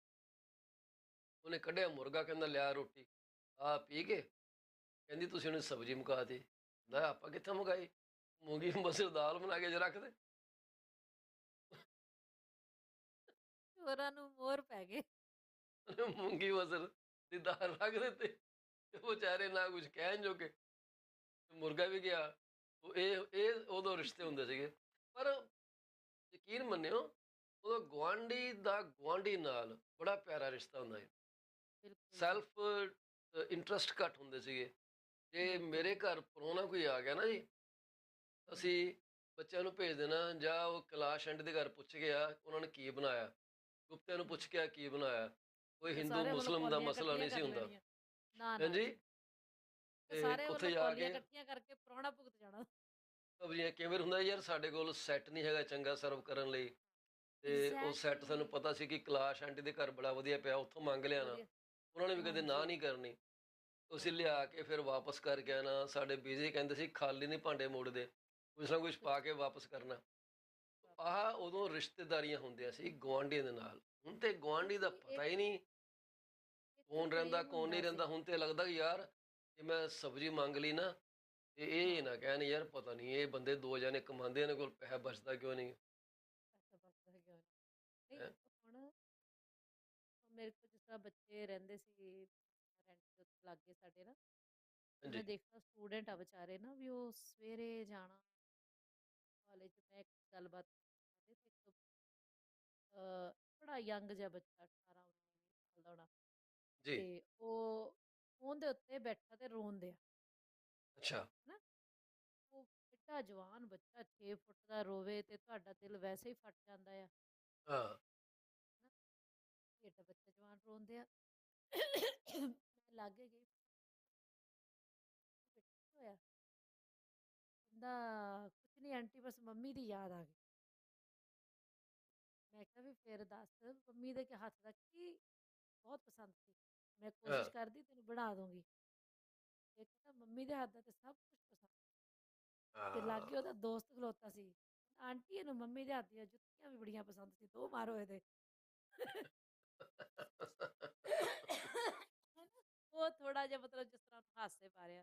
ਉਹਨੇ ਕੱਢਿਆ ਮੁਰਗਾ, ਕਹਿੰਦਾ ਲਿਆ ਰੋਟੀ ਆ ਪੀ ਕੇ। ਕਹਿੰਦੀ ਤੁਸੀਂ ਉਹਨੇ ਸਬਜ਼ੀ ਮੁਕਾ ਦਿੱਤੀ। ਕਹਿੰਦਾ ਆਪਾਂ ਕਿੱਥੇ ਮੁਕਾਈ, ਮੂੰਗੀ ਮਸਰ ਦਾਲ ਬਣਾ ਕੇ 'ਚ ਰੱਖ ਦੇ। ਚੋਰਾਂ ਨੂੰ ਮੋਰ ਪੈ ਗਏ। ਉਹਨੇ ਮੂੰਗੀ ਮਸਰ ਦੀ ਦਾਲ ਰੱਖ ਦਿੱਤੀ, ਤੇ ਉਹ ਵਿਚਾਰੇ ਨਾ ਕੁਝ ਕਹਿਣ ਜੋਗੇ, ਤੇ ਮੁਰਗਾ ਵੀ ਗਿਆ। ਉਹ ਇਹ ਉਦੋਂ ਰਿਸ਼ਤੇ ਹੁੰਦੇ ਸੀਗੇ। ਪਰ ਯਕੀਨ ਮੰਨਿਓ, ਉਦੋਂ ਗੁਆਂਢੀ ਦਾ ਗੁਆਂਢੀ ਨਾਲ ਬੜਾ ਪਿਆਰਾ ਰਿਸ਼ਤਾ ਹੁੰਦਾ ਹੈ। ਬਿਲਕੁਲ ਜੀ। ਸੈਲਫ ਇੰਟਰਸਟ ਘੱਟ ਹੁੰਦੇ ਸੀਗੇ। ਜੇ ਬਿਲਕੁਲ ਮੇਰੇ ਜੀ। ਘਰ ਪ੍ਰਾਹੁਣਾ ਕੋਈ ਆ ਗਿਆ ਨਾ ਜੀ, ਹੂੰ। ਅਸੀਂ ਬੱਚਿਆਂ ਨੂੰ ਭੇਜ ਦੇਣਾ, ਜਾਂ ਉਹ ਕੈਲਾਸ਼ ਆਂਟੀ ਦੇ ਘਰ ਪੁੱਛ ਕੇ ਆ ਉਹਨਾਂ ਨੇ ਕੀ ਬਣਾਇਆ, ਗੁਪਤੇ ਨੂੰ ਪੁੱਛ ਕੇ ਆ ਕੀ ਬਣਾਇਆ। ਕੋਈ ਤੇ ਹਿੰਦੂ ਸਾਰੇ ਵੱਲੋਂ ਮੁਸਲਿਮ ਦਾ ਕੌਲੀਆਂ ਮਸਲਾ ਇਕੱਠੀਆਂ ਨਹੀਂ ਸੀ ਕਰ ਹੁੰਦਾ। ਲੈਣੀਆਂ। ਨਾ, ਨਾ ਹਾਂਜੀ। ਜੀ। ਤੇ ਤੇ ਸਾਰੇ ਉੱਥੇ ਵੱਲੋਂ ਜਾ ਕੌਲੀਆਂ ਕੇ ਇਕੱਠੀਆਂ ਕਰਕੇ ਪ੍ਰਾਹੁਣਾ ਭੁਗਤ ਜਾਣਾ। ਸਬਜ਼ੀਆਂ ਕਈ ਵਾਰ ਹੁੰਦਾ ਯਾਰ ਸਾਡੇ ਕੋਲ ਸੈੱਟ ਨਹੀਂ ਹੈਗਾ ਚੰਗਾ ਸਰਵ ਕਰਨ ਲਈ, ਤੇ ਉਹ ਸੈੱਟ ਸਾਨੂੰ ਐਗਜ਼ੈਕਟਲੀ। ਪਤਾ ਸੀ ਕਿ ਕੈਲਾਸ਼ ਆਂਟੀ ਦੇ ਘਰ ਬੜਾ ਵਧੀਆ ਪਿਆ, ਉੱਥੋਂ ਮੰਗ ਲਿਆਣਾ। ਵਧੀਆ। ਉਹਨਾਂ ਨੇ ਵੀ ਕਦੇ ਨਾ ਹਾਂਜੀ। ਨਹੀਂ ਕਰਨੀ। ਅਸੀਂ ਹਾਂ, ਲਿਆ ਕੇ ਫਿਰ ਵਾਪਸ ਕਰਕੇ ਆਣਾ। ਸਾਡੇ ਬੀਜੀ ਕਹਿੰਦੇ ਸੀ ਖਾਲੀ ਨਹੀਂ ਭਾਂਡੇ ਮੋੜਦੇ, ਕੁਛ ਨਾ ਕੁਛ ਪਾ ਕੁਛ ਕੇ ਵਾਪਸ ਕਰਨਾ। ਵਾਪਸ ਆਹ ਕਰਨਾ। ਉਦੋਂ ਰਿਸ਼ਤੇਦਾਰੀਆਂ ਹੁੰਦੀਆਂ ਸੀ ਗੁਆਂਢੀਆਂ ਦੇ ਨਾਲ। ਹੁਣ ਤੇ ਗੁਆਂਢੀ ਦਾ ਕਿਉਂਕਿ ਪਤਾ ਇੱਕ ਹੀ ਨਹੀਂ ਇੱਕ ਕੌਣ ਰਹਿੰਦਾ ਪ੍ਰੇਮ ਕੌਣ ਨਹੀਂ ਹੁੰਦਾ ਰਹਿੰਦਾ। ਸੀ। ਹੁਣ ਤੇ ਲੱਗਦਾ ਕਿ ਯਾਰ ਜੇ ਮੈਂ ਸਬਜ਼ੀ ਮੰਗ ਲਈ ਨਾ, ਤੇ ਇਹ ਹਾਂ, ਨਾ ਕਹਿਣ ਯਾਰ ਪਤਾ ਨਹੀਂ ਇਹ ਬੰਦੇ ਦੋ ਜਣੇ ਕਮਾਉਂਦੇ, ਇਹਨਾਂ ਕੋਲ ਪੈਸਾ ਬਚਦਾ ਕਿਉਂ ਨਹੀਂ ਪੈਸਾ ਬਚਦਾ ਹੈਗਾ ਵਾ। ਨਹੀਂ, ਹੈ। ਹੁਣ ਮੇਰੇ ਕੋਲ ਜਿਸ ਤਰ੍ਹਾਂ ਬੱਚੇ ਰਹਿੰਦੇ ਸੀ ਰੈਂਟ ਦੇ ਉੱਤੇ ਲਾਗੇ ਸਾਡੇ ਨਾ, ਤੇ ਮੈਂ ਹਾਂਜੀ। ਦੇਖਿਆ ਸਟੂਡੈਂਟ ਆ ਵਿਚਾਰੇ ਨਾ ਵੀ ਉਹ ਸਵੇਰੇ ਜਾਣਾ ਕਾਲਜ। ਮੈਂ ਇੱਕ ਗੱਲਬਾਤ ਕਰਦੇ ਤੇ ਇੱਕ ਬੜਾ ਯੰਗ ਜਿਹਾ ਬੱਚਾ 18 19 ਸਾਲ ਦਾ ਹੋਣਾ, ਜੀ। ਤੇ ਉਹ ਫੋਨ ਦੇ ਉੱਤੇ ਬੈਠਾ ਤੇ ਰੋਣ ਦਿਆ ਅੱਛਾ। ਨਾ। ਉਹ ਐਡਾ ਜਵਾਨ ਬੱਚਾ 6 ਫੁੱਟ ਦਾ ਰੋਵੇ ਤੇ ਤੁਹਾਡਾ ਦਿਲ ਵੈਸੇ ਹੀ ਫਟ ਜਾਂਦਾ ਆ ਹਾਂ। ਨਾ। ਵੀ ਐਡਾ ਬੱਚਾ ਜਵਾਨ ਰੋਣ ਦਿਆ। ਮੈਂ ਲਾਗੇ ਗਈ, ਬੇਟਾ ਕੀ ਹੋਇਆ? ਕਹਿੰਦਾ ਕੁਛ ਨਹੀਂ ਆਂਟੀ, ਬਸ ਮੰਮੀ ਦੀ ਯਾਦ ਆ ਗਈ। ਮੈਂ ਕਿਹਾ ਵੀ ਫਿਰ ਦੱਸ ਮੰਮੀ ਦੇ ਹੱਥ ਦਾ ਕੀ ਬਹੁਤ ਪਸੰਦ ਸੀ, ਮੈਂ ਹਾਂ। ਕੋਸ਼ਿਸ਼ ਕਰਦੀ ਤੈਨੂੰ ਬਣਾ ਦੂੰਗੀ। ਇਹ ਕਹਿੰਦਾ ਮੰਮੀ ਦੇ ਹੱਥ ਦਾ ਤੇ ਸਭ ਕੁਝ ਪਸੰਦ। ਤੇ ਹਾਂ। ਲਾਗੇ ਉਹਦਾ ਦੋਸਤ ਖਲੋਤਾ ਸੀ, ਕਹਿੰਦਾ, ਆਂਟੀ ਇਹਨੂੰ ਮੰਮੀ ਦੇ ਹੱਥ ਦੀਆਂ ਜੁੱਤੀਆਂ ਵੀ ਬੜੀਆਂ ਪਸੰਦ ਸੀ, ਦੋ ਮਾਰੋ ਇਹਦੇ। ਹੈਨਾ? ਉਹ ਥੋੜਾ ਜਿਹਾ ਮਤਲਬ ਜਿਸ ਤਰ੍ਹਾਂ ਉਹਨੂੰ ਹਾਸੇ ਪਾ ਰਿਹਾ,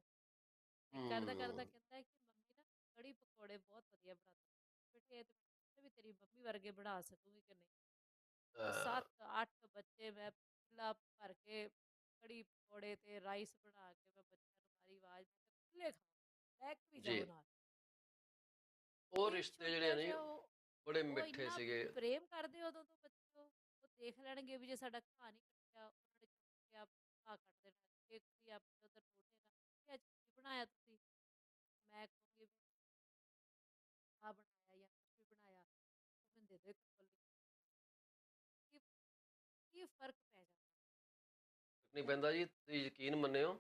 ਤੇ ਕਰਦਾ ਕਰਦਾ ਹੂੰ। ਕਹਿੰਦਾ ਹੈ ਕਿ ਮੰਮੀ ਨਾ ਕੜੀ ਪਕੌੜੇ ਬਹੁਤ ਵਧੀਆ ਬਣਾਉਂਦੇ। ਬੇਟੇ ਇਹ ਤੇ ਮੈਂ ਵੀ ਤੇਰੀ ਮੰਮੀ ਵਰਗੇ ਬਣਾ ਸਕੂੰਗੀ ਕਿ ਨਹੀਂ। ਉਹ ਹਾਂ। 7-8 ਬੱਚੇ ਮੈਂ ਖੁੱਲਾ ਭਰ ਕੇ ਕੜੀ ਪਕੌੜੇ ਤੇ ਰਾਈਸ ਬਣਾ ਕੇ ਮੈਂ ਬੱਚਿਆਂ ਨੂੰ ਮਾਰੀ ਆਵਾਜ਼, ਮੈਂ ਕਿਹਾ ਖੁੱਲੇ ਖਾਓ, ਲੈ ਕੇ ਵੀ ਜੀ। ਜਾਓ ਨਾਲ। ਉਹ ਇਹ ਰਿਸ਼ਤੇ ਜਿਹੜੇ ਛੋਟਾ ਨੇ ਜਿਹਾ ਬੜੇ ਉਹ ਮਿੱਠੇ ਇੰਨਾ ਸੀਗੇ। ਪ੍ਰੇਮ ਕਰਦੇ ਉਦੋਂ ਤੋਂ ਬੱਚੇ। ਉਹ ਦੇਖ ਲੈਣਗੇ ਵੀ ਜੇ ਸਾਡਾ ਘਾਹ ਨਹੀਂ ਕੱਟਿਆ, ਉਹਨਾਂ ਨੇ ਚੁੱਕ ਕੇ ਆਪ ਘਾਹ ਕੱਟ ਦੇਣਾ। ਜੇ ਕੋਈ ਆਪਣੇ ਉਧਰ ਟੋਟੇਗਾ ਕਿ ਅੱਜ ਕੀ ਬਣਾਇਆ ਤੁਸੀਂ, ਮੈਂ ਕਹੂੰਗੀ ਵੀ ਆਹ ਬਣਾਇਆ ਜਾਂ ਕੁਛ ਵੀ ਬਣਾਇਆ, ਉਹ ਮੈਨੂੰ ਦੇ ਦਿਓ ਇੱਕ ਕੌਲੀ। ਕੀ ਕੀ ਫਰਕ ਪੈ ਜਾਂਦਾ ਨਹੀਂ ਹੈ। ਪੈਂਦਾ ਜੀ, ਤੁਸੀਂ ਯਕੀਨ ਮੰਨਿਓ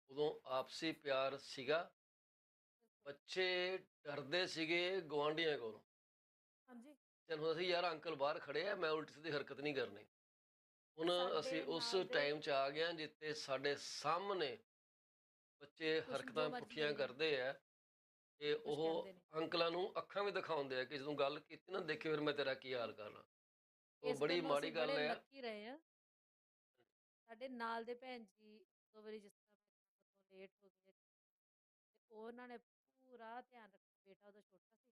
ਉਦੋਂ ਆਪਸੀ ਪਿਆਰ ਸੀਗਾ। ਬਿਲਕੁਲ। ਬੱਚੇ ਡਰਦੇ ਸੀਗੇ ਗੁਆਂਢੀਆਂ ਕੋਲੋਂ। ਹਾਂਜੀ। ਤੈਨੂੰ ਅਸੀਂ ਯਾਰ ਅੰਕਲ ਬਾਹਰ ਖੜੇ ਆ, ਮੈਂ ਉਲਟੀ ਸਿੱਧੀ ਹਰਕਤ ਨਹੀਂ ਕਰਨੀ। ਹੁਣ ਅਸੀਂ ਸਾਡੇ ਉਸ ਨਾਲ ਦੇ ਟਾਈਮ 'ਚ ਆ ਗਏ ਹਾਂ ਜਿੱਥੇ ਸਾਡੇ ਸਾਹਮਣੇ ਬੱਚੇ ਕੁਛ ਜੋ ਹਰਕਤਾਂ ਮਰਜ਼ੀ ਪੁੱਠੀਆਂ ਕਰੀ ਜਾਣ, ਕਰਦੇ ਆ, ਤੇ ਕੁਛ ਉਹ ਕਹਿੰਦੇ ਨੇ। ਅੰਕਲਾਂ ਨੂੰ ਅੱਖਾਂ ਵੀ ਦਿਖਾਉਂਦੇ ਆ ਕਿ ਜਦੋਂ ਗੱਲ ਕੀਤੀ ਨਾ ਦੇਖੀ ਫਿਰ ਮੈਂ ਤੇਰਾ ਕੀ ਹਾਲ ਕਰਨਾ। ਉਹ ਇਸ ਬੜੀ ਗੱਲੋਂ ਅਸੀਂ ਮਾੜੀ ਬੜੇ ਗੱਲ ਹੈ। ਲੱਕੀ ਰਹੇ ਆ। ਸਾਡੇ ਨਾਲ ਦੇ ਭੈਣ ਜੀ ਇੱਕ ਦੋ ਵਾਰੀ ਜਿਸ ਤਰ੍ਹਾਂ ਮੈਂ ਕੰਮ ਤੋਂ ਲੇਟ ਹੋ ਗਈ ਤੇ ਉਹਨਾਂ ਨੇ ਪੂਰਾ ਧਿਆਨ ਰੱਖਿਆ। ਬੇਟਾ ਉਹਦਾ ਛੋਟਾ ਸੀ,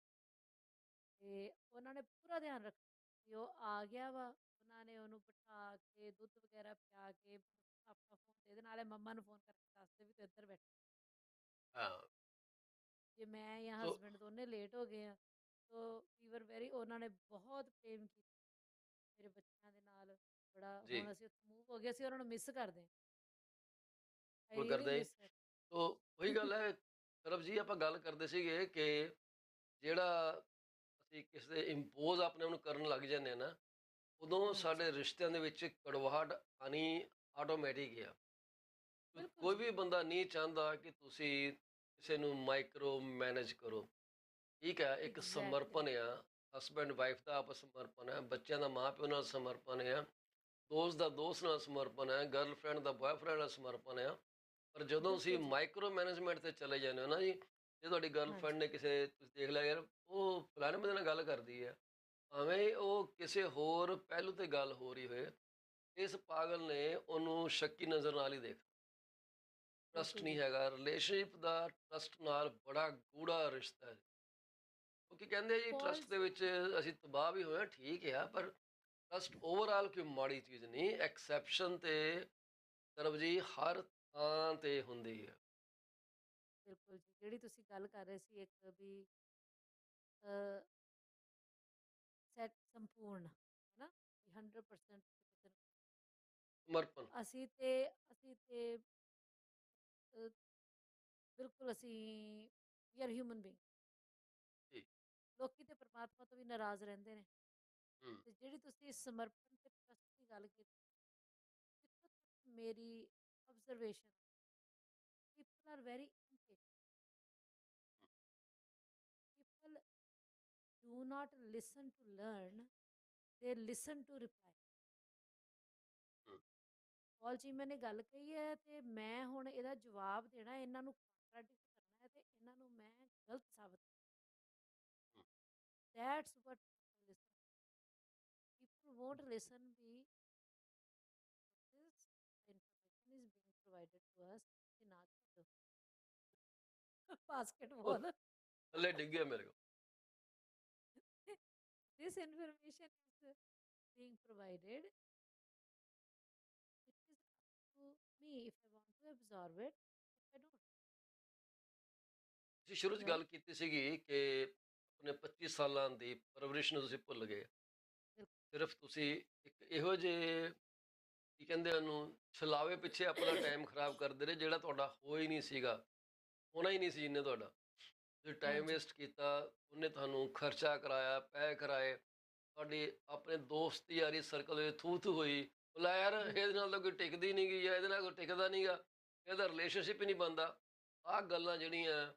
ਤੇ ਉਹਨਾਂ ਨੇ ਪੂਰਾ ਧਿਆਨ ਰੱਖਿਆ ਵੀ ਉਹ ਆ ਗਿਆ ਵਾ। ਉਹਨਾਂ ਨੇ ਉਹਨੂੰ ਬਿਠਾ ਕੇ ਦੁੱਧ ਵਗੈਰਾ ਪਿਆ ਕੇ ਮੈਨੂੰ ਆਪਣਾ ਫੋਨ ਦੇ ਦੇ, ਨਾਲੇ ਮੰਮਾ ਨੂੰ ਫੋਨ ਕਰਕੇ ਦੱਸਦੇ ਵੀ ਤੂੰ ਇੱਧਰ ਬੈਠਾ। ਹਾਂ। ਜੇ ਮੈਂ ਜਾਂ ਸੋ ਹਸਬੈਂਡ ਦੋਨੇ ਲੇਟ ਹੋ ਗਏ ਆ ਤੋ ਵੀ ਵਰ ਵੈਰੀ, ਉਹਨਾਂ ਨੇ ਬਹੁਤ ਪ੍ਰੇਮ ਕੀਤਾ ਮੇਰੇ ਬੱਚਿਆਂ ਦੇ ਨਾਲ। ਬੜਾ ਜੀ। ਹੁਣ ਅਸੀਂ ਉੱਥੇ ਮੂਵ ਹੋ ਗਏ, ਅਸੀਂ ਉਹਨਾਂ ਨੂੰ ਮਿਸ ਕਰਦੇ ਹਾਂ। ਆਈ ਉਹ ਰੀਅਲੀ ਕਰਦੇ ਮਿਸ ਹਰ। ਸੋ ਉਹੀ ਗੱਲ ਹੈ ਸਰਬ ਜੀ, ਆਪਾਂ ਗੱਲ ਕਰਦੇ ਸੀਗੇ ਕਿ ਜਿਹੜਾ ਅਸੀਂ ਕਿਸੇ ਦੇ ਇੰਪੋਜ਼ ਆਪਣੇ ਨੂੰ ਕਰਨ ਲੱਗ ਜਾਂਦੇ ਹਾਂ ਨਾ, ਉਦੋਂ ਹਾਂਜੀ, ਸਾਡੇ ਰਿਸ਼ਤਿਆਂ ਦੇ ਵਿੱਚ ਕੜਵਾਹਟ ਆਣੀ ਆਟੋਮੈਟਿਕ ਆ। ਬਿਲਕੁਲ ਕੋਈ ਜੀ। ਵੀ ਬੰਦਾ ਨਹੀਂ ਚਾਹੁੰਦਾ ਕਿ ਤੁਸੀਂ ਕਿਸੇ ਨੂੰ ਮਾਈਕਰੋ ਮੈਨੇਜ ਕਰੋ। ਠੀਕ ਹੈ, ਇੱਕ ਐਗਜ਼ੈਕਟਲੀ। ਸਮਰਪਣ ਆ। ਹਸਬੈਂਡ ਵਾਈਫ ਦਾ ਆਪਸ ਸਮਰਪਣ ਹੈ, ਬੱਚਿਆਂ ਦਾ ਮਾਂ ਪਿਓ ਨਾਲ ਸਮਰਪਣ ਆ, ਦੋਸਤ ਦਾ ਦੋਸਤ ਨਾਲ ਸਮਰਪਣ ਹੈ, ਗਰਲਫ੍ਰੈਂਡ ਦਾ ਬॉयਫ੍ਰੈਂਡ ਨਾਲ ਸਮਰਪਣ ਆ। ਪਰ ਜਦੋਂ ਤੁਸੀਂ ਬਿਲਕੁਲ ਜੀ। ਮਾਈਕਰੋ ਮੈਨੇਜਮੈਂਟ ਤੇ ਚਲੇ ਜਾਂਦੇ ਹੋ ਨਾ ਜੀ, ਜੇ ਤੁਹਾਡੀ ਗਰਲਫ੍ਰੈਂਡ ਹਾਂਜੀ। ਨੇ ਕਿਸੇ ਤੁਸੀਂ ਦੇਖ ਲਿਆ ਯਾਰ ਉਹ ਫਲਾਣੇ ਬੰਦੇ ਨਾਲ ਗੱਲ ਕਰਦੀ ਹੈ, ਭਾਵੇਂ ਉਹ ਕਿਸੇ ਹੋਰ ਪਹਿਲੂ ਤੇ ਗੱਲ ਹੋ ਰਹੀ ਹੋਏ, ਇਸ ਪਾਗਲ ਨੇ ਉਹਨੂੰ ਸ਼ੱਕੀ ਨਜ਼ਰ ਨਾਲ ਹੀ ਦੇਖ। ਟਰਸਟ ਬਿਲਕੁਲ ਨਹੀਂ ਜੀ। ਹੈਗਾ। ਰਿਲੇਸ਼ਨਸ਼ਿਪ ਦਾ ਟਰਸਟ ਨਾਲ ਬੜਾ ਗੂੜਾ ਰਿਸ਼ਤਾ ਹੈ। ਕਿਉਂਕਿ ਕਹਿੰਦੇ ਆ ਜੀ ਟਰਸਟ ਦੇ ਪੋਲਿਸੀ। ਵਿੱਚ ਅਸੀਂ ਤਬਾਹ ਵੀ ਹੋਏ ਹਾਂ, ਠੀਕ ਆ, ਪਰ ਟਰਸਟ ਓਵਰਆਲ ਕੋਈ ਮਾੜੀ ਚੀਜ਼ ਨਹੀਂ। ਐਕਸੈਪਸ਼ਨ ਤੇ ਸਰਬ ਜੀ ਹਰ ਥਾਂ ਤੇ ਹੁੰਦੀ ਹੈ। ਬਿਲਕੁਲ ਜੀ, ਜਿਹੜੀ ਤੁਸੀਂ ਗੱਲ ਕਰ ਰਹੇ ਸੀ ਇੱਕ ਵੀ ਸੈਟ ਸੰਪੂਰਨ ਹੈ ਨਾ, 100% ਕਿਸੇ ਨੂੰ। ਸਮਰਪਣ। ਅਸੀਂ ਤੇ ਅਸੀਂ ਤੇ ਅ, ਬਿਲਕੁਲ ਅਸੀਂ ਵੀ ਆਰ ਹਿਊਮਨ ਬੀਇੰਗ। ਜੀ। ਲੋਕੀ ਤੇ ਪਰਮਾਤਮਾ ਤੋਂ ਵੀ ਨਾਰਾਜ਼ ਰਹਿੰਦੇ ਨੇ। ਹੂੰ। ਤੇ ਜਿਹੜੀ ਤੁਸੀਂ ਸਮਰਪਣ ਤੇ ਟਰਸਟ ਦੀ ਗੱਲ ਕੀਤੀ, ਜਿੱਥੋਂ ਤੱਕ ਮੇਰੀ ਆਬਜ਼ਰਵੇਸ਼ਨ, ਕਿ people are very impatient. People do not listen to learn, they listen to reply. ਹੂੰ। ਪੌਲ ਚੀਮਾ ਨੇ ਗੱਲ ਕਹੀ ਹੈ ਤੇ ਮੈਂ ਹੁਣ ਇਹਦਾ ਜਵਾਬ ਦੇਣਾ, ਇਹਨਾਂ ਨੂੰ ਕੰਟਰਾਡਿਕਟ ਕਰਨਾ ਹੈ ਤੇ ਇਹਨਾਂ ਨੂੰ ਮੈਂ ਗਲਤ ਸਾਬਤ ਹੂੰ। That's what people listen. People won't listen we this information is being provided to us. ਤੇ ਨਾ ਛੱਡੋ ਉਹ ਬਾਸਕਟਬਾਲ। ਥੱਲੇ ਡਿੱਗ ਗਿਆ ਮੇਰੇ ਕੋਲ। This information is being provided. It is up to me if I want to absorb it, if I don't. ਤੁਸੀਂ ਸ਼ੁਰੂ 'ਚ Your ਗੱਲ ਕੀਤੀ ਸੀਗੀ ਕਿ ਆਪਣੇ 25 ਸਾਲਾਂ ਦੀ ਪਰਵਰਿਸ਼ ਨੂੰ ਤੁਸੀਂ ਭੁੱਲ ਗਏ। ਸਿਰਫ ਤੁਸੀਂ ਇੱਕ ਇਹੋ ਜਿਹੇ ਕੀ ਕਹਿੰਦੇ ਉਹਨੂੰ ਛਲਾਵੇ ਪਿੱਛੇ ਆਪਣਾ ਟਾਈਮ ਖਰਾਬ ਕਰਦੇ ਰਹੇ ਜਿਹੜਾ ਤੁਹਾਡਾ ਹੋ ਹੀ ਨਹੀਂ ਸੀਗਾ, ਹੋਣਾ ਹੀ ਨਹੀਂ ਸੀ ਜਿਹਨੇ ਤੁਹਾਡਾ। ਤੁਸੀਂ ਟਾਈਮ ਹਾਂਜੀ ਵੇਸਟ ਕੀਤਾ, ਉਹਨੇ ਤੁਹਾਨੂੰ ਖਰਚਾ ਕਰਾਇਆ, ਪੈਸੇ ਕਰਾਏ, ਤੁਹਾਡੀ ਆਪਣੇ ਦੋਸਤ ਯਾਰੀ ਸਰਕਲ ਵਿੱਚ ਥੂ ਥੂ ਹੋਈ, ਬੋਲਾ ਯਾਰ ਇਹਦੇ ਬਿਲਕੁਲ ਨਾਲ ਤਾਂ ਕੋਈ ਟਿਕਦੀ ਨਹੀਂ ਗਈ, ਜਾਂ ਇਹਦੇ ਨਾਲ ਕੋਈ ਟਿਕਦਾ ਨਹੀਂਗਾ, ਇਹਦਾ ਰਿਲੇਸ਼ਨਸ਼ਿਪ ਹੀ ਨਹੀਂ ਬਣਦਾ। ਆਹ ਗੱਲਾਂ ਜਿਹੜੀਆਂ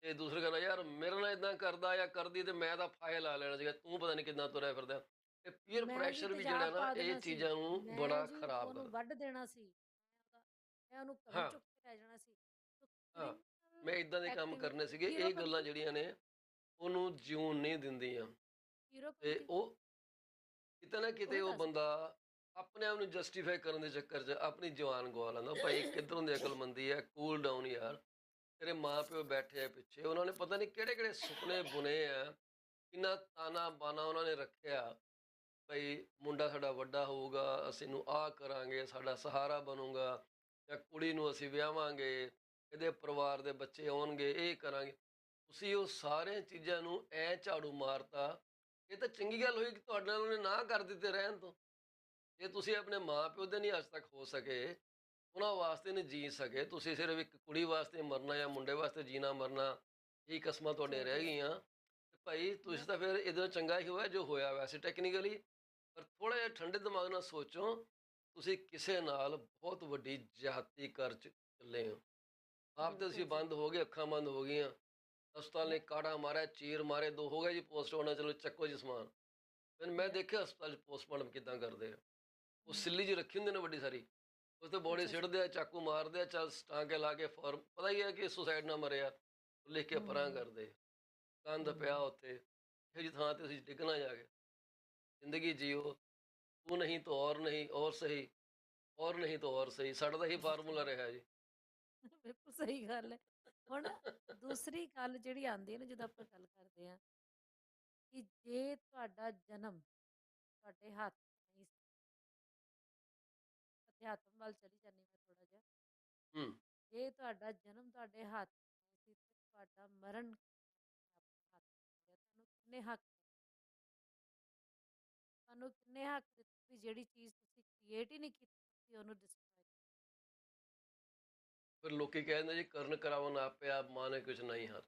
ਤੇ ਦੂਸਰੇ ਕਹਿੰਦਾ ਯਾਰ ਮੇਰੇ ਨਾਲ ਇਦਾਂ ਕਰਦਾ ਜਾਂ ਕਰਦੀ ਤੇ ਮੈਂ ਤਾਂ ਫਾਇਲ ਲਾ ਲੈਣਾ ਸੀਗਾ, ਤੂੰ ਪਤਾ ਨਹੀਂ ਕਿੱਦਾਂ ਤੁਰਿਆ ਫਿਰਦਾ। ਇਹ ਪੀਅਰ ਮੈਂ ਜੀ ਪ੍ਰੈਸ਼ਰ ਵੀ ਜਿਹੜਾ ਤੇਜ਼ਾਬ ਨਾ ਪਾ ਇਹ ਦੇਣਾ ਸੀ, ਚੀਜ਼ਾਂ ਨੂੰ ਮੈਂ ਬੜਾ ਜੀ ਖਰਾਬ ਉਹਨੂੰ ਕਰਦਾ। ਵੱਢ ਦੇਣਾ ਸੀ, ਮੈਂ ਉਹਨੂੰ ਘਰੋਂ ਹਾਂ, ਚੁੱਕ ਕੇ ਲੈ ਜਾਣਾ ਸੀ। ਸੋ ਹਾਂ, ਕ੍ਰਿਮੀਨਲ ਮੈਂ ਇਦਾਂ ਦੇ ਕੰਮ ਕਰਨੇ ਐਕਟੀਵਿਟੀ ਸੀਗੇ। ਇਹ ਗੱਲਾਂ ਹੀਰੋਪੰਤੀ, ਜਿਹੜੀਆਂ ਨੇ ਉਹਨੂੰ ਜਿਉਣ ਨਹੀਂ ਦਿੰਦੀਆਂ ਤੇ ਹੀਰੋਪੰਤੀ ਉਹ ਕਿਤੇ ਨਾ ਕਿਤੇ ਉਹ ਉਹ ਦੱਸ। ਬੰਦਾ ਆਪਣੇ ਆਪ ਨੂੰ ਜਸਟੀਫਾਈ ਕਰਨ ਦੇ ਚੱਕਰ 'ਚ ਆਪਣੀ ਜਵਾਨ ਗਵਾ ਲੈਂਦਾ। ਭਾਈ ਕਿੱਧਰੋਂ ਦੀ ਅਕਲਮੰਦੀ ਹੈ, ਕੂਲ ਡਾਊਨ ਯਾਰ। ਤੇਰੇ ਮਾਂ ਪਿਓ ਬੈਠੇ ਆ ਪਿੱਛੇ, ਉਹਨਾਂ ਨੇ ਪਤਾ ਨਹੀਂ ਕਿਹੜੇ ਕਿਹੜੇ ਸੁਪਨੇ ਬੁਣੇ ਆ, ਕਿੰਨਾ ਤਾਨਾ ਬਾਨਾ ਉਹਨਾਂ ਨੇ ਰੱਖਿਆ। ਭਈ ਮੁੰਡਾ ਸਾਡਾ ਵੱਡਾ ਹੋਊਗਾ, ਅਸੀਂ ਨੂੰ ਆਹ ਕਰਾਂਗੇ, ਸਾਡਾ ਸਹਾਰਾ ਬਣੂਗਾ, ਜਾਂ ਕੁੜੀ ਨੂੰ ਅਸੀਂ ਵਿਆਹਾਂਗੇ, ਇਹਦੇ ਪਰਿਵਾਰ ਦੇ ਬੱਚੇ ਆਉਣਗੇ, ਇਹ ਕਰਾਂਗੇ। ਤੁਸੀਂ ਉਹ ਸਾਰੀਆਂ ਚੀਜ਼ਾਂ ਨੂੰ ਐ ਝਾੜੂ ਮਾਰਤਾ। ਇਹ ਤਾਂ ਚੰਗੀ ਗੱਲ ਹੋਈ ਕਿ ਤੁਹਾਡੇ ਨਾਲ ਉਹਨੇ ਨਾ ਕਰ ਦਿੱਤੇ ਰਹਿਣ ਤੋਂ। ਜੇ ਤੁਸੀਂ ਆਪਣੇ ਮਾਂ ਪਿਓ ਦੇ ਨਹੀਂ ਅੱਜ ਤੱਕ ਹੋ ਸਕੇ, ਉਹਨਾਂ ਵਾਸਤੇ ਨਹੀਂ ਜੀ ਸਕੇ, ਤੁਸੀਂ ਸਿਰਫ ਇੱਕ ਕੁੜੀ ਵਾਸਤੇ ਮਰਨਾ ਜਾਂ ਮੁੰਡੇ ਵਾਸਤੇ ਜੀਣਾ ਮਰਨਾ, ਇਹ ਕਸਮਾਂ ਤੁਹਾਡੇ ਰਹਿ ਐਗਜ਼ੈਕਟਲੀ। ਗਈਆਂ। ਤੇ ਭਾਈ ਮੈਂ ਤੁਸੀਂ ਤਾਂ ਫਿਰ ਇਹਦੇ ਨਾਲ ਚੰਗਾ ਹੀ ਹੋਇਆ ਜੋ ਹੋਇਆ ਵੈਸੇ ਟੈਕਨੀਕਲੀ, ਪਰ ਥੋੜ੍ਹਾ ਜਿਹਾ ਠੰਡੇ ਦਿਮਾਗ ਨਾਲ ਸੋਚੋ। ਤੁਸੀਂ ਕਿਸੇ ਨਾਲ ਬਹੁਤ ਵੱਡੀ ਜ਼ਿਆਦਤੀ ਕਰ ਚੱਲੇ ਹੋ। ਆਪ ਤਾਂ ਤੁਸੀਂ ਬਿਲਕੁਲ ਜੀ। ਬੰਦ ਹੋ ਗਏ, ਅੱਖਾਂ ਬੰਦ ਹੋ ਗਈਆਂ। ਹਸਪਤਾਲ ਨੇ ਮੈਂ ਕਾੜਾ ਮਾਰਿਆ, ਚੀਰ ਮਾਰੇ, 2 ਹੋ ਗਿਆ ਜੀ ਪੋਸਟ ਹੋਣਾ, ਚਲੋ ਚੱਕੋ ਜੀ ਸਮਾਨ। ਫਿਰ ਮੈਂ ਮੈਂ ਦੇਖਿਆ ਹਸਪਤਾਲ 'ਚ ਪੋਸਟਮਾਰਟਮ ਕਿੱਦਾਂ ਕਰਦੇ ਆ। ਉਹ ਹਮ, ਸਿੱਲੀ ਜਿਹੀ ਰੱਖੀ ਹੁੰਦੀ ਨੇ ਵੱਡੀ ਸਾਰੀ, ਉਸ 'ਤੇ ਬੋਡੀ ਅੱਛਾ ਜੀ। ਸਿੱਟਦੇ ਆ, ਚਾਕੂ ਮਾਰਦੇ ਆ, ਚੱਲ ਟਾਂਕੇ ਲਾ ਕੇ ਫਾਰਮ, ਪਤਾ ਹੀ ਹੈ ਕਿ ਸੁਸਾਈਡ ਨਾਲ ਮਰਿਆ, ਲਿਖ ਕੇ ਪਰਾਂ ਹਮ ਕਰਦੇ। ਕੰਧ ਪਿਆ ਹਮ ਉੱਥੇ, ਇਹੋ ਜਿਹੀ ਥਾਂ 'ਤੇ ਤੁਸੀਂ ਡਿੱਗਣਾ ਜਾ ਕੇ। ਜ਼ਿੰਦਗੀ ਜੀਓ, ਤੂੰ ਨਹੀਂ ਤਾਂ ਔਰ ਨਹੀਂ, ਔਰ ਸਹੀ, ਔਰ ਨਹੀਂ ਤਾਂ ਔਰ ਸਹੀ, ਸਾਡਾ ਤਾਂ ਇਹੀ ਫਾਰਮੂਲਾ ਰਿਹਾ ਜੀ। ਬਿਲਕੁਲ ਸਹੀ ਗੱਲ ਹੈ। ਹੁਣ ਦੂਸਰੀ ਗੱਲ ਜਿਹੜੀ ਆਉਂਦੀ ਹੈ ਨਾ, ਜਦੋਂ ਆਪਾਂ ਗੱਲ ਕਰਦੇ ਹਾਂ ਕਿ ਜੇ ਤੁਹਾਡਾ ਜਨਮ ਤੁਹਾਡੇ ਹੱਥ 'ਚ ਨਹੀਂ ਸੀ, ਅਧਿਆਤਮ ਵੱਲ ਚਲੀ ਜਾਂਦੀ ਮੈਂ ਥੋੜਾ ਜਿਹਾ। ਹੂੰ। ਜੇ ਤੁਹਾਡਾ ਜਨਮ ਤੁਹਾਡੇ ਹੱਥ 'ਚ ਨਹੀਂ ਸੀ ਤੇ ਤੁਹਾਡਾ ਮਰਨ ਆਪਣੇ ਹੱਥ 'ਚ ਹੋ ਗਿਆ, ਤੁਹਾਨੂੰ ਕਿੰਨੇ ਹੱਕ ਦਿੱਤੇ ਵੀ ਜਿਹੜੀ ਚੀਜ਼ ਤੁਸੀਂ ਕ੍ਰੀਏਟ ਹੀ ਨਹੀਂ ਕੀਤੀ ਤੁਸੀਂ ਉਹਨੂੰ ਡਿਸਟਰੋਏ। ਫਿਰ ਲੋਕੀ ਕਹਿ ਦਿੰਦੇ ਜੀ ਕਰਨ ਕਰਾਵਨ ਆਪੇ ਆਪ ਮਾਨੇ ਕੁਛ ਨਹੀਂ ਹੱਥ,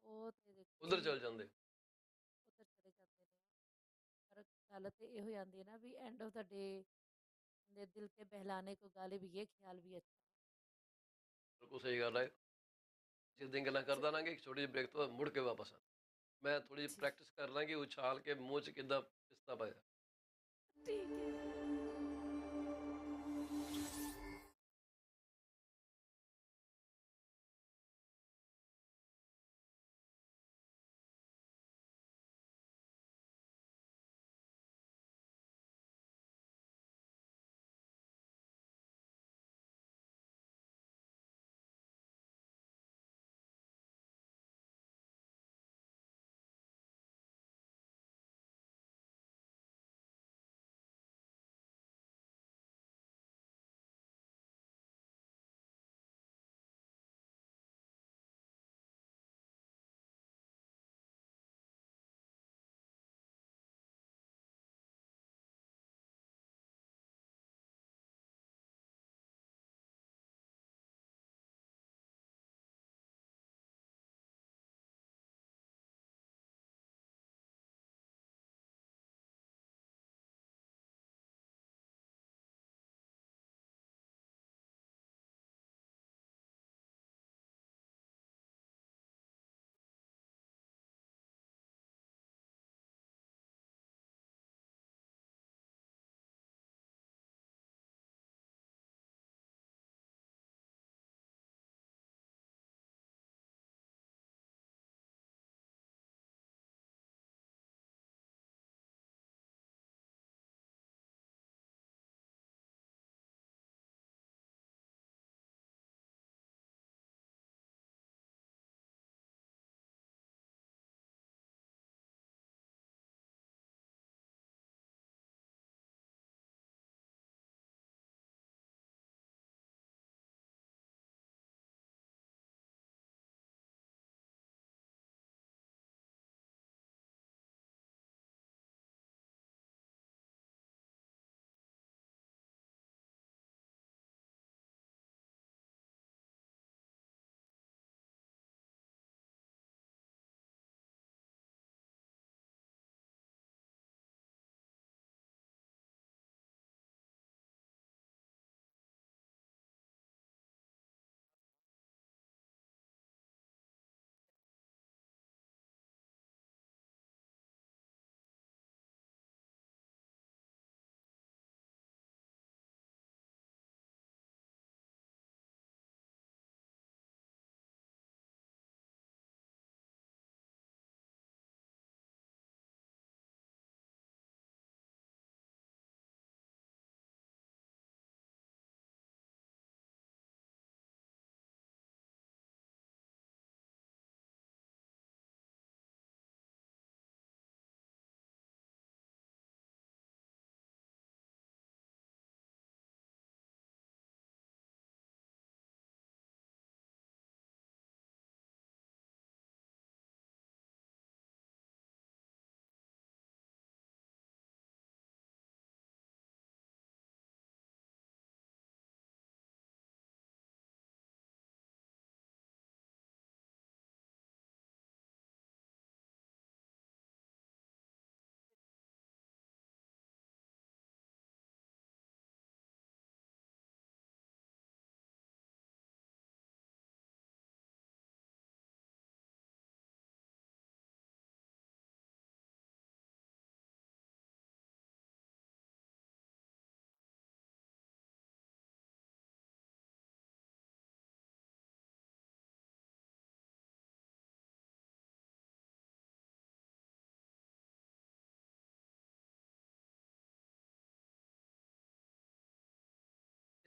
ਉਹ ਤੇ ਦੇਖੋ ਉਧਰ ਜੀ ਚਲ ਜਾਂਦੇ। ਉੱਧਰ ਚਲੇ ਜਾਂਦੇ ਨੇ। पर गल तो यो आती है ना भी एंड ऑफ द डे बंदे दिल के बहलाने को गालिब ये ख्याल भी अच्छा ਬਿਲਕੁਲ ਸਹੀ ਗੱਲ ਹੈ। ਜਿਸ ਦਿਨ ਗੱਲਾਂ है। ਕਰਦਾ ਰਹਾਂਗੇ, ਇੱਕ ਛੋਟੀ ਜਿਹੀ ਬ੍ਰੇਕ ਤੋਂ ਬਾਅਦ ਮੁੜ ਕੇ ਵਾਪਸ ਆ। ਮੈਂ ਥੋੜੀ ਜਿਹੀ जी ਪ੍ਰੈਕਟਿਸ ਕਰ ਲਾਂਗੀ ਉਛਾਲ ਕੇ ਮੂੰਹ 'ਚ ਕਿੱਦਾਂ ਪਿਸਤਾ ਪਾਇਆ। ठीक है।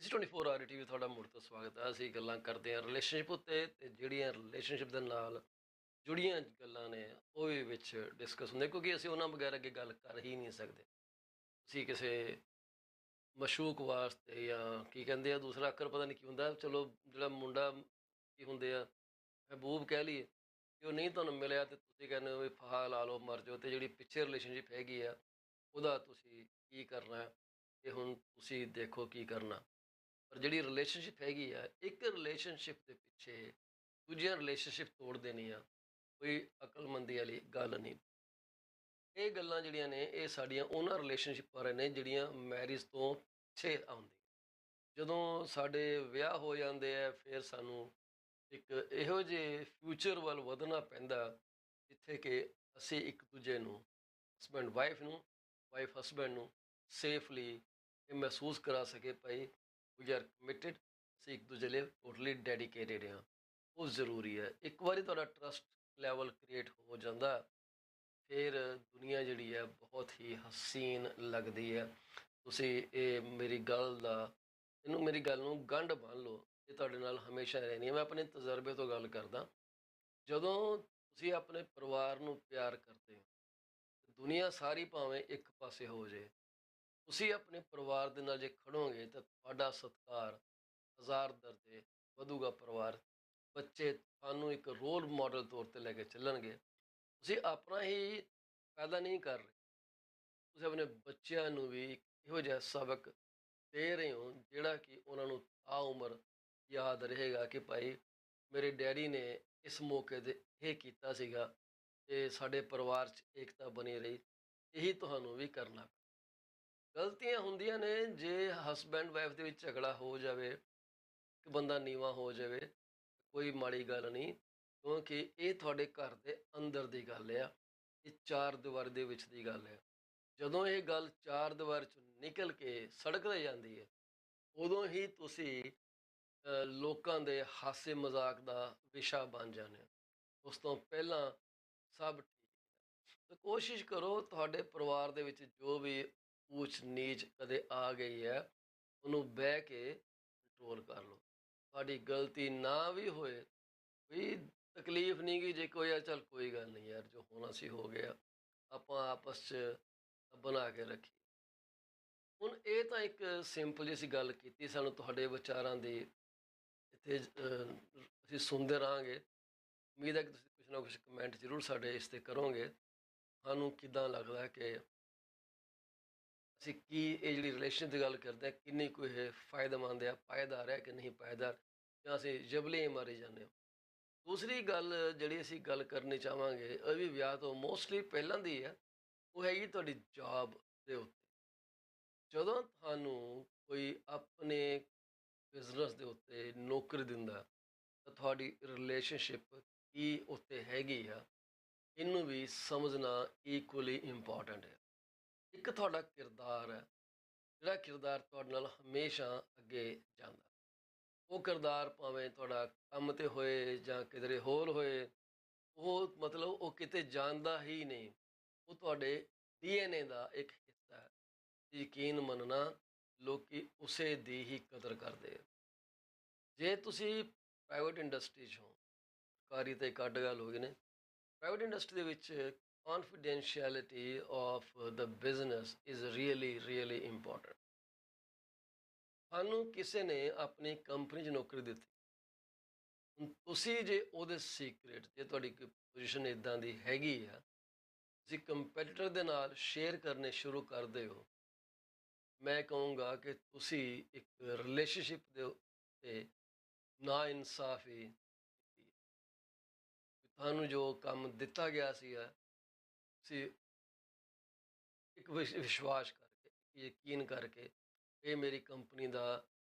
PC24-RETV ਤੁਹਾਡਾ ਮੁੜ ਤੋਂ ਸਵਾਗਤ ਹੈ। ਅਸੀਂ ਗੱਲਾਂ ਕਰਦੇ ਹਾਂ ਰਿਲੇਸ਼ਨਸ਼ਿਪ ਉੱਤੇ, ਤੇ ਜਿਹੜੀਆਂ ਰਿਲੇਸ਼ਨਸ਼ਿਪ ਦੇ ਨਾਲ ਜੁੜੀਆਂ ਗੱਲਾਂ ਨੇ ਉਹ ਵੀ ਵਿੱਚ ਡਿਸਕਸ ਹੁੰਦੇ, ਕਿਉਂਕਿ ਅਸੀਂ ਉਹਨਾਂ ਬਗੈਰ ਅੱਗੇ ਗੱਲ ਕਰ ਹੀ ਨਹੀਂ ਸਕਦੇ। ਤੁਸੀਂ ਕਿਸੇ ਮਸ਼ੂਕ ਵਾਸਤੇ ਜਾਂ ਕੀ ਕਹਿੰਦੇ ਆ, ਦੂਸਰਾ ਅੱਖਰ ਪਤਾ ਨਹੀਂ ਕੀ ਹੁੰਦਾ, ਚਲੋ ਜਿਹੜਾ ਮੁੰਡਾ ਕੀ ਹੁੰਦੇ ਆ, ਮਹਿਬੂਬ ਕਹਿ ਲਈਏ, ਕਿ ਉਹ ਨਹੀਂ ਤੁਹਾਨੂੰ ਮਿਲਿਆ ਤੇ ਤੁਸੀਂ ਕਹਿੰਦੇ ਹੋ ਵੀ ਫਾਹਾ ਲਾ ਲਓ ਮਰ ਜਾਓ, ਤੇ ਜਿਹੜੀ ਪਿੱਛੇ ਰਿਲੇਸ਼ਨਸ਼ਿਪ ਹੈਗੀ ਆ ਉਹਦਾ ਤੁਸੀਂ ਕੀ ਕਰਨਾ ਹੈ, ਤੇ ਹੁਣ ਤੁਸੀਂ ਦੇਖੋ ਕੀ ਕਰਨਾ। ਪਰ ਜਿਹੜੀ ਰਿਲੇਸ਼ਨਸ਼ਿਪ ਹੈਗੀ ਆ, ਇੱਕ ਰਿਲੇਸ਼ਨਸ਼ਿਪ ਦੇ ਪਿੱਛੇ ਦੂਜੀਆਂ ਰਿਲੇਸ਼ਨਸ਼ਿਪ ਤੋੜ ਦੇਣੀ ਆ, ਕੋਈ ਅਕਲਮੰਦੀ ਵਾਲੀ ਗੱਲ ਨਹੀਂ। ਇਹ ਗੱਲਾਂ ਜਿਹੜੀਆਂ ਨੇ ਇਹ ਸਾਡੀਆਂ ਉਹਨਾਂ ਰਿਲੇਸ਼ਨਸ਼ਿਪ ਬਾਰੇ ਨੇ ਜਿਹੜੀਆਂ ਮੈਰਿਜ ਤੋਂ ਪਿੱਛੇ ਆਉਂਦੀਆਂ। ਜਦੋਂ ਸਾਡੇ ਵਿਆਹ ਹੋ ਜਾਂਦੇ ਆ, ਫਿਰ ਸਾਨੂੰ ਇੱਕ ਇਹੋ ਜਿਹੇ ਫਿਊਚਰ ਵੱਲ ਵਧਣਾ ਪੈਂਦਾ ਜਿੱਥੇ ਕਿ ਅਸੀਂ ਇੱਕ ਦੂਜੇ ਨੂੰ, ਹਸਬੈਂਡ ਵਾਈਫ ਨੂੰ, ਵਾਈਫ ਹਸਬੈਂਡ ਨੂੰ ਸੇਫਲੀ ਇਹ ਮਹਿਸੂਸ ਕਰਾ ਸਕੇ ਭਾਈ ਵੀ ਆਰ ਕਮਿਟਡ, ਅਸੀਂ ਇੱਕ ਦੂਜੇ ਲਈ ਟੋਟਲੀ ਡੈਡੀਕੇਟਡ ਹਾਂ। ਉਹ ਜ਼ਰੂਰੀ ਹੈ। ਇੱਕ ਵਾਰੀ ਤੁਹਾਡਾ ਟਰਸਟ ਲੈਵਲ ਕ੍ਰੀਏਟ ਹੋ ਜਾਂਦਾ, ਫਿਰ ਦੁਨੀਆ ਜਿਹੜੀ ਹੈ ਬਹੁਤ ਹੀ ਹਸੀਨ ਲੱਗਦੀ ਹੈ। ਤੁਸੀਂ ਇਹ ਮੇਰੀ ਗੱਲ ਨੂੰ ਗੰਢ ਬੰਨ੍ਹ ਲਓ, ਇਹ ਤੁਹਾਡੇ ਨਾਲ ਹਮੇਸ਼ਾ ਰਹਿਣੀ ਹੈ। ਮੈਂ ਆਪਣੇ ਤਜਰਬੇ ਤੋਂ ਗੱਲ ਕਰਦਾ। ਜਦੋਂ ਤੁਸੀਂ ਆਪਣੇ ਪਰਿਵਾਰ ਨੂੰ ਪਿਆਰ ਕਰਦੇ ਹੋ, ਦੁਨੀਆ ਸਾਰੀ ਭਾਵੇਂ ਇੱਕ ਪਾਸੇ ਹੋ ਜੇ, ਤੁਸੀਂ ਆਪਣੇ ਪਰਿਵਾਰ ਦੇ ਨਾਲ ਜੇ ਖੜੋਗੇ ਤਾਂ ਤੁਹਾਡਾ ਸਤਿਕਾਰ ਹਜ਼ਾਰ ਦਰਜੇ ਵਧੂਗਾ। ਪਰਿਵਾਰ, ਬੱਚੇ ਤੁਹਾਨੂੰ ਇੱਕ ਰੋਲ ਮਾਡਲ ਤੌਰ 'ਤੇ ਲੈ ਕੇ ਚੱਲਣਗੇ। ਤੁਸੀਂ ਆਪਣਾ ਹੀ ਪੈਦਾ ਨਹੀਂ ਕਰ ਰਹੇ, ਤੁਸੀਂ ਆਪਣੇ ਬੱਚਿਆਂ ਨੂੰ ਵੀ ਇਹੋ ਜਿਹਾ ਸਬਕ ਦੇ ਰਹੇ ਹੋ ਜਿਹੜਾ ਕਿ ਉਹਨਾਂ ਨੂੰ ਆ ਉਮਰ ਯਾਦ ਰਹੇਗਾ ਕਿ ਭਾਈ ਮੇਰੇ ਡੈਡੀ ਨੇ ਇਸ ਮੌਕੇ 'ਤੇ ਇਹ ਕੀਤਾ ਸੀਗਾ, ਤੇ ਸਾਡੇ ਪਰਿਵਾਰ 'ਚ ਏਕਤਾ ਬਣੀ ਰਹੀ। ਇਹੀ ਤੁਹਾਨੂੰ ਵੀ ਕਰਨਾ। ਗਲਤੀਆਂ ਹੁੰਦੀਆਂ ਨੇ, ਜੇ ਹਸਬੈਂਡ ਵਾਈਫ ਦੇ ਵਿੱਚ ਝਗੜਾ ਹੋ ਜਾਵੇ, ਇੱਕ ਬੰਦਾ ਨੀਵਾਂ ਹੋ ਜਾਵੇ, ਕੋਈ ਮਾੜੀ ਗੱਲ ਨਹੀਂ, ਕਿਉਂਕਿ ਇਹ ਤੁਹਾਡੇ ਘਰ ਦੇ ਅੰਦਰ ਦੀ ਗੱਲ ਆ, ਇਹ ਚਾਰ ਦੀਵਾਰ ਦੇ ਵਿੱਚ ਦੀ ਗੱਲ ਹੈ। ਜਦੋਂ ਇਹ ਗੱਲ ਚਾਰ ਦੀਵਾਰ 'ਚੋਂ ਨਿਕਲ ਕੇ ਸੜਕ 'ਤੇ ਜਾਂਦੀ ਹੈ, ਉਦੋਂ ਹੀ ਤੁਸੀਂ ਲੋਕਾਂ ਦੇ ਹਾਸੇ ਮਜ਼ਾਕ ਦਾ ਵਿਸ਼ਾ ਬਣ ਜਾਂਦੇ ਹੋ। ਉਸ ਤੋਂ ਪਹਿਲਾਂ ਸਭ ਠੀਕ ਹੈ। ਤਾਂ ਕੋਸ਼ਿਸ਼ ਕਰੋ ਤੁਹਾਡੇ ਪਰਿਵਾਰ ਦੇ ਵਿੱਚ ਜੋ ਵੀ ਊਚ ਨੀਚ ਕਦੇ ਆ ਗਈ ਹੈ, ਉਹਨੂੰ ਬਹਿ ਕੇ ਕੰਟਰੋਲ ਕਰ ਲਓ। ਤੁਹਾਡੀ ਗਲਤੀ ਨਾ ਵੀ ਹੋਏ, ਕੋਈ ਤਕਲੀਫ ਨਹੀਂ ਗੀ, ਜੇ ਕੋਈ ਆ ਚੱਲ ਕੋਈ ਗੱਲ ਨਹੀਂ ਯਾਰ, ਜੋ ਹੋਣਾ ਸੀ ਹੋ ਗਿਆ, ਆਪਾਂ ਆਪਸ 'ਚ ਬਣਾ ਕੇ ਰੱਖੀ। ਹੁਣ ਇਹ ਤਾਂ ਇੱਕ ਸਿੰਪਲ ਜਿਹੀ ਅਸੀਂ ਗੱਲ ਕੀਤੀ, ਸਾਨੂੰ ਤੁਹਾਡੇ ਵਿਚਾਰਾਂ ਦੀ ਇੱਥੇ ਅਸੀਂ ਸੁਣਦੇ ਰਹਾਂਗੇ। ਉਮੀਦ ਹੈ ਕਿ ਤੁਸੀਂ ਕੁਛ ਨਾ ਕੁਛ ਕਮੈਂਟ ਜ਼ਰੂਰ ਸਾਡੇ ਇਸ 'ਤੇ ਕਰੋਗੇ। ਸਾਨੂੰ ਕਿੱਦਾਂ ਲੱਗਦਾ ਕਿ ਅਸੀਂ ਕੀ ਇਹ ਜਿਹੜੀ ਰਿਲੇਸ਼ਨ ਦੀ ਗੱਲ ਕਰਦੇ ਹਾਂ, ਕਿੰਨੀ ਕੁ ਇਹ ਫਾਇਦੇਮੰਦ ਆ, ਪਾਏਦਾਰ ਹੈ ਕਿ ਨਹੀਂ ਪਾਏਦਾਰ, ਜਾਂ ਅਸੀਂ ਜਬਲੇ ਮਾਰੇ ਜਾਂਦੇ ਹਾਂ। ਦੂਸਰੀ ਗੱਲ ਜਿਹੜੀ ਅਸੀਂ ਗੱਲ ਕਰਨੀ ਚਾਹਾਂਗੇ, ਇਹ ਵੀ ਵਿਆਹ ਤੋਂ ਮੋਸਟਲੀ ਪਹਿਲਾਂ ਦੀ ਹੈ, ਉਹ ਹੈਗੀ ਤੁਹਾਡੀ ਜੌਬ ਦੇ ਉੱਤੇ। ਜਦੋਂ ਤੁਹਾਨੂੰ ਕੋਈ ਆਪਣੇ ਬਿਜ਼ਨਸ ਦੇ ਉੱਤੇ ਨੌਕਰੀ ਦਿੰਦਾ, ਤਾਂ ਤੁਹਾਡੀ ਰਿਲੇਸ਼ਨਸ਼ਿਪ ਕੀ ਉੱਤੇ ਹੈਗੀ ਆ, ਇਹਨੂੰ ਵੀ ਸਮਝਣਾ ਇਕੁਅਲੀ ਇੰਪੋਰਟੈਂਟ ਹੈ। ਇੱਕ ਤੁਹਾਡਾ ਕਿਰਦਾਰ ਹੈ, ਜਿਹੜਾ ਕਿਰਦਾਰ ਤੁਹਾਡੇ ਨਾਲ ਹਮੇਸ਼ਾ ਅੱਗੇ ਜਾਂਦਾ। ਉਹ ਕਿਰਦਾਰ ਭਾਵੇਂ ਤੁਹਾਡਾ ਕੰਮ 'ਤੇ ਹੋਏ ਜਾਂ ਕਿਧਰੇ ਹੋਰ ਹੋਏ, ਉਹ ਮਤਲਬ ਉਹ ਕਿਤੇ ਜਾਂਦਾ ਹੀ ਨਹੀਂ, ਉਹ ਤੁਹਾਡੇ DNA ਦਾ ਇੱਕ ਹਿੱਸਾ ਹੈ। ਯਕੀਨ ਮੰਨਣਾ, ਲੋਕੀ ਉਸੇ ਦੀ ਹੀ ਕਦਰ ਕਰਦੇ ਆ। ਜੇ ਤੁਸੀਂ ਪ੍ਰਾਈਵੇਟ ਇੰਡਸਟਰੀ 'ਚ ਹੋ, ਸਰਕਾਰੀ ਤਾਂ ਇੱਕ ਅੱਡ ਗੱਲ ਹੋ ਗਈ ਨੇ, ਪ੍ਰਾਈਵੇਟ ਇੰਡਸਟਰੀ ਦੇ ਵਿੱਚ confidentiality of the business is really important। ਸਾਨੂੰ ਕਿਸੇ ਨੇ ਆਪਣੀ ਕੰਪਨੀ 'ਚ ਨੌਕਰੀ ਦਿੱਤੀ, ਹੁਣ ਤੁਸੀਂ ਜੇ ਉਹਦੇ ਸੀਕ੍ਰੇਟ, ਜੇ ਤੁਹਾਡੀ ਕੋਈ ਪੋਜੀਸ਼ਨ ਇੱਦਾਂ ਦੀ ਹੈਗੀ ਆ, ਤੁਸੀਂ ਕੰਪੈਟੀਟਰ ਦੇ ਨਾਲ ਸ਼ੇਅਰ ਕਰਨੇ ਸ਼ੁਰੂ ਕਰਦੇ ਹੋ, ਮੈਂ ਕਹੂੰਗਾ ਕਿ ਤੁਸੀਂ ਇੱਕ ਰਿਲੇਸ਼ਨਸ਼ਿਪ ਦੇ ਉੱਤੇ ਨਾ ਇਨਸਾਫੀ ਕੀਤੀ। ਤੁਹਾਨੂੰ ਜੋ ਕੰਮ ਦਿੱਤਾ ਗਿਆ ਸੀਗਾ, ਤੁਸੀਂ ਇੱਕ ਵਿਸ਼ਵਾਸ ਕਰਕੇ, ਯਕੀਨ ਕਰਕੇ ਇਹ ਮੇਰੀ ਕੰਪਨੀ ਦਾ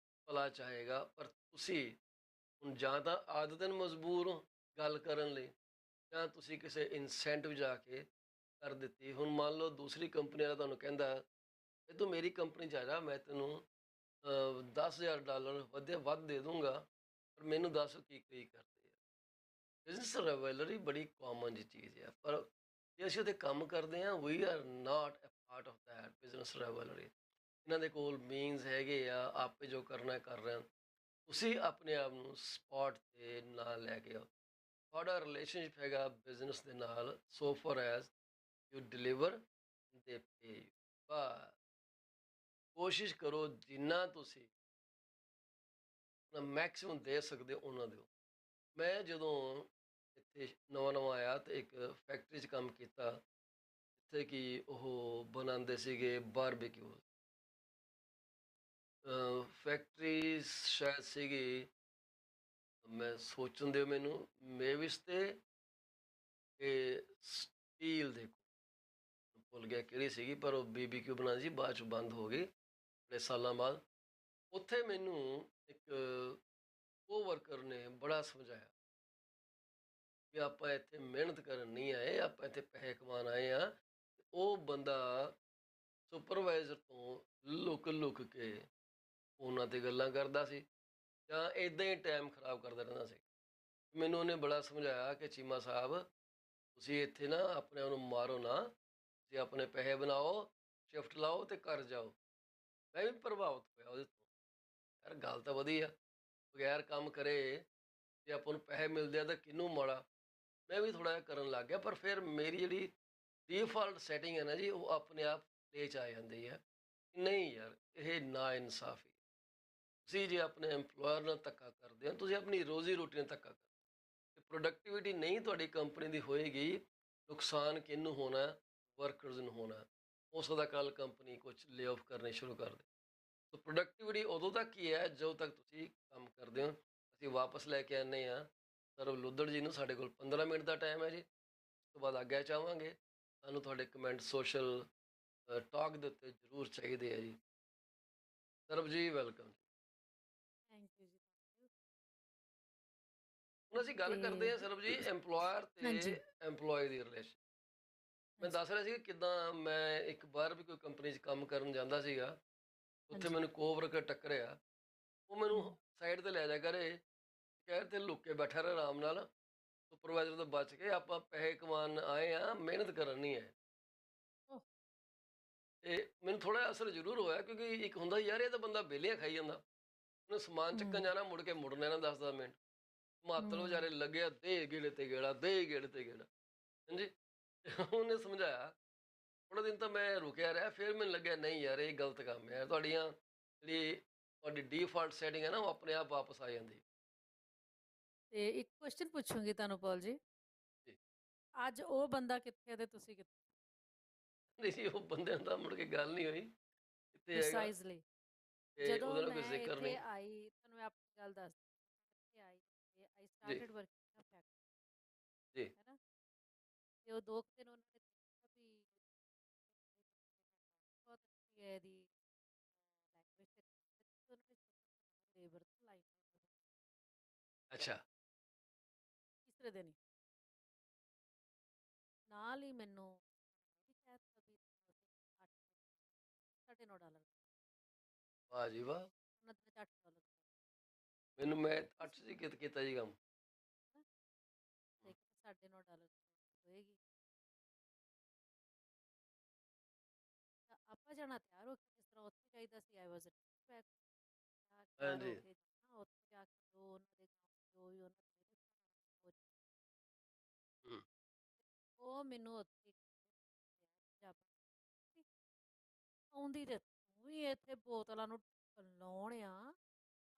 ਭਲਾ ਚਾਹੇਗਾ, ਪਰ ਤੁਸੀਂ ਹੁਣ ਜਾਂ ਤਾਂ ਆਦਤਨ ਮਜਬੂਰ ਹੋ ਗੱਲ ਕਰਨ ਲਈ, ਜਾਂ ਤੁਸੀਂ ਕਿਸੇ ਇਨਸੈਂਟਿਵ ਜਾ ਕੇ ਕਰ ਦਿੱਤੀ। ਹੁਣ ਮੰਨ ਲਓ ਦੂਸਰੀ ਕੰਪਨੀ ਵਾਲਾ ਤੁਹਾਨੂੰ ਕਹਿੰਦਾ ਇਹ ਤੂੰ ਮੇਰੀ ਕੰਪਨੀ 'ਚ ਆ ਜਾ, ਮੈਂ ਤੈਨੂੰ $10,000 ਵੱਧ ਦੇ ਦੂੰਗਾ, ਪਰ ਮੈਨੂੰ ਦੱਸ ਕੀ ਕਰਦੇ ਆ। ਬਿਜ਼ਨਸ ਰਾਈਵਲਰੀ ਬੜੀ ਕਾਮਨ ਜਿਹੀ ਚੀਜ਼ ਹੈ, ਪਰ ਜੇ ਅਸੀਂ ਉੱਥੇ ਕੰਮ ਕਰਦੇ ਹਾਂ, we are not a part of that business rivalry. ਇਹਨਾਂ ਦੇ ਕੋਲ ਮੀਨਸ ਹੈਗੇ ਆ, ਆਪੇ ਜੋ ਕਰਨਾ ਕਰ ਰਹੇ ਹਨ। ਤੁਸੀਂ ਆਪਣੇ ਆਪ ਨੂੰ ਸਪੌਟ 'ਤੇ ਨਾ ਲੈ ਕੇ ਆਓ। ਤੁਹਾਡਾ ਰਿਲੇਸ਼ਨਸ਼ਿਪ ਹੈਗਾ ਬਿਜ਼ਨਸ ਦੇ ਨਾਲ, so far as you deliver ਦੇ ਪੇ। ਬਸ ਕੋਸ਼ਿਸ਼ ਕਰੋ ਜਿੰਨਾ ਤੁਸੀਂ ਮੈਕਸਿਮਮ ਦੇ ਸਕਦੇ ਹੋ ਉਹਨਾਂ ਦਿਓ। ਮੈਂ ਜਦੋਂ ਇੱਥੇ ਨਵਾਂ ਨਵਾਂ ਆਇਆ ਤਾਂ ਇੱਕ ਫੈਕਟਰੀ 'ਚ ਕੰਮ ਕੀਤਾ, ਜਿੱਥੇ ਕਿ ਉਹ ਬਣਾਉਂਦੇ ਸੀਗੇ ਬਾਰਬੇਕਿਊ। ਫੈਕਟਰੀ ਸ਼ਾਇਦ ਸੀਗੀ, ਮੈਂ ਸੋਚਣ ਦਿਓ ਮੈਨੂੰ, ਮੇਵਿਸ ਤੇ ਸਟੀਲ ਦੇ ਭੁੱਲ ਗਿਆ ਕਿਹੜੀ ਸੀਗੀ, ਪਰ ਉਹ BBQ ਬਣਾਉਂਦੀ ਸੀ, ਬਾਅਦ 'ਚ ਬੰਦ ਹੋ ਗਈ ਬੜੇ ਸਾਲਾਂ ਬਾਅਦ। ਉੱਥੇ ਮੈਨੂੰ ਇੱਕ ਕੋਵਰਕਰ ਨੇ ਬੜਾ ਸਮਝਾਇਆ ਵੀ ਆਪਾਂ ਇੱਥੇ ਮਿਹਨਤ ਕਰਨ ਨਹੀਂ ਆਏ, ਆਪਾਂ ਇੱਥੇ ਪੈਸੇ ਕਮਾਉਣ ਆਏ ਆ। ਉਹ ਬੰਦਾ ਸੁਪਰਵਾਈਜ਼ਰ ਤੋਂ ਲੁਕ ਲੁਕ ਕੇ ਉਹਨਾਂ 'ਤੇ ਗੱਲਾਂ ਕਰਦਾ ਸੀ, ਜਾਂ ਇੱਦਾਂ ਹੀ ਟਾਈਮ ਖਰਾਬ ਕਰਦਾ ਰਹਿੰਦਾ ਸੀ। ਮੈਨੂੰ ਉਹਨੇ ਬੜਾ ਸਮਝਾਇਆ ਕਿ ਚੀਮਾ ਸਾਹਿਬ, ਤੁਸੀਂ ਇੱਥੇ ਨਾ ਆਪਣੇ ਆਪ ਨੂੰ ਮਾਰੋ ਨਾ, ਤੁਸੀਂ ਆਪਣੇ ਪੈਸੇ ਬਣਾਓ, ਸ਼ਿਫਟ ਲਾਓ ਅਤੇ ਘਰ ਜਾਓ। ਮੈਂ ਵੀ ਪ੍ਰਭਾਵਿਤ ਹੋਇਆ ਉਹਦੇ ਤੋਂ। ਯਾਰ ਗੱਲ ਤਾਂ ਵਧੀਆ, ਬਗੈਰ ਕੰਮ ਕਰੇ ਜੇ ਆਪਾਂ ਨੂੰ ਪੈਸੇ ਮਿਲਦੇ ਆ ਤਾਂ ਕਿਹਨੂੰ ਮਾੜਾ। ਮੈਂ ਵੀ ਥੋੜ੍ਹਾ ਜਿਹਾ ਕਰਨ ਲੱਗ ਗਿਆ, ਪਰ ਫਿਰ ਮੇਰੀ ਜਿਹੜੀ ਡੀਫਾਲਟ ਸੈਟਿੰਗ ਹੈ ਨਾ ਜੀ, ਉਹ ਆਪਣੇ ਆਪ ਪਲੇਅ 'ਚ ਆ ਜਾਂਦੀ ਹੈ। ਨਹੀਂ ਯਾਰ, ਇਹ ਨਾ ਇਨਸਾਫੀ। ਤੁਸੀਂ ਜੇ ਆਪਣੇ ਐਮਪਲੋਇਰ ਨਾਲ ਧੱਕਾ ਕਰਦੇ ਹੋ, ਤੁਸੀਂ ਆਪਣੀ ਰੋਜ਼ੀ ਰੋਟੀ ਨਾਲ ਧੱਕਾ ਕਰਦੇ ਹੋ। ਪ੍ਰੋਡਕਟੀਵਿਟੀ ਨਹੀਂ ਤੁਹਾਡੀ ਕੰਪਨੀ ਦੀ ਹੋਏਗੀ, ਨੁਕਸਾਨ ਕਿਹਨੂੰ ਹੋਣਾ? ਵਰਕਰਸ ਨੂੰ ਹੋਣਾ। ਹੋ ਸਕਦਾ ਕੱਲ੍ਹ ਕੰਪਨੀ ਕੁਛ ਲੇ ਆਫ ਕਰਨੇ ਸ਼ੁਰੂ ਕਰ ਦੇ। ਸੋ ਪ੍ਰੋਡਕਟੀਵਿਟੀ ਉਦੋਂ ਤੱਕ ਹੀ ਹੈ ਜਦੋਂ ਤੱਕ ਤੁਸੀਂ ਕੰਮ ਕਰਦੇ ਹੋ। ਅਸੀਂ ਵਾਪਸ ਲੈ ਕੇ ਆਉਂਦੇ ਹਾਂ ਸਰਵ ਲੁੱਦੜ ਜੀ ਨੂੰ। ਸਾਡੇ ਕੋਲ 15 ਮਿੰਟ ਦਾ ਟਾਈਮ ਹੈ ਜੀ, ਉਸ ਤੋਂ ਬਾਅਦ ਆਗਿਆ ਚਾਹਾਂਗੇ। ਸਾਨੂੰ ਤੁਹਾਡੇ ਕਮੈਂਟ ਸੋਸ਼ਲ ਟਾਕ ਦੇ ਉੱਤੇ ਜ਼ਰੂਰ ਚਾਹੀਦੇ ਆ ਜੀ। ਸਰਬ ਜੀ ਵੈਲਕਮ। ਥੈਂਕ ਯੂ ਜੀ, ਥੈਂਕ ਯੂ। ਹੁਣ ਅਸੀਂ ਗੱਲ ਕਰਦੇ ਹਾਂ ਸਰਬ ਜੀ, ਐਮਪਲੋਇਰ ਹਾਂਜੀ। ਤੇ ਐਮਪਲੋਏ ਦੀ ਰਿਲੇਸ਼ਨ। ਮੈਂ ਹਾਂਜੀ। ਦੱਸ ਰਿਹਾ ਸੀ ਕਿੱਦਾਂ ਮੈਂ ਇੱਕ ਬਾਹਰ ਵੀ ਕੋਈ ਕੰਪਨੀ 'ਚ ਕੰਮ ਕਰਨ ਜਾਂਦਾ ਸੀਗਾ, ਉੱਥੇ ਹਾਂਜੀ। ਮੈਨੂੰ ਕੋਵਰਕਰ ਟੱਕਰਿਆ। ਉਹ ਮੈਨੂੰ ਸਾਈਡ 'ਤੇ ਲੈ ਜਾ ਕਰੇ, ਕਹਿ ਤੇ ਲੁੱਕ ਕੇ ਬੈਠਾ ਰਿਹਾ ਆਰਾਮ ਨਾਲ, ਸੁਪਰਵਾਈਜ਼ਰ ਤੋਂ ਬਚ ਕੇ। ਆਪਾਂ ਪੈਸੇ ਕਮਾਉਣ ਆਏ ਆ, ਮਿਹਨਤ ਕਰਨ ਨਹੀਂ ਹੈ। ਓਹ। ਤੇ ਮੈਨੂੰ ਥੋੜ੍ਹਾ ਅਸਰ ਜ਼ਰੂਰ ਹੋਇਆ, ਕਿਉਂਕਿ ਇੱਕ ਹੁੰਦਾ ਯਾਰ, ਇਹ ਤਾਂ ਬੰਦਾ ਵਿਹਲਿਆਂ ਖਾਈ ਜਾਂਦਾ। ਉਹਨੇ ਸਮਾਨ ਚੱਕਣ ਜਾਣਾ, ਮੁੜ ਕੇ ਮੁੜਨਾ ਨਾ 10-10 ਮਿੰਟ। ਮਾਤਰ ਵਿਚਾਰੇ ਲੱਗਿਆ, ਦੇ ਗੇੜੇ ਤੇ ਗੇੜਾ, ਦੇ ਗੇੜੇ ਤੇ ਗੇੜਾ। ਹਾਂਜੀ। ਉਹਨੇ ਸਮਝਾਇਆ। ਥੋੜ੍ਹਾ ਦਿਨ ਤਾਂ ਮੈਂ ਰੁਕਿਆ ਰਿਹਾ, ਫਿਰ ਮੈਨੂੰ ਲੱਗਿਆ ਨਹੀਂ ਯਾਰ, ਇਹ ਗਲਤ ਕੰਮ ਹੈ। ਤੁਹਾਡੀ ਡੀਫਾਲਟ ਸੈਟਿੰਗ ਹੈ ਨਾ, ਉਹ ਆਪਣੇ ਆਪ ਵਾਪਸ ਆ ਜਾਂਦੀ। ਤੇ ਇੱਕ ਕੁਐਸਚਨ ਪੁੱਛੂੰਗੀ ਤੁਹਾਨੂੰ ਪਾਲ ਜੀ, ਜੀ। ਅੱਜ ਉਹ ਬੰਦਾ ਕਿੱਥੇ ਤੇ ਤੁਸੀਂ ਕਿੱਥੇ? ਨਹੀਂ ਜੀ, ਉਹ ਬੰਦਿਆਂ ਦਾ ਮੁੜ ਕੇ ਗੱਲ ਨਹੀਂ ਹੋਈ, ਕਿੱਥੇ ਹੈਗਾ ਪ੍ਰੀਸਾਈਜ਼ਲੀ ਤੇ ਜਦੋਂ ਉਹਦਾ ਨਾਲ ਕੋਈ ਮੈਂ ਜ਼ਿਕਰ ਇੱਥੇ ਨਹੀਂ। ਆਈ, ਤੁਹਾਨੂੰ ਮੈਂ ਆਪਣੀ ਗੱਲ ਦੱਸਦੀ। ਮੈਂ ਇੱਥੇ ਆਈ ਤੇ ਆਈ ਜੀ ਸਟਾਰਟਡ ਵਰਕਿੰਗ ਅ ਫੈਕਟਰੀ, ਜੀ। ਹੈ ਨਾ। ਤੇ ਉਹ 2 ਦਿਨ ਉਹਨਾਂ ਨੇ ਦੱਸਿਆ ਵੀ ਬਹੁਤ ਅੱਛੀ ਹੈ ਇਹਦੀ ਲੈਂਗੁਏਜ ਤੇ ਉਹਨਾਂ ਨੇ ਲੇਬਰ ਤੋਂ ਲਾਈਨ ਅੱਛਾ। ਤੀਸਰੇ ਦਿਨ ਹੀ ਨਾਲ ਹੀ ਮੈਨੂੰ ਇਹ ਵੀ ਕਹਿ ਦਿੱਤਾ ਵੀ $8 $9.5 ਵਾਹ ਜੀ ਵਾਹ। ਉਹਨਾਂ ਦਿਨ $8 ਮੈਨੂੰ ਮੈਂ 8 ਤੀਸਰੇ ਚ ਕੀਤਾ ਜੀ ਕੰਮ। ਹਨਾ, ਤੇ ਕਹਿੰਦੇ $9.5 ਹੋਏਗੀ। ਤਾਂ ਆਪਾਂ ਜਾਣਾ ਤਿਆਰ ਹੋ ਕੇ, ਜਿਸ ਤਰ੍ਹਾਂ ਉੱਥੇ ਚਾਹੀਦਾ ਸੀ। ਆਈ ਵਾਜ਼ ਬੈਕ ਤਿਆਰ ਹੋ ਹਾਂਜੀ। ਕੇ ਜਾਣਾ ਉੱਥੇ ਜਾ ਕੇ, ਜੋ ਉਹਨਾਂ ਦੇ ਕੰਮ ਜੋ ਵੀ ਉਹਨਾਂ ਦੇ ਲਿਖਣ ਹੂੰ। ਉਹ ਮੈਨੂੰ ਉੱਥੇ ਆਉਂਦੀ ਤੇ ਤੂੰ ਵੀ ਇੱਥੇ ਬੋਤਲਾਂ ਨੂੰ ਲਾਉਣ ਆ,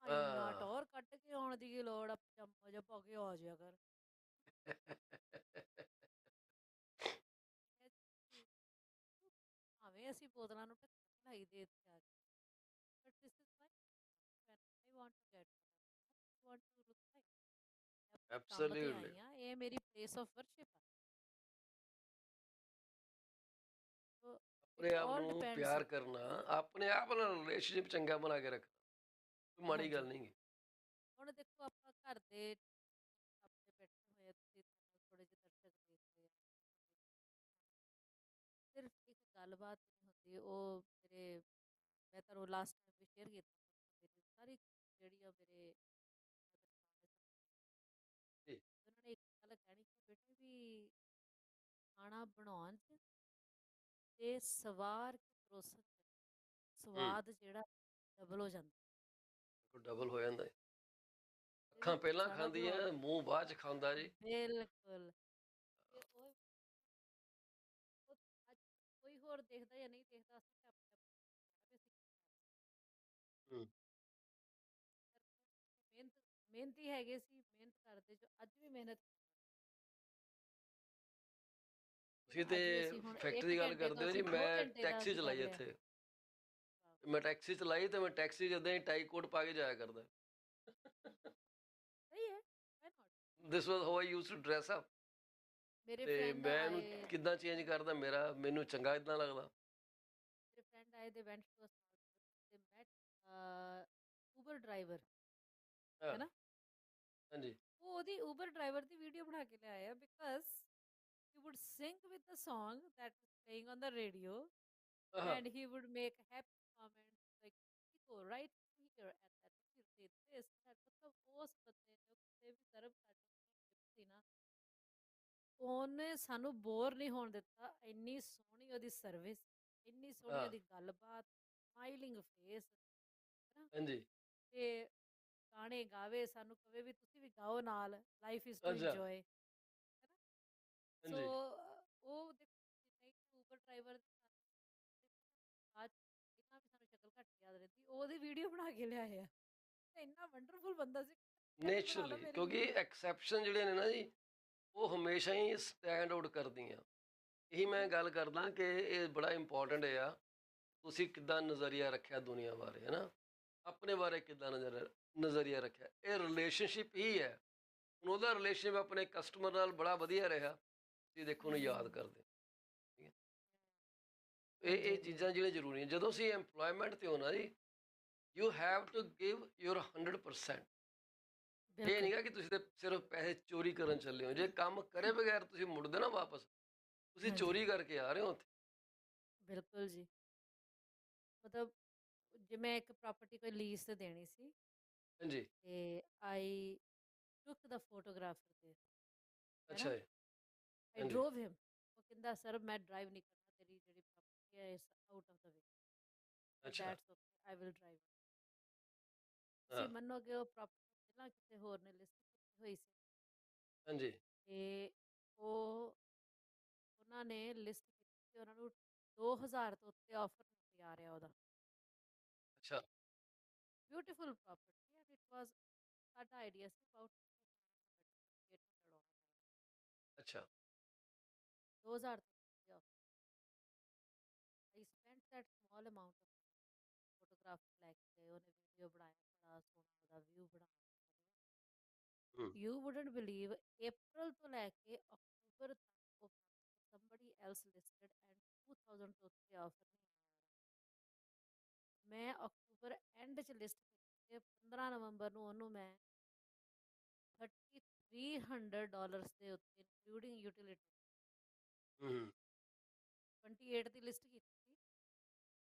ਇੰਨਾ ਹਾਂ। ਟੌਰ ਕੱਢ ਕੇ ਆਉਣ ਦੀ ਕੀ ਲੋੜ ਆ, ਪਜਾਮਾ ਜਿਹਾ ਪਾ ਕੇ ਆ ਜਾਇਆ ਕਰ। ਭਾਵੇਂ ਅਸੀਂ ਬੋਤਲਾਂ ਨੂੰ ਢੱਕਣ ਲਾਈ ਦੇ ਇੱਥੇ ਆ ਕੇ, but this is my when I want to get I want to look like ਮੈਂ ਆਪਣੇ ਕੰਮ ਤੇ ਐਬਸੋਲਿਊਟਲੀ। ਆਈ ਆ, ਇਹ ਮੇਰੀ ਪਲੇਸ ਆਫ ਵਰਸ਼ਿਪ ਆ। ਸੋ ਆਪਣੇ ਇਟ ਆਪ ਆਲ ਨੂੰ ਡਿਪੈਂਡਸ। ਪਿਆਰ ਕਰਨਾ, ਆਪਣੇ ਆਪ ਨਾਲ ਰਿਲੇਸ਼ਨਸ਼ਿਪ ਚੰਗਾ ਬਣਾ ਕੇ ਰੱਖਣਾ, ਕੋਈ ਮਾੜੀ ਹਾਂਜੀ। ਗੱਲ ਨਹੀਂ ਗੀ। ਹੁਣ ਦੇਖੋ ਆਪਾਂ ਘਰ ਦੇ ਆਪਣੇ ਬੈਠੇ ਹੋਏ ਆ, ਤੁਸੀਂ ਥੋੜੇ ਜਿਹੇ ਦਰਸ਼ਕ ਦੇਖ ਰਹੇ ਆ, ਸਿਰਫ ਇੱਕ ਗੱਲਬਾਤ ਨਹੀਂ ਹੁੰਦੀ। ਉਹ ਮੇਰੇ, ਮੈਂ ਤੁਹਾਨੂੰ ਲਾਸਟ ਟਾਈਮ ਵੀ ਸ਼ੇਅਰ ਕੀਤਾ, ਮੇਰੀ ਸਾਰੀ ਜਿਹੜੀ ਆ ਮੇਰੇ mother in law ਨੇ ਜੀ। ਉਹਨਾਂ ਨੇ ਇੱਕ ਗੱਲ ਕਹਿਣੀ ਕਿ ਬੇਟੇ ਵੀ ਖਾਣਾ ਬਣਾਉਣ 'ਚ ਤੇ ਸਵਾਰ ਕੇ ਪਰੋਸਣ 'ਚ ਸਵਾਦ ਜਿਹੜਾ ਡਬਲ ਹੋ ਜਾਂਦਾ। ਡਬਲ ਹੋ ਜਾਂਦਾ ਹੈ। ਤੇ ਅੱਖਾਂ ਵੀ ਪਹਿਲਾਂ ਸਾਡਾ ਖਾਂਦੀਆਂ, ਵਲੌਗ ਮੂੰਹ ਬਾਅਦ 'ਚ ਖਾਂਦਾ ਜੀ। ਬਿਲਕੁਲ। ਤੇ ਉਹ ਅੱਜ ਕੋਈ ਹੋਰ ਦੇਖਦਾ ਜਾਂ ਨਹੀਂ ਦੇਖਦਾ, ਅਸੀਂ ਤਾਂ ਆਪਣੇ ਆਪ ਨੂੰ ਕਹਿਣਾ ਵੀ ਅਸੀਂ ਕੀ ਕਰ ਹੂੰ। ਰਹੇ ਹਾਂ। ਮਿਹਨਤੀ ਹੈਗੇ ਸੀ, ਮਿਹਨਤ ਕਰਦੇ ਜੋ ਅੱਜ ਵੀ ਮਿਹਨਤ ਤੁਸੀਂ ਚਲੋ ਤੇ ਅੱਜ ਵੀ ਅਸੀਂ ਹੁਣ ਫੈਕਟਰੀ 1 ਦੀ ਗੱਲ ਘੰਟੇ ਤੋਂ ਕਰਦੇ ਹੋ ਜੀ, ਅਸੀਂ 2 ਮੈਂ ਘੰਟੇ ਦਾ ਟੈਕਸੀ ਅਸੀਂ ਕਰ ਚਲਾਈ ਲਿਆ। ਇੱਥੇ। ਵਾਹ! ਮੈਂ ਟੈਕਸੀ ਚਲਾਈ ਤੇ ਮੈਂ ਟੈਕਸੀ 'ਚ ਏਦਾਂ ਹੀ ਟਾਈ ਕੋਟ ਪਾ ਕੇ ਜਾਇਆ ਕਰਦਾ। ਸਹੀ ਹੈ, why not? This was how I used to dress up. ਮੇਰੇ ਤੇ ਫਰੈਂਡ ਮੈਂ ਇਹਨੂੰ ਆਏ ਕਿੱਦਾਂ ਚੇਂਜ ਕਰਦਾ, ਮੈਨੂੰ ਚੰਗਾ ਇੱਦਾਂ ਲੱਗਦਾ। ਮੇਰੇ ਫਰੈਂਡ ਆਏ, ਦੇ ਵੈਂਟ ਟੂ ਅ ਸਮਾਲ ਦੇ ਮੈਟ ਉਬਰ ਡਰਾਈਵਰ, ਹਾਂ, ਹੈ ਨਾ? ਹਾਂਜੀ। ਉਹ ਉਹਦੀ ਉਬਰ ਡਰਾਈਵਰ ਦੀ ਵੀਡੀਓ ਬਣਾ ਕੇ ਲਿਆਏ ਆ because he would sing with the song that was playing on the radio ਹਾਂ, and he would make happy comments like Nico right here and that he did this that ਮਤਲਬ ਉਸ ਬੰਦੇ ਨੇ ਕਿਤੇ ਵੀ ਸਰਬ ਸਾਡੇ ਸੀ ਨਾ, ਉਹਨੇ ਸਾਨੂੰ ਬੋਰ ਨਹੀਂ ਹੋਣ ਦਿੱਤਾ। ਇੰਨੀ ਸੋਹਣੀ ਉਹਦੀ ਸਰਵਿਸ, ਇੰਨੀ ਸੋਹਣੀ ਹਾਂ, ਉਹਦੀ ਗੱਲਬਾਤ, ਸਮਾਈਲਿੰਗ ਫੇਸ, ਹੈ ਨਾ? ਹਾਂਜੀ, ਤੇ ਗਾਣੇ ਗਾਵੇ, ਸਾਨੂੰ ਕਵੇ ਵੀ ਤੁਸੀਂ ਵੀ ਗਾਓ ਨਾਲ, ਲਾਈਫ ਇਜ਼ ਟੂ ਅੱਛਾ, ਇੰਜੋਏ, ਹੈ ਨਾ? ਸੋ ਹਾਂਜੀ। ਉਹ ਦੇਖੋ ਨਹੀਂ ਉਬਰ ਡਰਾਈਵਰ ਬਾਅਦ 'ਚ ਇਹਨਾਂ ਵੀ ਸਾਨੂੰ ਸ਼ਕਲ ਘੱਟ ਯਾਦ ਰਹਿੰਦੀ, ਉਹਦੀ ਵੀਡੀਓ ਬਣਾ ਕੇ ਲਿਆਏ ਆ। ਤੇ ਇੰਨਾ ਵੰਡਰਫੁਲ ਬੰਦਾ ਸੀ, ਕਹਿੰਦਾ ਬਣਾ ਲਾ ਨੇਚਰਲੀ, ਮੇਰੀ ਕਿਉਂਕਿ ਵੀਡੀਓ। ਐਕਸੈਪਸ਼ਨ ਜਿਹੜੇ ਨੇ ਨਾ ਜੀ, ਉਹ ਹਮੇਸ਼ਾ ਹੀ ਸਟੈਂਡ ਆਊਟ ਕਰਦੀਆਂ। ਇਹੀ ਮੈਂ ਗੱਲ ਕਰਦਾ ਕਿ ਇਹ ਬੜਾ ਇੰਪੋਰਟੈਂਟ ਆ। ਤੁਸੀਂ ਕਿੱਦਾਂ ਨਜ਼ਰੀਆ ਰੱਖਿਆ ਦੁਨੀਆ ਬਾਰੇ, ਹੈ ਨਾ? ਆਪਣੇ ਬਾਰੇ ਕਿੱਦਾਂ ਨਜ਼ਰੀਆ ਰੱਖਿਆ। ਇਹ ਰਿਲੇਸ਼ਨਸ਼ਿਪ ਹੀ ਹੈ। ਹੁਣ ਉਹਦਾ ਰਿਲੇਸ਼ਨਸ਼ਿਪ ਆਪਣੇ ਕਸਟਮਰ ਨਾਲ ਬੜਾ ਵਧੀਆ ਰਿਹਾ। ਤੁਸੀਂ ਦੇਖੋ ਉਹਨੂੰ ਯਾਦ ਕਰਦੇ ਹੋ, ਠੀਕ ਹੈ। ਹਾਂਜੀ ਇਹ ਹਾਂਜੀ ਚੀਜ਼ਾਂ ਹਾਂਜੀ ਜਿਹੜੀਆਂ ਜ਼ਰੂਰੀ ਨੇ ਜਦੋਂ ਅਸੀਂ ਐਮਪਲੋਇਮੈਂਟ 'ਤੇ ਹੋ ਨਾ ਜੀ, you have to give your 100%। ਇਹ ਬਿਲਕੁਲ ਨਹੀਂਗਾ ਕਿ ਤੁਸੀਂ ਤੇ ਸਿਰਫ ਪੈਸੇ ਚੋਰੀ ਕਰਨ ਚੱਲੇ ਹੋ। ਜੇ ਕੰਮ ਕਰੇ ਬਗੈਰ ਤੁਸੀਂ ਮੁੜਦੇ ਨਾ ਵਾਪਸ, ਤੁਸੀਂ ਹਾਂਜੀ ਚੋਰੀ ਕਰਕੇ ਆ ਰਹੇ ਹੋ ਉੱਥੇ। ਬਿਲਕੁਲ ਜੀ। ਮਤਲਬ ਜੇ ਮੈਂ ਇੱਕ ਪ੍ਰਾਪਰਟੀ ਕੋਈ ਲੀਜ਼ ਤੇ ਦੇਣੀ ਸੀ ਹਾਂਜੀ, ਤੇ ਆਈ ਟੁੱਕ ਦਾ ਫੋਟੋਗ੍ਰਾਫਰ ਤੇ, ਹੈ ਨਾ? ਅੱਛਾ ਜੀ, ਆਈ ਹਾਂਜੀ, ਡਰੋਵ ਹਿਮ। ਉਹ ਕਹਿੰਦਾ ਸਰ ਮੈਂ ਡਰਾਈਵ ਨਹੀਂ ਕਰਨਾ, ਤੇਰੀ ਜਿਹੜੀ ਪ੍ਰਾਪਰਟੀ ਹੈ is out of the way, but ਅੱਛਾ, that's okay I will drive. ਤੁਸੀਂ ਹਾਂ, ਮੰਨੋਗੇ ਉਹ ਪ੍ਰਾਪਰਟੀ ਪਹਿਲਾਂ ਕਿਸੇ ਹੋਰ ਨੇ ਲਿਸਟ ਕੀਤੀ ਹੋਈ ਸੀ ਹਾਂਜੀ, ਤੇ ਉਹ ਉਹਨਾਂ ਨੇ ਲਿਸਟ ਕੀਤੀ ਸੀ, ਉਹਨਾਂ ਨੂੰ 2000 ਤੋਂ ਉੱਤੇ ਆਫਰ ਨਹੀਂ ਆ ਰਿਹਾ ਉਹਦਾ। ਅੱਛਾ, beautiful property and it was ਸਾਡਾ ਆਈਡੀਆ ਸੀ ਅਬਾਊਟ 2800 ਆਉਣਾ ਚਾਹੀਦਾ, ਅੱਛਾ, 2000 ਤੋਂ ਉੱਤੇ offer. I spent that small amount of photograph ਲੈ ਕੇ ਗਏ, ਉਹਨੇ ਵੀਡੀਓ ਬਣਾਇਆ, ਬੜਾ ਸੋਹਣਾ ਉਹਦਾ ਵਿਊ ਬਣਾ ਦਿੱਤਾ। ਹੂੰ, ਯੂ ਵੁਡਨਟ ਬਿਲੀਵ ਅਪ੍ਰੈਲ ਤੋਂ ਲੈ ਕੇ ਅਕਤੂਬਰ ਤੱਕ ਉਹ somebody else listed and 2000 ਤੋਂ ਉੱਤੇ ਆਫਰ ਨਹੀਂ ਆਇਆ ਉਹਦਾ। ਮੈਂ ਅਕਤੂਬਰ ਐਂਡ ਚ ਲਿਸਟ ਕੀਤੀ ਹੈ, 15 ਨਵੰਬਰ ਨੂੰ ਉਹਨੂੰ ਮੈਂ $3300 ਦੇ ਉੱਤੇ ਇਨਕਲੂਡਿੰਗ ਯੂਟਿਲਿਟੀ ਹੂੰ, 28 ਦੀ ਲਿਸਟ ਕੀਤੀ ਸੀ।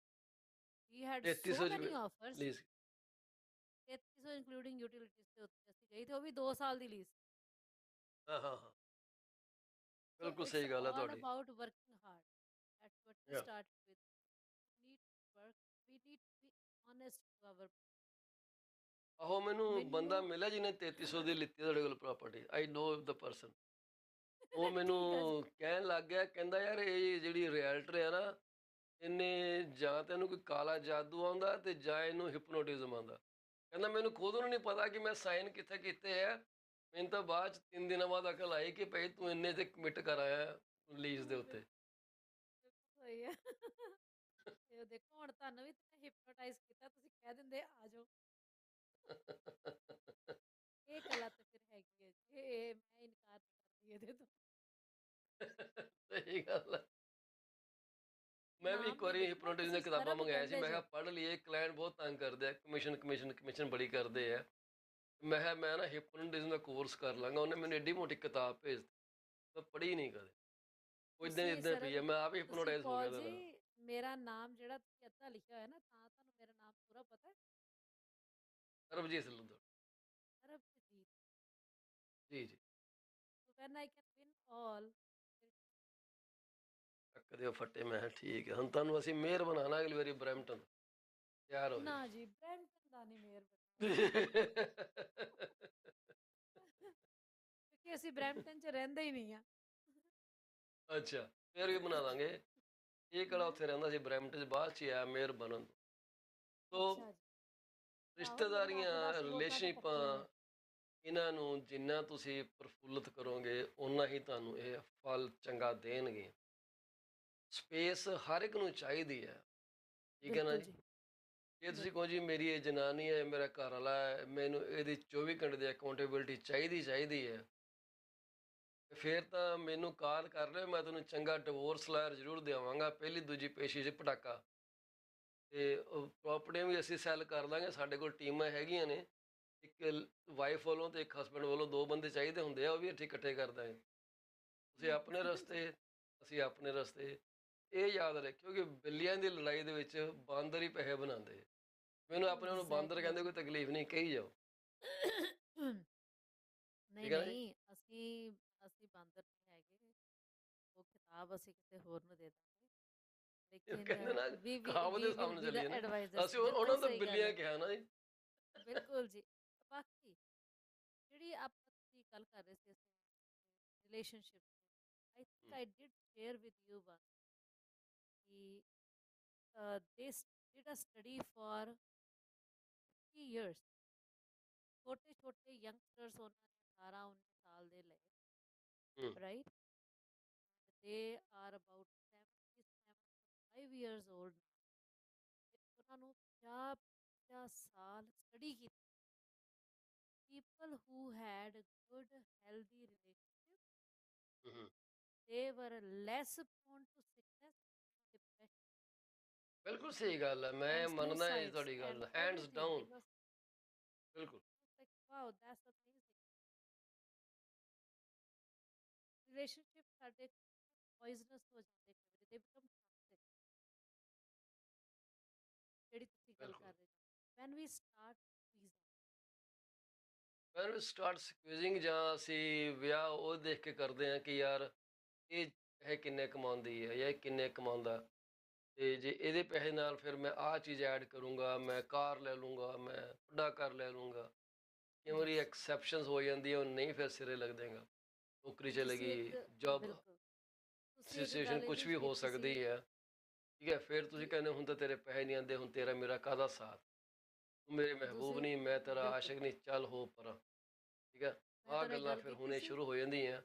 ਵੀ ਹੈਡ ਸੋ 3300 ਮੈਨੀ ਆਫਰਸ। ਪਲੀਜ਼। 3300 ਇਨਕਲੂਡਿੰਗ ਯੂਟਿਲਿਟੀਜ਼ ਦੇ ਉੱਤੇ ਅਸੀਂ ਗਈ ਤੇ ਉਹ ਵੀ 2 ਸਾਲ ਦੀ ਲੀਜ਼। ਹਾਂ, ਹਾਂ, ਹਾਂ, ਸੋ ਬਿਲਕੁਲ ਇਟਸ ਸਹੀ ਗੱਲ ਹੈ ਆਲ ਤੁਹਾਡੀ। About working hard. That's what we ਹਾਂ, started with. Need to work, we need to be honest to our. ਆਹੋ, ਮੈਨੂੰ ਬੰਦਾ ਮੈਨੂੰ ਮਿਲਿਆ ਜਿਹਨੇ 3300 ਦੀ ਲਿੱਤੀ ਤੁਹਾਡੇ ਕੋਲ property. I no the person. ਉਹ ਮੈਨੂੰ ਠੀਕ ਆ ਜੀ। ਕਹਿਣ ਲੱਗ ਗਿਆ, ਕਹਿੰਦਾ ਯਾਰ ਇਹ ਜਿਹੜੀ ਰਿਐਲਟਰ ਆ ਨਾ, ਇਹਨੇ ਜਾਂ ਤਾਂ ਇਹਨੂੰ ਕੋਈ ਕਾਲਾ ਜਾਦੂ ਆਉਂਦਾ ਤੇ ਜਾਂ ਇਹਨੂੰ ਹਿਪਨੋਟਿਜ਼ਮ ਆਉਂਦਾ। ਕਹਿੰਦਾ ਮੈਨੂੰ ਖੁਦ ਨੂੰ ਨਹੀਂ ਪਤਾ ਕਿ ਮੈਂ ਸਾਈਨ ਕਿੱਥੇ ਕੀਤੇ ਆ। ਮੈਨੂੰ ਤਾਂ ਬਾਅਦ 'ਚ 3 ਦਿਨਾਂ ਬਾਅਦ ਅਕਲ ਆਈ ਕਿ ਭਾਈ ਤੂੰ ਇੰਨੇ ਤੇ ਕਮਿਟ ਕਰ ਆਇਆ ਲੀਜ਼ ਦੇ ਉੱਤੇ। ਬਿਲਕੁਲ ਸਹੀ ਆ। ਤੇ ਉਹ ਦੇਖੋ ਹੁਣ ਤੁਹਾਨੂੰ ਵੀ ਤੇ ਹਿਪਨੋਟਾਈਜ਼ ਕੀਤਾ, ਤੁਸੀਂ ਕਹਿ ਦਿੰਦੇ ਆ ਜਾਓ। ਇਹ ਗੱਲਾਂ ਤੇ ਫਿਰ ਹੈਗੀ ਹੈ ਜੀ, ਇਹ ਮੈਂ ਇਨਕਾਰ ਨਹੀਂ ਕਰਦੀ ਇਹਦੇ ਤੋਂ। ਸਹੀ ਗੱਲ ਹੈ। ਮੈਂ ਵੀ ਇੱਕ ਨਾਮ ਨਹੀਂ ਵਾਰੀ ਲਿਖਣਾ, ਹਿਪਨੋਟਿਜ਼ਮ ਦੀਆਂ ਤੁਸੀਂ ਕਿਤਾਬਾਂ ਸਰਬ ਮੰਗਾਇਆ ਸੀ। ਕਹਿੰਦੇ ਮੈਂ ਕਿਹਾ ਜੇ। ਪੜ੍ਹ ਲਈਏ, ਕਲਾਇੰਟ ਬਹੁਤ ਤੰਗ ਕਰਦੇ ਆ, ਕਮਿਸ਼ਨ ਕਮਿਸ਼ਨ ਕਮਿਸ਼ਨ ਬੜੀ ਕਰਦੇ ਆ। ਮੈਂ ਕਿਹਾ ਮੈਂ ਨਾ ਹਿਪਨੋਟਿਜ਼ਮ ਦਾ ਕੋਰਸ ਕਰ ਲਾਂਗਾ। ਉਹਨੇ ਮੈਨੂੰ ਐਡੀ ਮੋਟੀ ਕਿਤਾਬ ਭੇਜ ਦਿੱਤੀ, ਮੈਂ ਪੜ੍ਹੀ ਨਹੀਂ ਕਦੇ। ਉਹ ਇੱਦਾਂ ਦੀ ਤੁਸੀਂ ਇੱਦਾਂ ਪਈ ਸਰਬ ਹੈ, ਮੈਂ ਆਪ ਹੀ ਤੁਸੀਂ ਹਿਪਨੋਟਾਈਜ਼ ਹੋ ਗਿਆ ਪੌਲ ਉਹਦੇ ਨਾਲ। ਜੀ, ਮੇਰਾ ਨਾਮ ਜਿਹੜਾ ਤੁਸੀਂ ਅੱਧਾ ਲਿਖਿਆ ਹੋਇਆ ਨਾ, ਤਾਂ ਤੁਹਾਨੂੰ ਮੇਰਾ ਨਾਮ ਪੂਰਾ ਪਤਾ ਹੈ? ਸਰਬਜੀਤ ਸਿੱਧੂ। ਸਰਬਜੀਤ। ਜੀ, ਜੀ। So when I can win all, ਚੱਕ ਦਿਓ ਫੱਟੇ। ਮੈਂ ਕਿਹਾ ਠੀਕ ਹੈ, ਹੁਣ ਤੁਹਾਨੂੰ ਅਸੀਂ ਮੇਅਰ ਬਣਾਉਣਾ ਅਗਲੀ ਵਾਰੀ ਬਰੈਂਪਟਨ। ਤਿਆਰ ਹੋ ਨਾ ਜਾਓ। ਜੀ, ਬਰੈਂਪਟਨ ਦਾ ਨਹੀਂ ਮੇਅਰ ਬਣਨਾ ਕਿਉਂਕਿ ਅਸੀਂ ਬਰੈਂਪਟਨ 'ਚ ਰਹਿੰਦੇ ਹੀ ਨਹੀਂ ਆ। ਅੱਛਾ, ਫਿਰ ਵੀ ਬਣਾ ਦਾਂਗੇ। ਇਹ ਕਿਹੜਾ ਹੈਂ? ਉੱਥੇ ਰਹਿੰਦਾ ਸੀ ਬਰੈਂਪਟਨ 'ਚ, ਬਾਅਦ 'ਚ ਹੀ ਆਇਆ ਮੇਅਰ ਬਣਨ ਤੋਂ। ਸੋ ਅੱਛਾ ਜੀ। ਆਹੋ, ਮੈਨੂੰ ਅੱਠ ਰਿਸ਼ਤੇਦਾਰੀਆਂ, ਦਸ ਵੋਟਾਂ ਤੇ ਪੱਕੀਆਂ ਰਿਲੇਸ਼ਨਸ਼ਿਪਾਂ, ਨੇ। ਇਹਨਾਂ ਨੂੰ ਜਿੰਨਾ ਤੁਸੀਂ ਪ੍ਰਫੁੱਲਤ ਕਰੋਗੇ ਓਨਾ ਹੀ ਤੁਹਾਨੂੰ ਇਹ ਫਲ ਚੰਗਾ ਦੇਣਗੇ। ਸਪੇਸ ਹਰ ਇੱਕ ਨੂੰ ਚਾਹੀਦੀ ਹੈ, ਠੀਕ ਹੈ ਨਾ ਬਿਲਕੁਲ ਜੀ। ਜੀ। ਜੇ ਤੁਸੀਂ ਕਹੋ ਬਿਲਕੁਲ। ਜੀ ਮੇਰੀ ਇਹ ਜਨਾਨੀ ਹੈ, ਮੇਰਾ ਘਰ ਵਾਲਾ ਹੈ, ਮੈਨੂੰ ਇਹਦੀ 24 ਘੰਟੇ ਦੀ ਅਕਾਊਂਟੇਬਿਲਿਟੀ ਚਾਹੀਦੀ ਹੈ, ਫਿਰ ਤਾਂ ਮੈਨੂੰ ਕਾਲ ਕਰ ਲਿਓ, ਮੈਂ ਤੁਹਾਨੂੰ ਚੰਗਾ ਡਿਵੋਰਸ ਲਾਇਰ ਜ਼ਰੂਰ ਦੇਵਾਂਗਾ, ਪਹਿਲੀ ਦੂਜੀ ਪੇਸ਼ੀ 'ਚ ਪਟਾਕਾ। ਤੇ ਪ੍ਰੋਪਰਟੀਆਂ ਵੀ ਅਸੀਂ ਸੈੱਲ ਕਰ ਦਾਂਗੇ, ਸਾਡੇ ਕੋਲ ਟੀਮਾਂ ਹੈਗੀਆਂ ਨੇ। ਇੱਕ ਵਾਈਫ ਵੱਲੋਂ ਤੇ ਇੱਕ ਹਸਬੈਂਡ ਵੱਲੋਂ 2 ਬੰਦੇ ਚਾਹੀਦੇ ਹੁੰਦੇ ਆ, ਉਹ ਵੀ ਅਸੀਂ ਇਕੱਠੇ ਕਰ ਦਾਂਗੇ। ਤੁਸੀਂ ਆਪਣੇ ਜੀ। ਰਸਤੇ, ਅਸੀਂ ਆਪਣੇ ਰਸਤੇ। ਇਹ ਯਾਦ ਰੱਖਿਓ ਕਿ ਬਿੱਲੀਆਂ ਦੀ ਲੜਾਈ ਦੇ ਵਿੱਚ ਬਾਂਦਰ ਹੀ ਪੈਸੇ ਬਣਾਉਂਦੇ। ਮੈਨੂੰ ਆਪਣੇ ਨੂੰ ਬਾਂਦਰ ਐਗਜ਼ੈਕਟਲੀ ਕਹਿੰਦੇ, ਕੋਈ ਜੀ। ਤਕਲੀਫ ਨਹੀਂ, ਕਹੀ ਜਾਓ। ਨਹੀਂ ਠੀਕ ਹੈ ਨਾ ਜੀ। ਨਹੀਂ, ਅਸੀਂ ਬਾਂਦਰ ਨਹੀਂ ਹੈਗੇ। ਉਹ ਖਿਤਾਬ ਅਸੀਂ ਕਿਸੇ ਹੋਰ ਨੂੰ ਦੇ ਦਾਂਗੇ। ਇਹ ਲੇਕਿਨ ਕਹਿੰਦੇ ਨਾ, ਵੀ ਕਹਾਵਤ ਵੀ ਦੇ ਵਿਲ ਸਾਹਮਣੇ ਬੀ ਦਾ ਚੱਲੀਏ ਨਾ, ਐਡਵਾਈਜ਼ਰਸ। ਅਸੀਂ ਬਿਲਕੁਲ ਉਹਨਾਂ ਨੂੰ ਤਾਂ ਸਹੀ ਗੱਲ ਬਿੱਲੀਆਂ ਹੈ। ਕਿਹਾ ਨਾ ਜੀ। ਬਿਲਕੁਲ ਜੀ। ਬਾਕੀ ਜਿਹੜੀ ਆਪਾਂ ਤੁਸੀਂ ਗੱਲ ਕਰ ਰਹੇ ਸੀ ਰਿਲੇਸ਼ਨਸ਼ਿਪ ਦੀ, I think I did share with you one ਕਿ this did a study for 50 years. ਛੋਟੇ ਛੋਟੇ ਯੰਗਸਟਰਸ ਉਹਨਾਂ ਨੇ 18 19 ਸਾਲ ਦੇ ਲਏ, ਹੂੰ right? They are about 75 years old. ਉਹਨਾਂ ਨੂੰ 50 ਸਾਲ ਸਟੱਡੀ ਕੀਤੀ। People who had good, healthy relationships, ਹੂੰ they were less prone to sickness, depression, ਬਿਲਕੁਲ ਸਹੀ ਗੱਲ ਹੈ, ਮੈਂ and ਮੰਨਦਾ ਜੀ suicides ਤੁਹਾਡੀ and ਗੱਲ, hands everything. Down. It was ਬਿਲਕੁਲ। like, wow, that's amazing. Relationships ਸਾਡੇ poisonous ਹੋ ਜਾਂਦੇ ਕਈ ਵਾਰੀ, they become toxic, ਜਿਹੜੀ ਤੁਸੀਂ ਗੱਲ ਬਿਲਕੁਲ। ਕਰ ਰਹੇ ਹੋ। When we start squeezing, when we start squeezing, ਜਾਂ ਅਸੀਂ ਵਿਆਹ ਉਹ ਦੇਖ ਕੇ ਕਰਦੇ ਹਾਂ ਕਿ ਯਾਰ ਇਹ ਕਿੰਨੇ ਕਮਾਉਂਦੀ ਹੈ ਜਾਂ ਇਹ ਕਿੰਨੇ ਕਮਾਉਂਦਾ, ਤੇ ਜੇ ਇਹਦੇ ਪੈਸੇ ਨਾਲ ਫਿਰ ਮੈਂ ਆਹ ਚੀਜ਼ ਐਡ ਕਰੂੰਗਾ, ਮੈਂ ਕਾਰ ਲੈ ਲੂੰਗਾ, ਮੈਂ ਵੱਡਾ ਘਰ ਲੈ ਲੂੰਗਾ। ਕਈ ਵਾਰੀ yes, ਐਕਸੈਪਸ਼ਨਸ ਹੋ ਜਾਂਦੀ ਹੈ, ਉਹ ਨਹੀਂ ਫਿਰ ਸਿਰੇ ਲੱਗਦੇਗਾ। ਨੌਕਰੀ ਚਲੇ ਤੁਸੀਂ ਇੱਕ ਗਈ, ਜੋਬ ਬਿਲਕੁਲ ਤੁਸੀਂ ਇੱਕ ਸਿਚੁਏਸ਼ਨ ਗੱਲ ਇਹ ਕੁਛ ਵੀ ਵੀ ਹੋ ਕੀਤੀ ਸੀ ਸਕਦੀ ਹੈ, ਠੀਕ ਹੈ। ਫਿਰ ਤੁਸੀਂ ਕਿ ਕਹਿੰਦੇ ਹੁਣ ਤਾਂ ਤੇਰੇ ਪੈਸੇ ਨਹੀਂ ਆਉਂਦੇ, ਹੁਣ ਤੇਰਾ ਮੇਰਾ ਕਾਹਦਾ ਸਾਥ, ਤੂੰ ਮੇਰੇ ਮਹਿਬੂਬ ਤੁਸੀਂ ਨਹੀਂ, ਮੈਂ ਤੇਰਾ ਬਿਲਕੁਲ ਆਸ਼ਿਕ ਨਹੀਂ, ਚੱਲ ਹੋ ਪਰਾਂ, ਠੀਕ ਹੈ। ਮੈਂ ਆਹ ਤੁਹਾਨੂੰ ਇਹ ਗੱਲਾਂ ਗੱਲ ਫਿਰ ਕੀਤੀ ਹੋਣੇ ਸੀ। ਸ਼ੁਰੂ ਹੋ ਜਾਂਦੀਆਂ।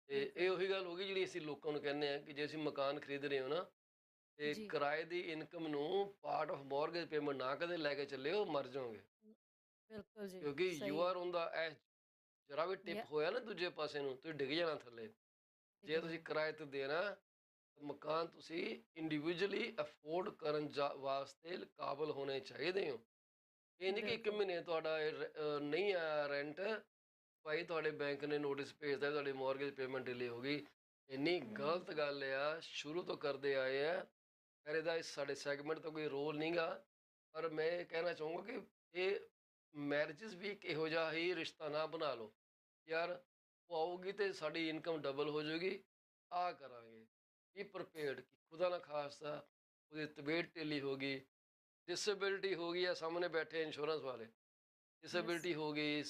ਤੇ ਇਹ ਬਿਲਕੁਲ ਉਹੀ ਗੱਲ ਹੋ ਗਈ ਜਿਹੜੀ ਅਸੀਂ ਲੋਕਾਂ ਨੂੰ ਕਹਿੰਦੇ ਹਾਂ ਕਿ ਜੇ ਅਸੀਂ ਮਕਾਨ ਖਰੀਦ ਰਹੇ ਹੋ ਨਾ, ਤੇ ਜੀ। ਕਿਰਾਏ ਦੀ ਇਨਕਮ ਨੂੰ ਪਾਰਟ ਆਫ ਮੌਰਗੇਜ ਪੇਮੈਂਟ ਨਾ ਕਦੇ ਲੈ ਕੇ ਚੱਲਿਓ, ਮਰ ਜਾਓਗੇ। ਨ- ਬਿਲਕੁਲ ਜੀ, ਕਿਉਂਕਿ ਯੂ ਸਹੀ ਹੈ। ਆਰ ਔਨ ਦਾ ਐਜ, ਜਰਾ ਵੀ ਟਿਪ ਯਾ ਹੋਇਆ ਨਾ ਦੂਜੇ ਪਾਸੇ ਨੂੰ, ਤੁਸੀਂ ਡਿੱਗ ਜਾਣਾ ਥੱਲੇ। ਜੇ ਠੀਕ ਤੁਸੀਂ ਜਾਣਾ। ਕਿਰਾਏ ਤੇ ਦੇਣਾ, ਤਾਂ ਮਕਾਨ ਤੁਸੀਂ ਇੰਡੀਵਿਜੂਅਲੀ ਅਫੋਰਡ ਕਰਨ ਵਾਸਤੇ ਕਾਬਲ ਹੋਣੇ ਚਾਹੀਦੇ ਹੋ। ਇਹ ਨਹੀਂ ਕਿ 1 ਬਿਲਕੁਲ ਮਹੀਨੇ ਤੁਹਾਡਾ ਨਹੀਂ ਆਇਆ ਰੈਂਟ, ਭਾਈ ਤੁਹਾਡੇ ਬੈਂਕ ਨੇ ਨੋਟਿਸ ਭੇਜਦਾ, ਤੁਹਾਡੀ ਮੌਰਗੇਜ ਪੇਮੈਂਟ ਡਿਲੇ ਹੋ ਗਈ। ਇੰਨੀ ਹੂੰ ਗਲਤ ਗੱਲ ਆ, ਸ਼ੁਰੂ ਤੋਂ ਕਰਦੇ ਆਏ ਆ। ਖੈਰ ਇਹਦਾ ਸਾਡੇ ਸੈਗਮੈਂਟ ਤੋਂ ਕੋਈ ਰੋਲ ਨਹੀਂਗਾ, ਪਰ ਮੈਂ ਇਹ ਕਹਿਣਾ ਚਾਹੂੰਗਾ ਕਿ ਇਹ ਮੈਰਿਜਸ ਵੀ ਇੱਕ ਇਹੋ ਜਿਹਾ ਹੀ ਰਿਸ਼ਤਾ ਨਾ ਬਣਾ ਲਓ ਯਾਰ, ਉਹ ਆਊਗੀ ਤੇ ਸਾਡੀ ਇਨਕਮ ਡਬਲ ਹੋ ਜਾਊਗੀ, ਆਹ ਕਰਾਂਗੇ। ਬੀ ਪ੍ਰੀਪੇਅਰਡ ਕਿ ਖੁਦਾ ਨਾ ਖਾਸਤਾ ਉਹਦੀ ਤਬੀਅਤ ਢਿੱਲੀ ਹੋ ਗਈ, ਡਿਸੇਬਿਲਿਟੀ ਹੋ ਗਈ ਆ, ਸਾਹਮਣੇ ਬੈਠੇ ਇੰਸ਼ੋਰੈਂਸ ਵਾਲੇ, ਯੈਸ ਡਿਸੇਬਿਲਿਟੀ ਹੋ ਗਈ,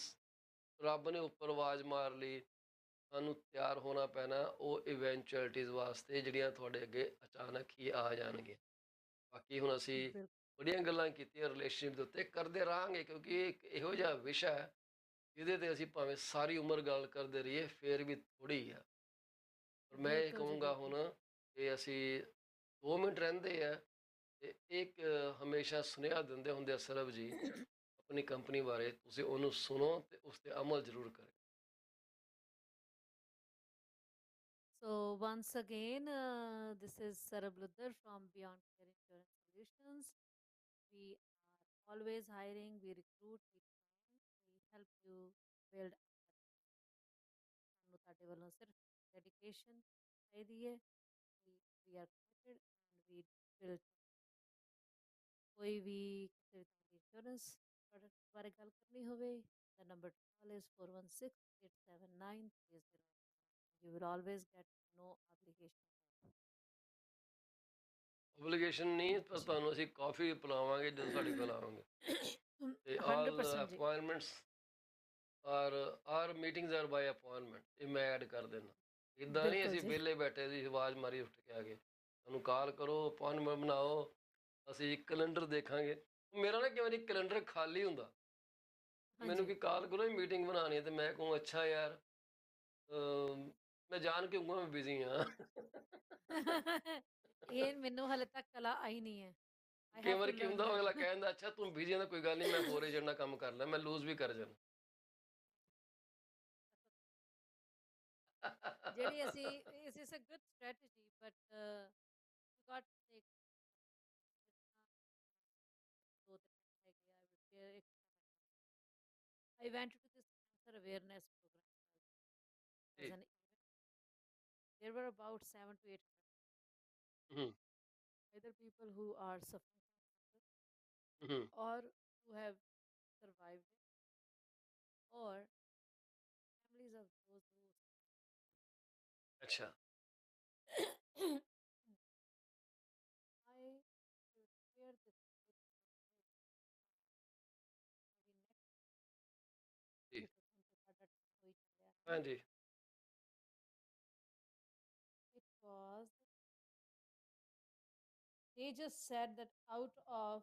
ਰੱਬ ਨੇ ਉੱਪਰ ਆਵਾਜ਼ ਮਾਰ ਲਈ, ਸਾਨੂੰ ਤਿਆਰ ਹੋਣਾ ਪੈਣਾ ਉਹ ਇਵੈਂਚੁਅਲਿਟੀਜ਼ ਵਾਸਤੇ ਜਿਹੜੀਆਂ ਤੁਹਾਡੇ ਅੱਗੇ ਅਚਾਨਕ ਹੀ ਆ ਜਾਣਗੀਆਂ। ਬਾਕੀ ਹੁਣ ਅਸੀਂ ਬਿਲਕੁਲ ਬੜੀਆਂ ਗੱਲਾਂ ਕੀਤੀਆਂ ਰਿਲੇਸ਼ਨਸ਼ਿਪ ਦੇ ਉੱਤੇ, ਕਰਦੇ ਰਹਾਂਗੇ, ਕਿਉਂਕਿ ਇਹ ਇੱਕ ਇਹੋ ਜਿਹਾ ਵਿਸ਼ਾ ਹੈ ਜਿਹਦੇ ਤੇ ਅਸੀਂ ਭਾਵੇਂ ਸਾਰੀ ਉਮਰ ਗੱਲ ਕਰਦੇ ਰਹੀਏ ਫਿਰ ਵੀ ਥੋੜ੍ਹੀ ਆ। ਪਰ ਮੈਂ ਇਹ ਬਿਲਕੁਲ ਜੀ ਕਹੂੰਗਾ ਬਿਲਕੁਲ। ਹੁਣ ਕਿ ਅਸੀਂ 2 ਮਿੰਟ ਰਹਿੰਦੇ ਆ, ਤੇ ਇੱਕ ਹਮੇਸ਼ਾ ਸੁਨੇਹਾ ਦਿੰਦੇ ਹੁੰਦੇ ਆ ਸਰਬ ਜੀ ਆਪਣੀ ਕੰਪਨੀ ਬਾਰੇ, ਤੁਸੀਂ ਉਹਨੂੰ ਸੁਣੋ ਤੇ ਉਸ ਤੇ ਅਮਲ ਜ਼ਰੂਰ ਕਰੇ। So once again, this is Sarab Luddar from Beyond Care Insurance Solutions. We are always hiring, we recruit, we train, we help you build a ਸਾਨੂੰ ਤੁਹਾਡੇ ਵੱਲੋਂ ਸਿਰਫ ਡੈਡੀਕੇਸ਼ਨ ਚਾਹੀਦੀ ਹੈ। We are committed and we will. ਕੋਈ ਵੀ ਕਿਸੇ ਵੀ ਤਰ੍ਹਾਂ ਦੀ ਇੰਸ਼ੋਰੈਂਸ ਪ੍ਰੋਡਕਟ ਬਾਰੇ ਗੱਲ ਕਰਨੀ ਹੋਵੇ, the number to call is 416-879-3009. You will always get no obligation. ਓਬਲੀਗੇਸ਼ਨ ਨਹੀਂ, ਪਰ ਤੁਹਾਨੂੰ ਅਸੀਂ ਕਾਫੀ ਪਿਲਾਵਾਂਗੇ ਜਦੋਂ ਸਾਡੇ ਕੋਲ ਆਵਾਂਗੇ। ਤੇ ਆਲ 100% ਜੀ। Appointments or meetings are by appointment, ਇਹ ਮੈਂ ਐਡ ਕਰ ਦੇਣਾ। ਇੱਦਾਂ ਨਹੀਂ ਬਿਲਕੁਲ ਅਸੀਂ ਜੀ। ਵਿਹਲੇ ਬੈਠੇ ਦੀ ਆਵਾਜ਼ ਮਾਰੀ ਉੱਠ ਕੇ ਆ ਗਏ। ਤੁਹਾਨੂੰ ਕਾਲ ਕਰੋ, ਅਪਾਇੰਟਮੈਂਟ ਬਣਾਓ, ਅਸੀਂ ਕੈਲੰਡਰ ਦੇਖਾਂਗੇ। ਮੇਰਾ ਨਾ ਕਈ ਵਾਰੀ ਕੈਲੰਡਰ ਖਾਲੀ ਹੁੰਦਾ, ਮੈਨੂੰ ਹਾਂਜੀ। ਕੀ ਕਾਲ ਕਰੋ ਮੀਟਿੰਗ ਬਣਾਉਣੀ ਹੈ, ਤੇ ਮੈਂ ਕਹੂੰ ਅੱਛਾ ਯਾਰ, ਮੈਂ ਜਾਣ ਕੇ ਕਹੂੰਗਾ ਮੈਂ ਬਿਜ਼ੀ ਹਾਂ। ਇਹ ਮੈਨੂੰ ਹਾਲੇ ਤੱਕ ਕਲਾ ਆਈ ਨਹੀਂ ਹੈ। ਆਈ ਕਈ ਹੈਵ ਟੂ ਵਾਰੀ ਕੀ ਲਰਨ ਹੁੰਦਾ, ਉਹ ਅਗਲਾ ਦੈਟ। ਕਹਿ ਦਿੰਦਾ ਅੱਛਾ ਤੂੰ ਬਿਜ਼ੀ ਹੈ ਤਾਂ ਕੋਈ ਗੱਲ ਨਹੀਂ, ਮੈਂ ਹੋਰ ਏਜੰਟ ਨਾਲ ਕੰਮ ਕਰ ਲੈ, ਮੈਂ ਲੂਜ਼ ਵੀ ਕਰ ਜਾਣਾ। ਜਿਹੜੀ ਅਸੀਂ ਇਸ is a good strategy but you got to take ਜਿੱਦਾਂ 2-3 ਮਿੰਟ ਹੈਗੇ ਆ ਆਈ ਵਿਲ ਸ਼ੇਅਰ ਇੱਕ I went to this cancer awareness program as ਜੀ। an event. There were about 700 to 800 ਹੂੰ either people who are suffering from cancer ਹੂੰ or who have survived it or families of those who ਅੱਛਾ I will share this with you maybe next ਜੀ। because ਹੁਣ ਤੇ ਸਾਡਾ time ਹੋਈ ਚੱਲਿਆ ਹੈ। ਹਾਂਜੀ It was they just said that out of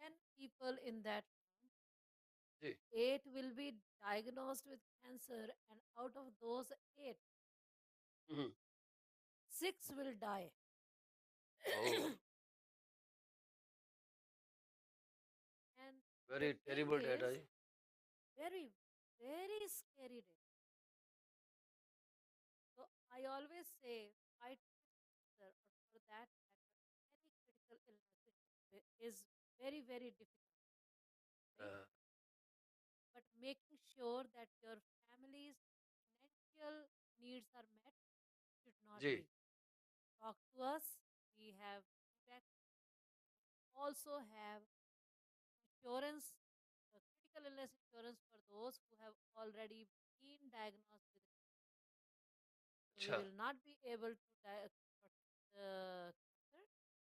10 people in that room, ਜੀ 8 will be diagnosed with cancer, and out of those 8, ਹੂੰ 6 will die. Oh And the very thing terrible data is, ਜੀ। very, very scary day. So I always say, fight cancer, or for that matter, any critical illness is very, very difficult, right? ਹਾਂ, But making sure that your family's financial needs are met should not ਜੀ be. Talk to us. We have feedback. Also have insurance, critical illness insurance for those who have already been diagnosed with it. So we ਅੱਛਾ will not be able to cancer,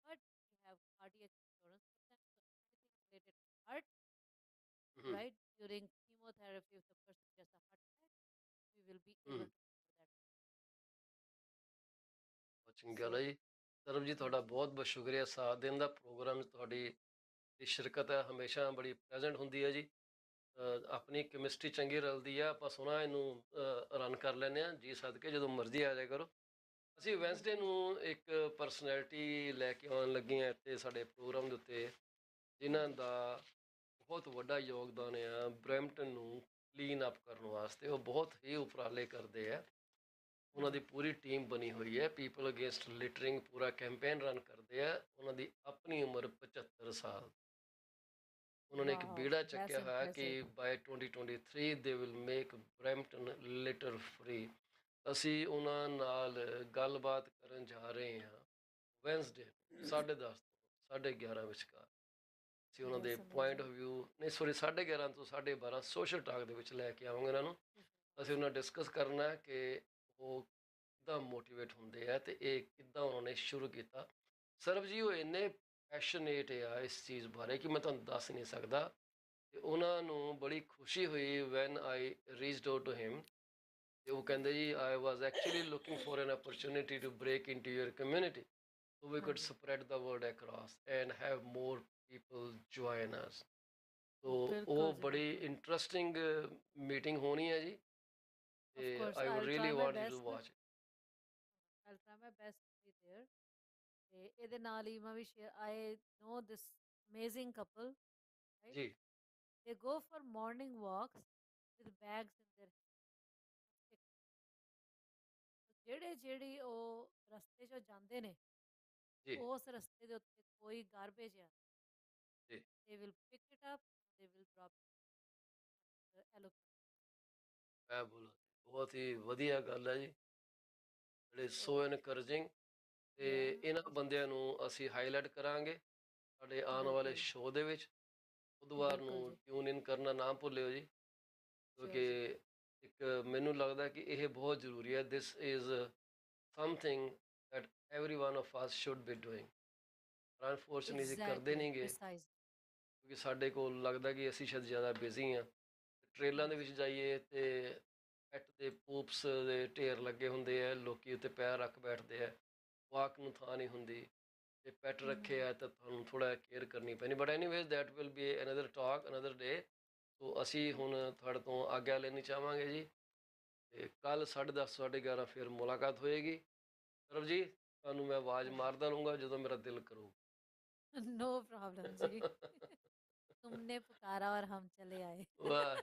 but we have cardiac insurance for them. So anything related to heart, ਹੂੰ right? During chemotherapy, if the person gets a heart attack, we will be able ਹੂੰ to cover that. ਬਹੁਤ ਚੰਗੀ ਗੱਲ ਹੈ So, ਜੀ। ਸਰਬ ਜੀ ਤੁਹਾਡਾ ਹਾਂਜੀ, ਬਹੁਤ ਬਹੁਤ ਸ਼ੁਕਰੀਆ ਸਾਥ ਦੇਣ ਦਾ। ਪ੍ਰੋਗਰਾਮ 'ਚ ਤੁਹਾਡੀ ਦੀ ਸ਼ਿਰਕਤ ਹੈ ਹਮੇਸ਼ਾ ਬੜੀ ਪ੍ਰੈਜ਼ੈਂਟ ਹੁੰਦੀ ਹੈ ਜੀ। ਆਪਣੀ ਕੈਮਿਸਟਰੀ ਚੰਗੀ ਰਲਦੀ ਆ, ਆਪਾਂ ਸੋਹਣਾ ਇਹਨੂੰ ਰਨ ਕਰ ਲੈਂਦੇ ਹਾਂ ਜੀ। ਸਦਕੇ ਜਦੋਂ ਮਰਜ਼ੀ ਆ ਜਾਇਆ ਕਰੋ। ਅਸੀਂ ਵੈਂਸਡੇ ਬਿਲਕੁਲ ਜੀ। ਨੂੰ ਇੱਕ ਪਰਸਨੈਲਿਟੀ ਲੈ ਕੇ ਆਉਣ ਲੱਗੇ ਹਾਂ ਇੱਥੇ ਸਾਡੇ ਪ੍ਰੋਗਰਾਮ ਦੇ ਉੱਤੇ, ਜਿਨ੍ਹਾਂ ਹਾਂਜੀ, ਦਾ ਬਹੁਤ ਵੱਡਾ ਯੋਗਦਾਨ ਆ ਬਰੈਂਪਟਨ ਨੂੰ ਕਲੀਨ ਅਪ ਕਰਨ ਵਾਸਤੇ। ਉਹ ਬਹੁਤ ਹੀ ਉਪਰਾਲੇ ਕਰਦੇ ਆ, ਉਹਨਾਂ ਦੀ ਹਾਂਜੀ। ਪੂਰੀ ਟੀਮ ਬਣੀ ਹੋਈ ਹੈ। ਪੀਪਲ ਅਗੇਂਸਟ ਲਿਟਰਿੰਗ ਪੂਰਾ ਕੈਂਪੇਨ ਰਨ ਕਰਦੇ ਆ। ਉਹਨਾਂ ਦੀ ਆਪਣੀ ਉਮਰ 75 ਸਾਲ। ਉਹਨਾਂ ਨੇ ਇੱਕ Wow, ਬੀੜਾ that's ਚੱਕਿਆ ਹੋਇਆ ਕਿ impressive. By 2023 they will make Brampton litter free. ਅਸੀਂ ਉਹਨਾਂ ਨਾਲ ਗੱਲਬਾਤ ਕਰਨ ਜਾ ਰਹੇ ਹਾਂ ਵੈਂਸਡੇ ਨੂੰ 10:30 ਤੋਂ 11:30 ਵਿਚਕਾਰ। ਅਸੀਂ ਉਹਨਾਂ ਦੇ That's point of amazing. View ਨਹੀਂ, ਸੋਰੀ, 11:30 ਤੋਂ 12:30 ਸੋਸ਼ਲ ਟਾਕ ਦੇ ਵਿੱਚ ਲੈ ਕੇ ਆਵਾਂਗੇ ਉਹਨਾਂ ਨੂੰ। ਅਸੀਂ ਉਹਨਾਂ Awesome. ਡਿਸਕਸ ਕਰਨਾ ਕਿ ਉਹ ਕਿੱਦਾਂ ਮੋਟੀਵੇਟ ਹੁੰਦੇ ਆ ਅਤੇ ਇਹ ਕਿੱਦਾਂ ਉਹਨਾਂ ਨੇ ਸ਼ੁਰੂ ਕੀਤਾ। ਸਰਬ ਜੀ ਉਹ ਇੰਨੇ ਪੈਸ਼ਨੇਟ ਆ ਇਸ ਚੀਜ਼ ਬਾਰੇ ਕਿ ਮੈਂ ਤੁਹਾਨੂੰ ਦੱਸ ਨਹੀਂ ਸਕਦਾ। ਅਤੇ ਉਹਨਾਂ ਨੂੰ ਬੜੀ ਖੁਸ਼ੀ ਹੋਈ when I reached out to him. ਅਤੇ ਉਹ ਕਹਿੰਦੇ ਜੀ I was actually looking for an opportunity to break into your community so we could ਹਾਂਜੀ, spread the word across and have more people join us. तो ਬਿਲकुल ਉਹ ਜੀ, ਬੜੀ ਬਿਲकुल। Interesting meeting ਹੋਣੀ ਹੈ ਜੀ, Of ਤੇ course, I would I'll try really my want you to best. Watch it. I'll try my best to be there. ਤੇ ਇਹਦੇ ਨਾਲ ਹੀ ਮੈਂ ਵੀ share, I know this amazing couple, right? ਜੀ They go for morning walks with bags in their hands. ਜਿਹੜੇ ਉਹ ਰਸਤੇ 'ਚੋਂ ਜਾਂਦੇ ਨੇ, ਜੀ ਉਸ ਰਸਤੇ ਦੇ ਉੱਤੇ ਕੋਈ ਗਾਰਬੇਜ ਆ, ਜੀ they will pick it up, they will drop it allocate. ਮੈਂ ਬੋਲਾਂ ਬਹੁਤ ਹੀ ਵਧੀਆ ਗੱਲ ਹੈ ਜੀ, ਜਿਹੜੇ ਸੋ So ਇਨਕਰੇਜਿੰਗ। ਤੇ yeah, ਇਹਨਾਂ ਬੰਦਿਆਂ ਨੂੰ ਅਸੀਂ ਹਾਈਲਾਈਟ ਕਰਾਂਗੇ ਸਾਡੇ ਆਉਣ ਵਾਲੇ ਬਿਲकुल, ਸ਼ੋਅ ਦੇ ਵਿੱਚ। ਬੁੱਧਵਾਰ ਬਿਲकुल ਨੂੰ ਜੀ, ਟਿਊਨ ਇਨ ਕਰਨਾ ਨਾ ਭੁੱਲਿਓ ਜੀ, ਸ਼ੋਰ ਜੀ। ਕਿਉਂਕਿ ਇੱਕ ਮੈਨੂੰ ਲੱਗਦਾ ਕਿ ਇਹ ਬਹੁਤ ਜ਼ਰੂਰੀ ਹੈ। This is something that every one of us should be doing. ਪਰ ਅਨਫੋਰਚੂਨੇਟਲੀ ਅਸੀਂ ਕਰਦੇ Exactly, ਨਹੀਂ ਗੇ, precise. ਕਿਉਂਕਿ ਸਾਡੇ ਕੋਲ ਲੱਗਦਾ ਕਿ ਅਸੀਂ ਸ਼ਾਇਦ ਜ਼ਿਆਦਾ ਬਿਜ਼ੀ ਹਾਂ। ਟ੍ਰੇਲਾਂ ਦੇ Yes. ਵਿੱਚ ਜਾਈਏ ਤੇ ਪੈਟ ਦੇ ਪੂਪਸ ਦੇ ਢੇਰ ਲੱਗੇ ਹੁੰਦੇ ਆ, ਲੋਕੀ ਉੱਤੇ ਪੈਰ ਰੱਖ ਬੈਠਦੇ ਆ, ਵਾਕ ਨੂੰ ਥਾਂ ਨਹੀਂ ਹੁੰਦੀ। ਜੇ ਪੈਟ ਰੱਖੇ ਆ ਤਾਂ ਤੁਹਾਨੂੰ ਥੋੜ੍ਹਾ ਕੇਅਰ ਕਰਨੀ ਪੈਣੀ। But anyways that will be another talk another day. So ਅਸੀਂ ਹੁਣ ਤੁਹਾਡੇ ਤੋਂ ਆਗਿਆ ਲੈਣੀ ਚਾਹਾਂਗੇ ਜੀ, ਤੇ ਕੱਲ੍ਹ 10:30 11:30 ਫਿਰ ਮੁਲਾਕਾਤ ਹੋਏਗੀ। ਸਰਬ ਜੀ, ਤੁਹਾਨੂੰ ਮੈਂ ਆਵਾਜ਼ ਮਾਰਦਾ ਰਹੂੰਗਾ ਜਦੋਂ ਮੇਰਾ ਦਿਲ ਕਰੂ। नो प्रॉब्लम जी। तुमने पुकारा और हम चले आए। ਵਾਹ